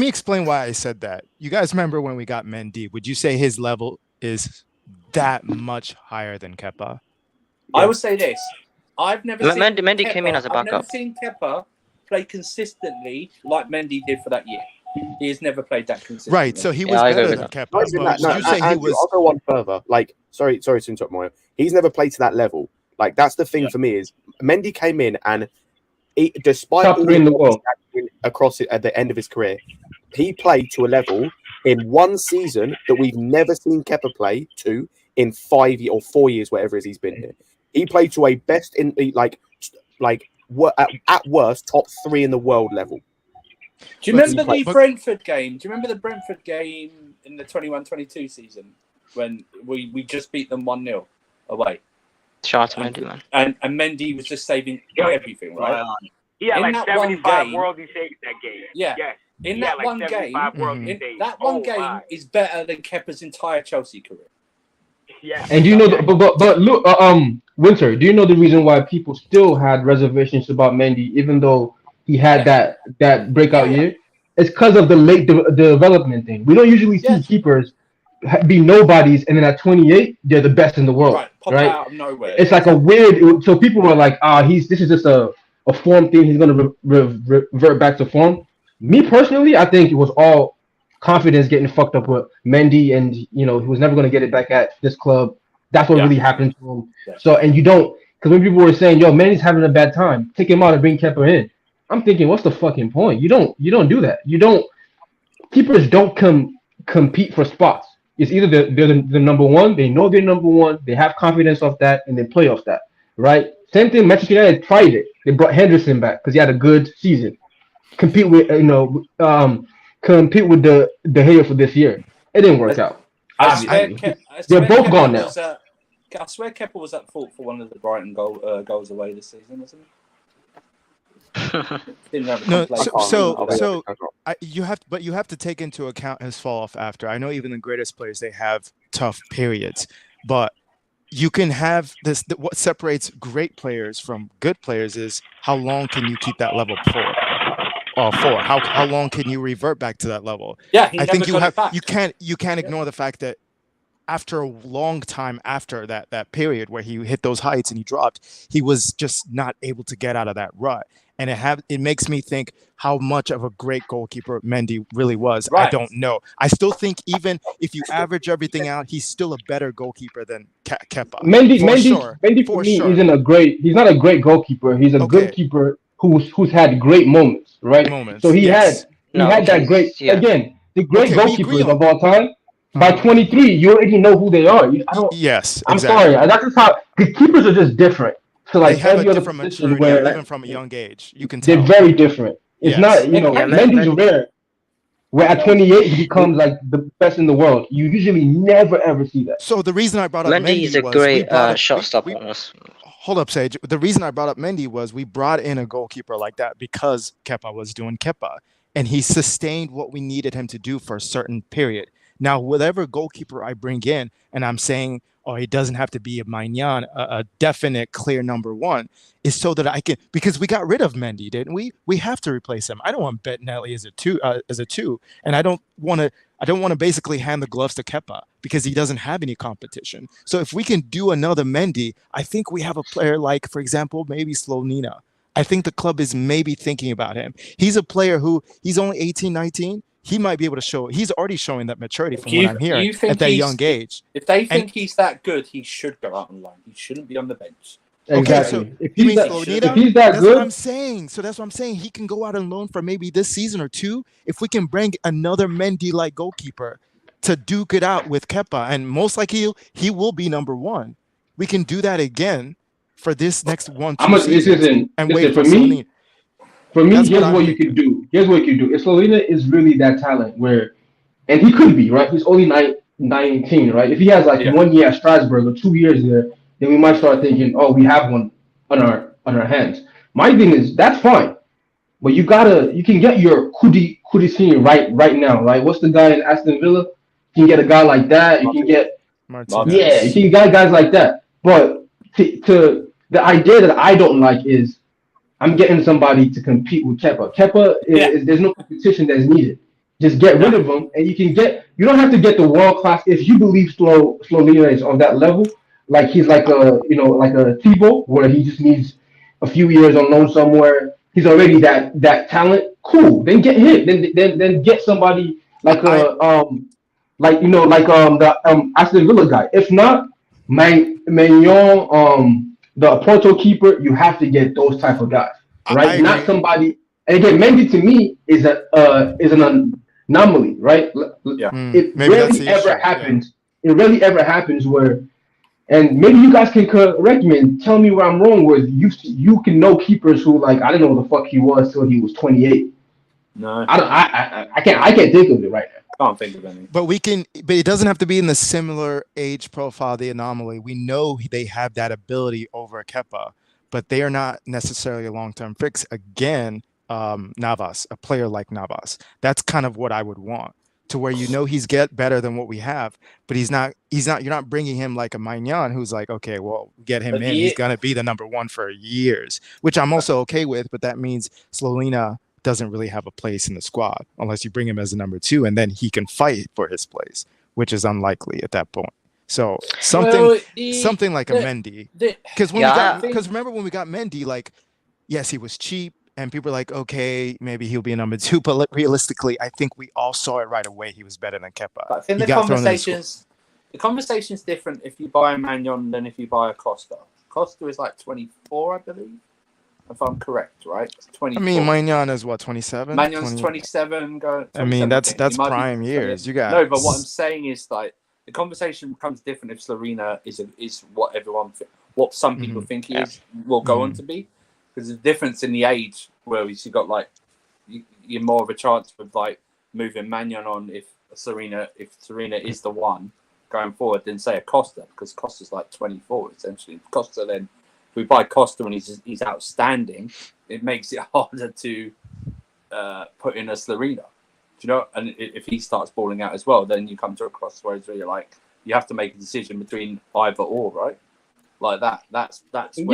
explain why I said that. You guys remember when we got Mendy? Would you say his level is that much higher than Kepa? I would say this: I've never seen Mendy came in as a backup. I've never seen Kepa play consistently like Mendy did for that year. He has never played that consistently. Right, so he was better than Kepa. I'll go one further. Like, sorry to interrupt, Moyo. He's never played to that level. Like, that's the thing for me is Mendy came in and despite all the world across it at the end of his career, he played to a level in one season that we've never seen Kepa play to in 5 or 4 years, whatever it is he's been here. He played to a best in at worst top 3 in the world level. Do you remember the Brentford game? Do you remember the Brentford game in the 21-22 season when we just beat them 1-0 away? Shout out to Mendy, man. And Mendy was just saving everything, right? Yeah, in like that 75 worlds he saved that game. Yeah. Yes. In Yeah, that like one game, 75 worlds he saved. that one game is better than Kepa's entire Chelsea career. Yeah. And do you know, but look, Winter, do you know the reason why people still had reservations about Mendy, even though he had that breakout year? It's because of the late development thing. We don't usually see keepers be nobodies, and then at 28, they're the best in the world. Pop out of nowhere. It's like a weird. So people were like, this is just a form thing. He's going to revert back to form. Me personally, I think it was all confidence getting fucked up with Mendy, and he was never going to get it back at this club. That's what really happened to him. Yeah. So, and you don't, because when people were saying, Mendy's having a bad time, take him out and bring Kepa in. I'm thinking, what's the fucking point? You don't do that. Keepers don't compete for spots. It's either they're the number one, they know they're number one, they have confidence of that, and they play off that, right? Same thing, Manchester United tried it. They brought Henderson back because he had a good season. Compete with De Gea for this year. It didn't work out. They're both gone now. I swear Kepa was at fault for one of the Brighton goals away this season, wasn't he? You have to take into account his fall off after. I know even the greatest players, they have tough periods, but you can have this. What separates great players from good players is how long can you keep that level for? How long can you revert back to that level? Yeah, I think you can't ignore the fact that after a long time after that period where he hit those heights and he dropped, he was just not able to get out of that rut. And it makes me think how much of a great goalkeeper Mendy really was. Right. I don't know. I still think even if you average everything out, he's still a better goalkeeper than Kepa. Mendy for me isn't a great. He's not a great goalkeeper. He's a good keeper who's had great moments, right? So he had that great again. The great goalkeepers of all time. By 23, you already know who they are. Yes, I'm sorry. That's just how the keepers are just different. So like they have every a other different position maturity, where even from a young age. You can tell they're very different. It's not, Mendy's rare. Where at 28 he becomes like the best in the world. You usually never ever see that. So the reason I brought up Mendy is a great shot stopper on us. Hold up, Sage. The reason I brought up Mendy was we brought in a goalkeeper like that because Kepa was doing Kepa, and he sustained what we needed him to do for a certain period. Now, whatever goalkeeper I bring in, and I'm saying, he doesn't have to be a Maignan, a definite, clear number one, is so that I can, because we got rid of Mendy, didn't we? We have to replace him. I don't want Bettinelli as a two, and I don't want to basically hand the gloves to Kepa because he doesn't have any competition. So if we can do another Mendy, I think we have a player like, for example, maybe Slonina. I think the club is maybe thinking about him. He's a player who he's only 18, 19. he might be able to show. He's already showing that maturity from what I'm hearing at that young age. If they think he's that good, he should go out on loan. He shouldn't be on the bench. Exactly. Okay, so if he's that that's good, what I'm saying. So that's what I'm saying. He can go out on loan for maybe this season or two if we can bring another Mendy-like goalkeeper to duke it out with Kepa, and most likely he will be number one. We can do that again for this next 1-2 seasons and wait for me. For me, here's what you can do. Here's what you can do. If Slovenia is really that talent, and he could be, right? He's only 19, right? If he has 1 year at Strasbourg or 2 years there, then we might start thinking, oh, we have one on our hands. My thing is that's fine, but you can get your Kudisini right now, right? What's the guy in Aston Villa? You can get a guy like that. You can get you can get guys like that. But to the idea that I don't like is I'm getting somebody to compete with Kepa. Kepa is there's no competition that's needed. Just get rid of him, and you don't have to get the world class if you believe Slovenia is on that level. Like he's like a Thibaut, where he just needs a few years on loan somewhere. He's already that talent. Cool. Then get him. Then get somebody like the Aston Villa guy. If not, Maignan, the Porto keeper, you have to get those type of guys, right? Not somebody. And again, Mendy to me is an anomaly, right? It rarely ever happens. It rarely ever happens where. And maybe you guys can correct me and tell me where I'm wrong with. You can know keepers who I don't know what the fuck he was till he was 28. No, I can't think of it right now. Can't think of any. But it doesn't have to be in the similar age profile. The anomaly. We know they have that ability over Kepa, but they are not necessarily a long-term fix. Again, Navas, a player like Navas. That's kind of what I would want. To where he's get better than what we have, but he's not. You're not bringing him like a Maignan who's like, okay, well, get him in. He's gonna be the number one for years, which I'm also okay with. But that means Slovenia doesn't really have a place in the squad unless you bring him as a number two, and then he can fight for his place, which is unlikely at that point. So something like a Mendy, because remember when we got Mendy, yes, he was cheap. And people are like, okay, maybe he'll be a number two. But realistically, I think we all saw it right away. He was better than Kepa. I think the conversation's different if you buy a Maignan than if you buy a Costa. Costa is 24, I believe, if I'm correct, right? 24. I mean, Maignan is what, 27? Magnan's 27. I mean, that's prime years. You got no, but what I'm saying is the conversation becomes different if Slovenia is what some people think he is will go on to be. Because the difference in the age where you got you're more of a chance of moving Maignan on if Serena is the one going forward than say a Costa, because Costa's 24 essentially. Costa then if we buy Costa and he's outstanding, it makes it harder to put in a Slovenia. Do you know? And if he starts balling out as well, then you come to a crossroads where you're you have to make a decision between either or, right? Like that. That's if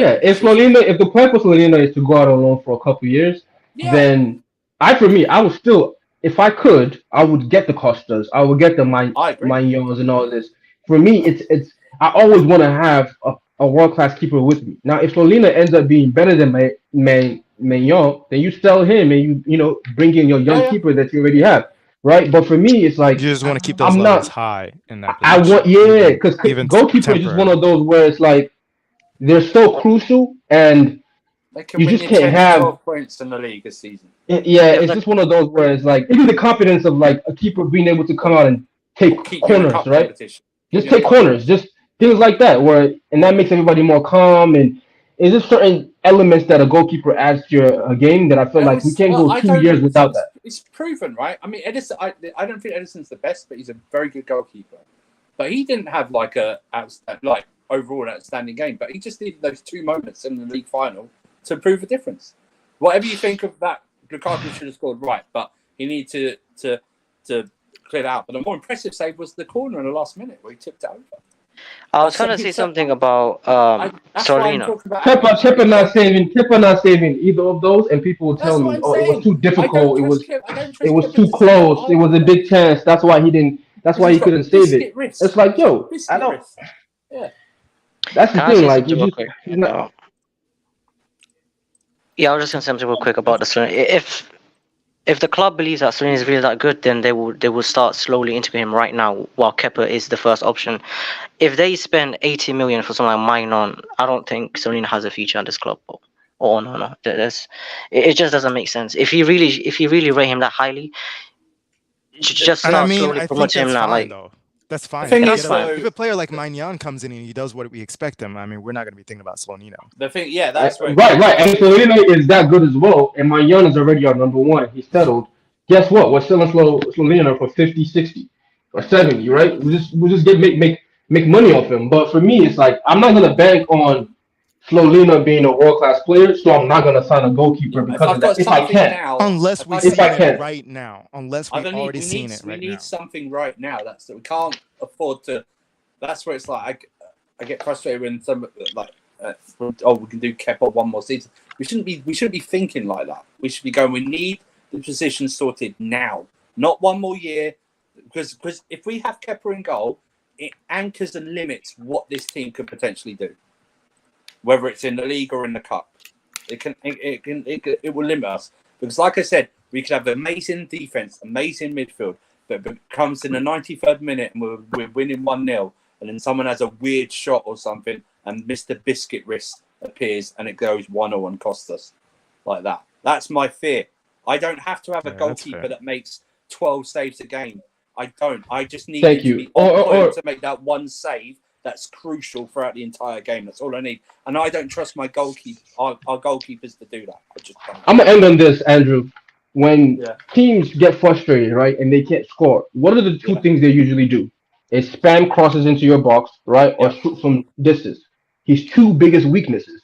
the plan for Slovenia is to go out on loan for a couple of years, then I would still, if I could, I would get the Costas, I would get the Maignans and all this. For me, it's I always want to have a world class keeper with me. Now, if Slovenia ends up being better than Maignan, then you sell him and you bring in your young keeper that you already have. Right, but for me, it's you just want to keep those levels high in that position. Because goalkeeper is just one of those where it's they're so crucial, and you just can't have 12 points in the league this season. It's just one of those where it's even the confidence of a keeper being able to come out and take corners, right? Just take corners, just things like that, and that makes everybody more calm. And it's just certain elements that a goalkeeper adds to your game that I feel we can't go 2 years without that. It's proven, right? I mean, Edison. I don't think Edison's the best, but he's a very good goalkeeper. But he didn't have overall outstanding game, but he just needed those 2 moments in the league final to prove a difference. Whatever you think of that, Lukaku should have scored right, but he needed to clear it out. But the more impressive save was the corner in the last minute where he tipped it over. I was trying to say something about Slovenia. Kepa not saving either of those, and people will tell me, "Oh, it was too difficult. It was too close. It was a big chance. That's why he didn't. That's why he couldn't save it." It's yo, I don't. Yeah. That's the thing. Yeah, I was just gonna say something real quick about the Slovenia. if the club believes that Slovenia is really that good, then they will start slowly integrating him right now, while Kepa is the first option. If they spend 80 million for someone like Maignan, I don't think Slovenia has a future at this club. Oh no, it just doesn't make sense. If you really rate him that highly, just And start I slowly think promoting him that's now. fine, Like, though. That's fine. thing If is, if a player like Maignan comes in and he does what we expect him, I mean, we're not going to be thinking about Slonina. The thing, yeah, that's where. Right. And Slovenia is that good as well. And Maignan is already our number one. He's settled. Guess what? We're selling Slovenia for 50, 60, or 70, right? We just make money off him. But for me, it's like I'm not gonna bank on Slovenia being a world class player, so I'm not gonna sign a goalkeeper because of that. If I can, Unless we've seen it right now. Unless we've already seen it right now. We need something right now. We can't afford to. That's where it's like I get frustrated when some like we can do Kepa one more season. We shouldn't be thinking like that. We should be going. We need the position sorted now, not one more year. Because if we have Kepa in goal, it anchors and limits what this team could potentially do. Whether it's in the league or in the cup, it will limit us. Because, like I said, we could have amazing defense, amazing midfield, but it comes in the 93rd minute and we're winning 1-0, and then someone has a weird shot or something, and Mr. Biscuit wrist appears and it goes 1-0 and costs us like that. That's my fear. I don't have to have a goalkeeper that makes 12 saves a game. I don't. I just need to be on point to make that one save. That's crucial throughout the entire game. That's all I need. And I don't trust my goalkeeper, our goalkeepers to do that. I just don't. I'm gonna end on this, Andrew. When teams get frustrated, right, and they can't score, what are the two things they usually do? Is spam crosses into your box, right, or shoot from distance. His two biggest weaknesses,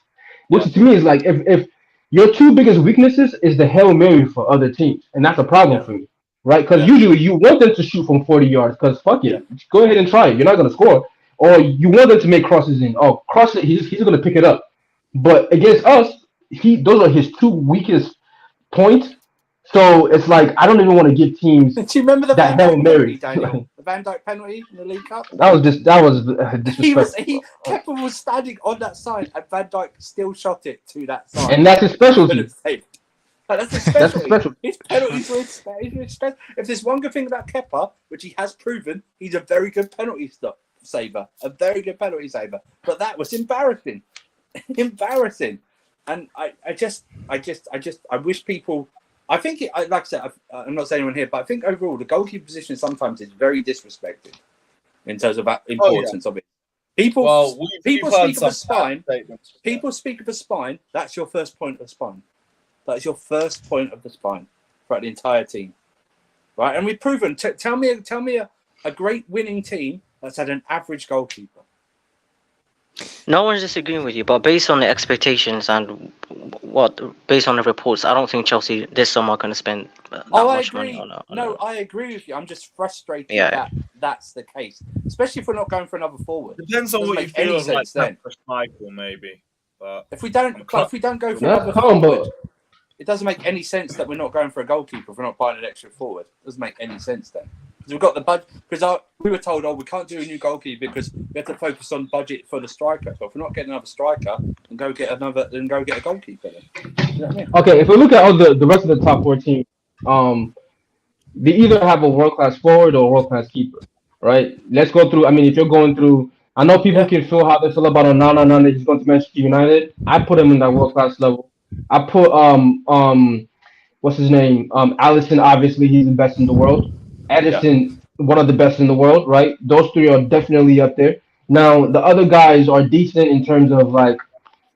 which to me is like if your two biggest weaknesses is the Hail Mary for other teams, and that's a problem for me, right? Because usually you want them to shoot from 40 yards, because fuck it, go ahead and try it. You're not gonna score. Or you want them to make crosses in. Oh, cross it. He's going to pick it up. But against us, those are his two weakest points. So it's like I don't even want to give teams. Do you remember the that Van Dijk penalty, Daniel? The Van Dijk penalty in the League Cup. That was disrespectful. Kepa was standing on that side, and Van Dijk still shot it to that side. And that's his specialty. That's his specialty. His penalties were his specialty. If there's one good thing about Kepa, which he has proven, he's a very good penalty saver, a very good penalty saver. But that was embarrassing, embarrassing. And I wish people. I think, like I said, I'm not saying anyone here, but I think overall the goalkeeper position sometimes is very disrespected in terms of importance of it. People speak of a spine. People speak of a spine. That's your first point of the spine. That is your first point of the spine throughout the entire team, right? And we've proven. Tell me a great winning team that's had an average goalkeeper. No one's disagreeing with you, but based on the expectations and based on the reports, I don't think Chelsea this summer are going to spend that much money on it. No, I agree with you. I'm just frustrated that that's the case, especially if we're not going for another forward. Depends on what you feel of like Michael, maybe. But if we don't go for another forward, it doesn't make any sense that we're not going for a goalkeeper if we're not buying an extra forward. It doesn't make any sense then. Because we've got the budget. Because we were told, we can't do a new goalkeeper because we have to focus on budget for the striker. So if we're not getting another striker, then go get a goalkeeper. Then. You know what I mean? Okay, if we look at all the rest of the top 4 teams, they either have a world class forward or a world class keeper, right? Let's go through. I mean, if you're going through, I know people can feel how they feel about Onana now that he's going to Manchester United. I put him in that world class level. I put what's his name? Alisson, obviously he's the best in the world. Edison, one of the best in the world, right? Those 3 are definitely up there. Now the other guys are decent in terms of like,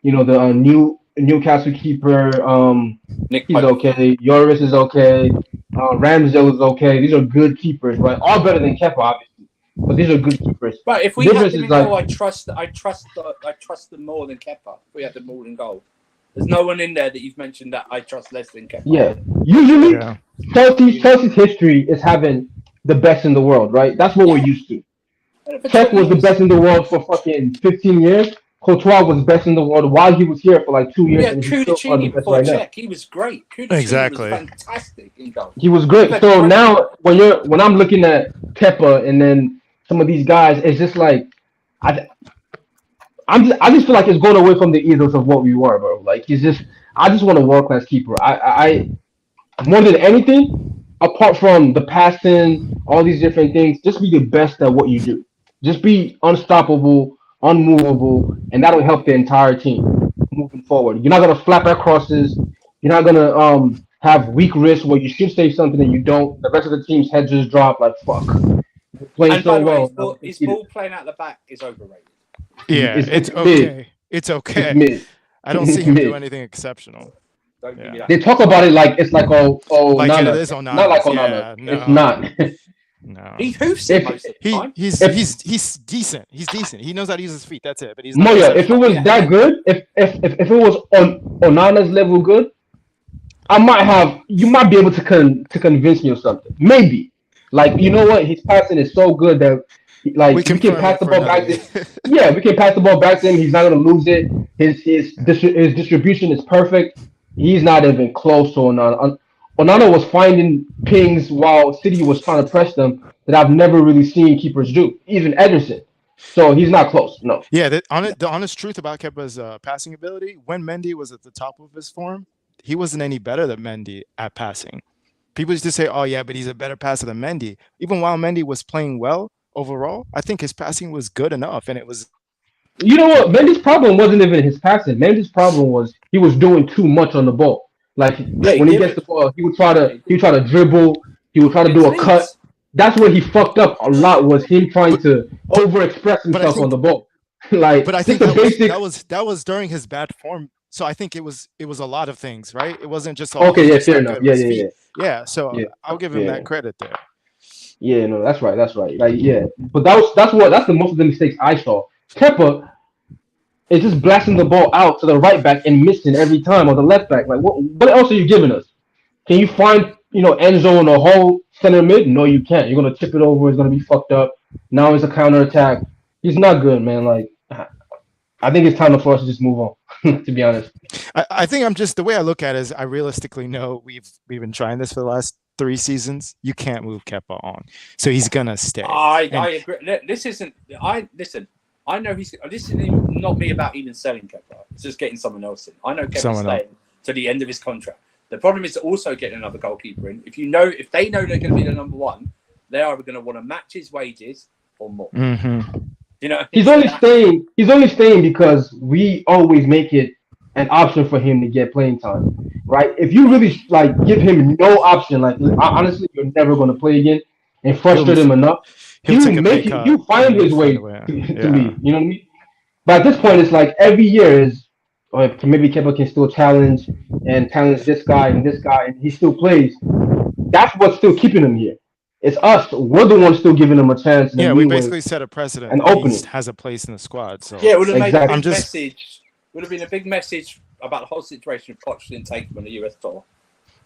the Newcastle keeper. He's okay. Lloris is okay. Ramsdale is okay. These are good keepers, right? All better than Kepa, obviously, but these are good keepers. But if we had them in goal, I trust them more than Kepa. If we had them more than goal. There's no one in there that you've mentioned that I trust less than Kepa. Yeah, usually Chelsea's history is having the best in the world, right? That's what we're used to. Kepa was the best in the world for fucking 15 years. Courtois was best in the world while he was here for like 2 years. Yeah, Kudicini before Czech, he was great. Kudicini was fantastic in goal. He was great. So now when I'm looking at Kepa and then some of these guys, it's just like I just feel like it's going away from the ethos of what we were, bro. Like I just want a world class keeper. more than anything, apart from the passing, all these different things, just be the best at what you do. Just be unstoppable, unmovable, and that'll help the entire team moving forward. You're not gonna flap at crosses. You're not gonna have weak wrists where you should say something and you don't. The rest of the team's head just drop like fuck. You're playing And so by the way, well. his ball playing out the back is overrated. Yeah, it's okay. mid. It's okay. It's mid. I don't see him do anything exceptional. Don't give me that. They talk about it like it's like Like Onana. it is It's Onana. not like Yeah, Onana. no. It's not. No. He hoofs it most of the time. He's decent. He's decent. He knows how to use his feet. That's it. But he's not Moya, if it exceptional. was that good, if it was on Onana's level good, you might be able to convince me of something. Maybe. Like, you know what? His passing is so good that like we can pass the ball back to him. Yeah, we can pass the ball back to him. He's not gonna lose it. His distribution is perfect. He's not even close to Onana. Onana was finding pings while City was trying to press them that I've never really seen keepers do. Even Ederson. So he's not close. No. Yeah, the honest truth about Kepa's passing ability, when Mendy was at the top of his form, he wasn't any better than Mendy at passing. People used to say, oh yeah, but he's a better passer than Mendy. Even while Mendy was playing well overall, I think his passing was good enough, and it was. You know what? Mendy's problem wasn't even his passing. Mendy's problem was he was doing too much on the ball. Like when he gets the ball, he would try to dribble. He would try to do a cut. That's where he fucked up a lot. Was him trying to overexpress himself on the ball. Like, but I think that was during his bad form. So I think it was a lot of things, right? It wasn't just all. Okay, yeah, fair enough. Yeah. So I'll give him that credit there. Yeah, no, that's right. Like, yeah, but that's the most of the mistakes I saw. Kepa is just blasting the ball out to the right back and missing every time, or the left back. Like, what else are you giving us? Can you find Enzo in a whole center mid? No, you can't. You're gonna chip it over. It's gonna be fucked up. Now it's a counter attack. He's not good, man. Like, I think it's time for us to just move on. To be honest, I think I'm just the way I look at it is I realistically know we've been trying this for the last 3 seasons. You can't move Kepa on, so he's gonna stay. I agree. This isn't. I know this isn't even, not me about even selling Kepa. It's just getting someone else in. I know Kepa's staying to the end of his contract. The problem is also getting another goalkeeper in. If they know they're going to be the number one, they're either going to want to match his wages or more. Mm-hmm. He's only staying because we always make it an option for him to get playing time, right? If you really give him no option, honestly, you're never going to play again and frustrate him enough. You find his way to leave. You know what I mean? But at this point, it's like every year is, maybe Kepa can still challenge this guy, and he still plays. That's what's still keeping him here. It's us. We're the ones still giving him a chance. Yeah, we basically set a precedent. And he has a place in the squad. So yeah, it would have made a big message. Would have been a big message about the whole situation if Poch didn't take him on the US tour.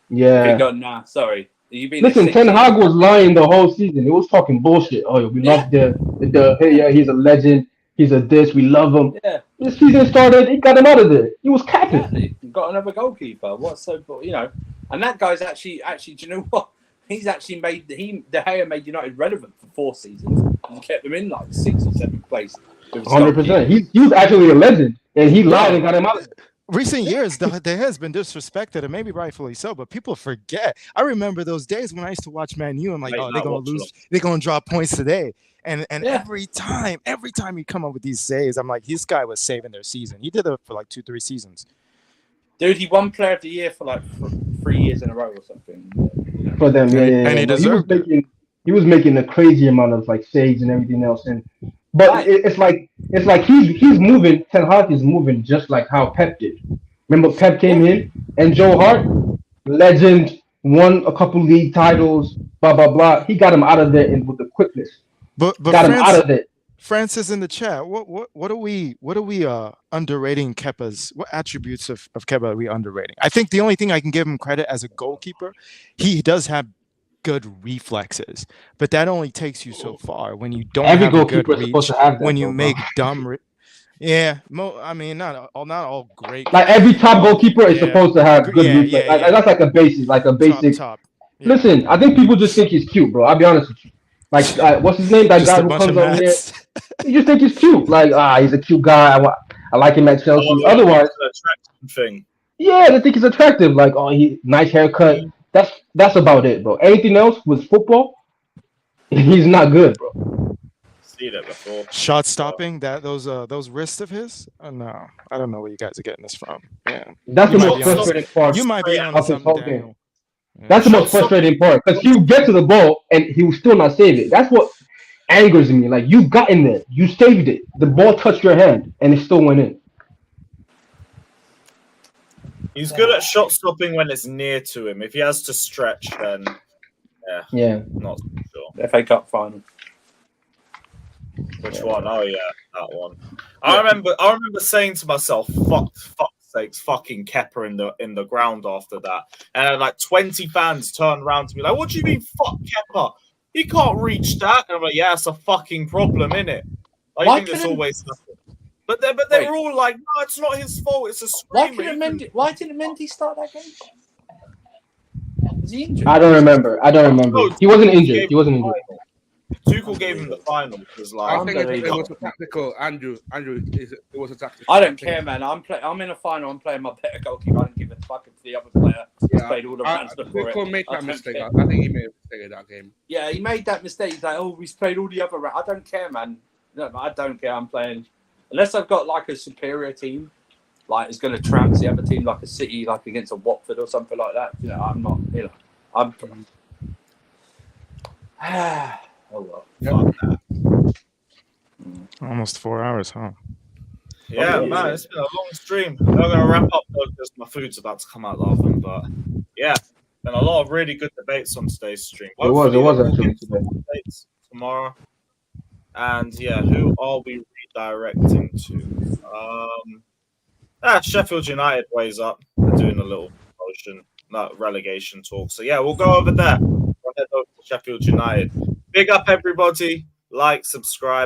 Yeah. Gone, nah, sorry. Listen, Ten Hag was lying the whole season. He was talking bullshit. Oh, we love the hey, yeah, he's a legend. He's a this. We love him. Yeah. This season started. He got him out of there. He was capping. Exactly. Got another goalkeeper. What's so and that guy's actually. Do you know what? He's actually made De Gea made United relevant for 4 seasons and kept them in 6th or 7th place. 100%. He was actually a legend, and he lied and got him out of there. Recent years, there has been disrespected, and maybe rightfully so, but people forget. I remember those days when I used to watch Man U. I'm like, oh, they're going to lose. They're going to drop points today. And every time you come up with these saves, I'm like, this guy was saving their season. He did it for 2-3 seasons. Dude, he won Player of the Year for 3 years in a row or something. For them, yeah. And he deserved it. He was making a crazy amount of saves and everything else, but it's like he's moving. Ten Hag is moving just like how Pep did. Remember, Pep came in and Joe Hart, legend, won a couple league titles, blah blah blah. He got him out of there with the quickness. But got him out of there. Francis in the chat. What are we underrating Kepa's? What attributes of Kepa are we underrating? I think the only thing I can give him credit as a goalkeeper, he does have good reflexes, but that only takes you so far. When you don't have a good reach, when you make dumb. I mean, not all great. Every top goalkeeper is supposed to have good reflex. That's like a basic. Top. Listen, I think people just think he's cute, bro. I'll be honest with you. What's his name? That guy who comes over here. You just think he's cute. He's a cute guy. I like him at Chelsea. Otherwise, attractive thing. Yeah, they think he's attractive. He nice haircut. That's about it, bro. Anything else with football, he's not good, bro. Seen it before. Shot stopping, those wrists of his? Oh, no, I don't know where you guys are getting this from. Yeah, That's the most frustrating part. You might be on of his something, whole Daniel. game. That's the most frustrating part because he would get to the ball and he would still not save it. That's what angers me. Like, you got in there, you saved it, the ball touched your hand, and it still went in. He's good at shot stopping when it's near to him. If he has to stretch, then yeah, not sure. FA Cup final. Which one? Oh yeah, that one. I remember saying to myself, "Fuck's sakes, fucking Kepa in the ground after that." And like 20 fans turned around to me like, "What do you mean, fuck Kepa? He can't reach that." And I'm like, "Yeah, it's a fucking problem, innit?" I think there's always nothing. But they were all like, "No, it's not his fault. It's a screamer." Why didn't Mendy start that game? Was he injured? I don't remember. No, He wasn't injured. Tuchel gave him the final because like I think it was a tactical. Andrew, it was a tactical. I don't care, man. I'm in a final. I'm playing my better goalkeeper. I don't give a fuck if the other player has played all the rounds before it. Tuchel made that mistake. I think he made a mistake in that game. Yeah, he made that mistake. He's like, "Oh, he's played all the other rounds." I don't care, man. No, I don't care. I'm playing unless I've got like a superior team, like it's going to trounce the other team, like a City, like against a Watford or something like that. You know, I'm not. You know, I'm. Oh well. Fuck Almost 4 hours, huh? Yeah, man, it's been a long stream. I'm gonna wrap up though because my food's about to come out laughing. But yeah, been a lot of really good debates on today's stream. It was actually today. Debates tomorrow. And yeah, who are we redirecting to? Sheffield United weighs up. They're doing a little promotion, not relegation talk. So yeah, we'll go over there. We'll head over to Sheffield United. Big up everybody. Like, subscribe.